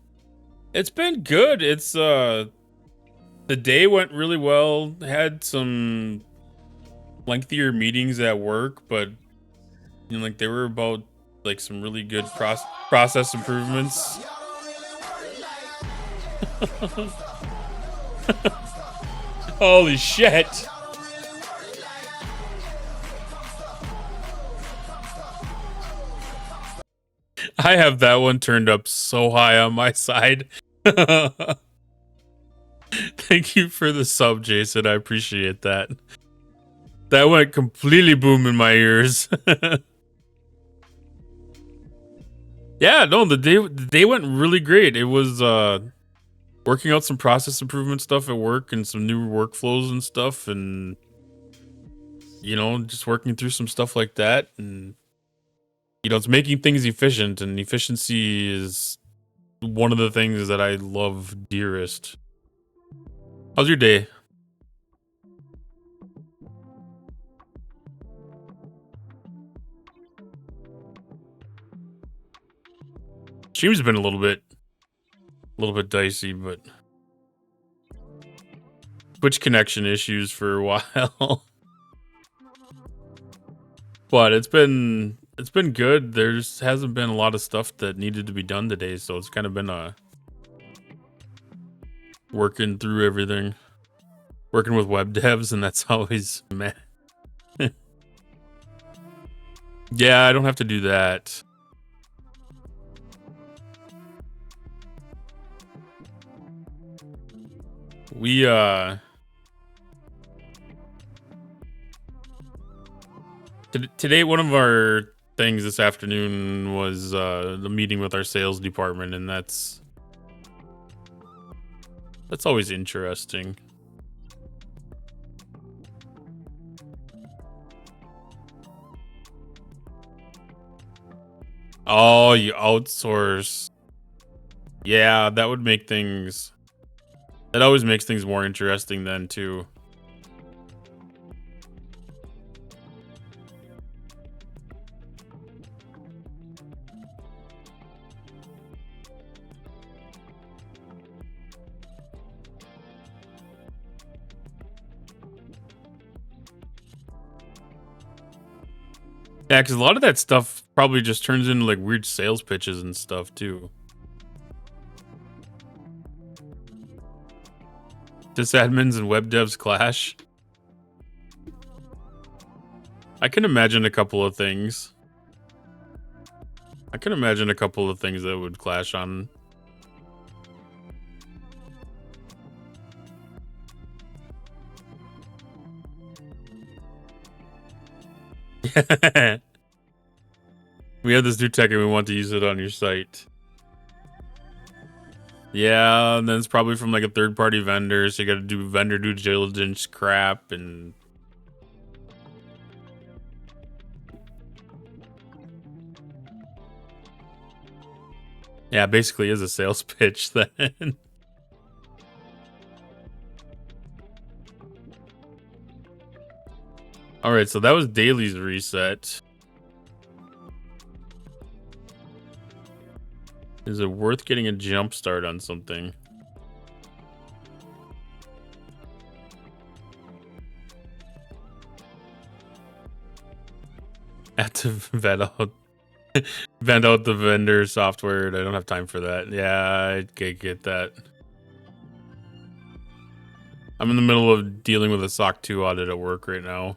It's been good. It's the day went really well. Had some lengthier meetings at work, but you know, like they were about like some really good process improvements. Holy shit. I have that one turned up so high on my side. Thank you for the sub, Jason. I appreciate that. That went completely boom in my ears. Yeah, no, the day went really great. It was working out some process improvement stuff at work and some new workflows and stuff, and you know, just working through some stuff like that, and you know, it's making things efficient, and efficiency is one of the things that I love dearest. How's your day? Stream's been a little bit dicey, but Twitch connection issues for a while. But it's been good. There's hasn't been a lot of stuff that needed to be done today, so it's kind of been a working through everything. Working with web devs, and that's always meh. Yeah, I don't have to do that. We today one of our things this afternoon was the meeting with our sales department, and that's always interesting. Oh, you outsource. Yeah, that would make things, that always makes things more interesting then too. Yeah, because a lot of that stuff probably just turns into like weird sales pitches and stuff too. Sysadmins and web devs clash. I can imagine a couple of things. That would clash on. We have this new tech and we want to use it on your site. Yeah, and then it's probably from like a third-party vendor, so you got to do vendor due diligence crap and. Yeah, basically is a sales pitch then. All right, so that was Daily's reset. Is it worth getting a jump start on something? I have to vet out the vendor software. I don't have time for that. Yeah, I get that. I'm in the middle of dealing with a SOC 2 audit at work right now.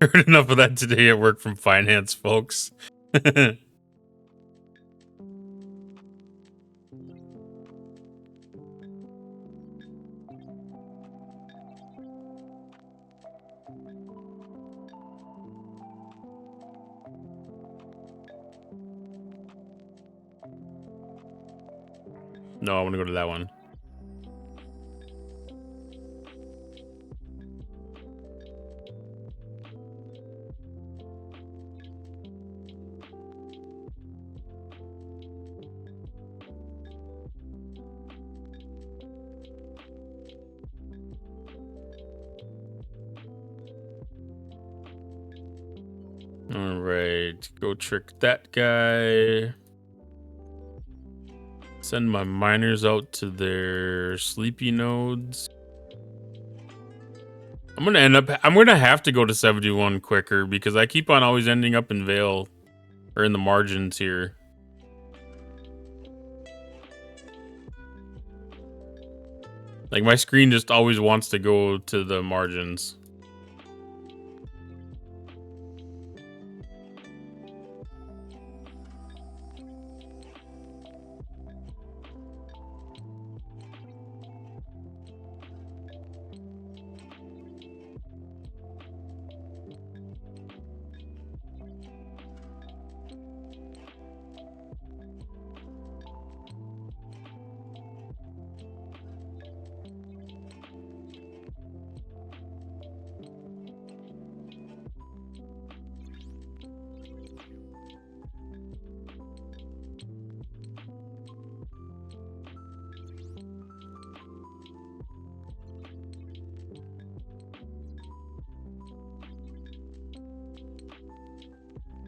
Heard enough of that today at work from finance folks. No, I want to go to that one. All right, go trick that guy. Send my miners out to their sleepy nodes. I'm gonna have to go to 71 quicker because I keep on always ending up in Vale or in the margins here. Like my screen just always wants to go to the margins.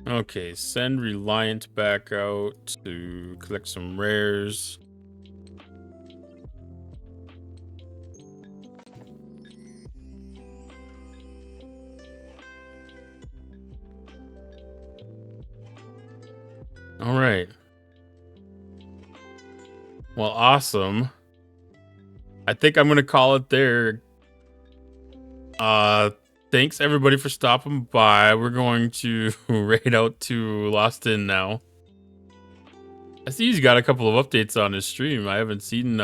Okay, send Reliant back out to collect some rares. All right. Well, awesome. I think I'm going to call it there. Thanks everybody for stopping by. We're going to raid out to Lost Inn now. I see he's got a couple of updates on his stream. I haven't seen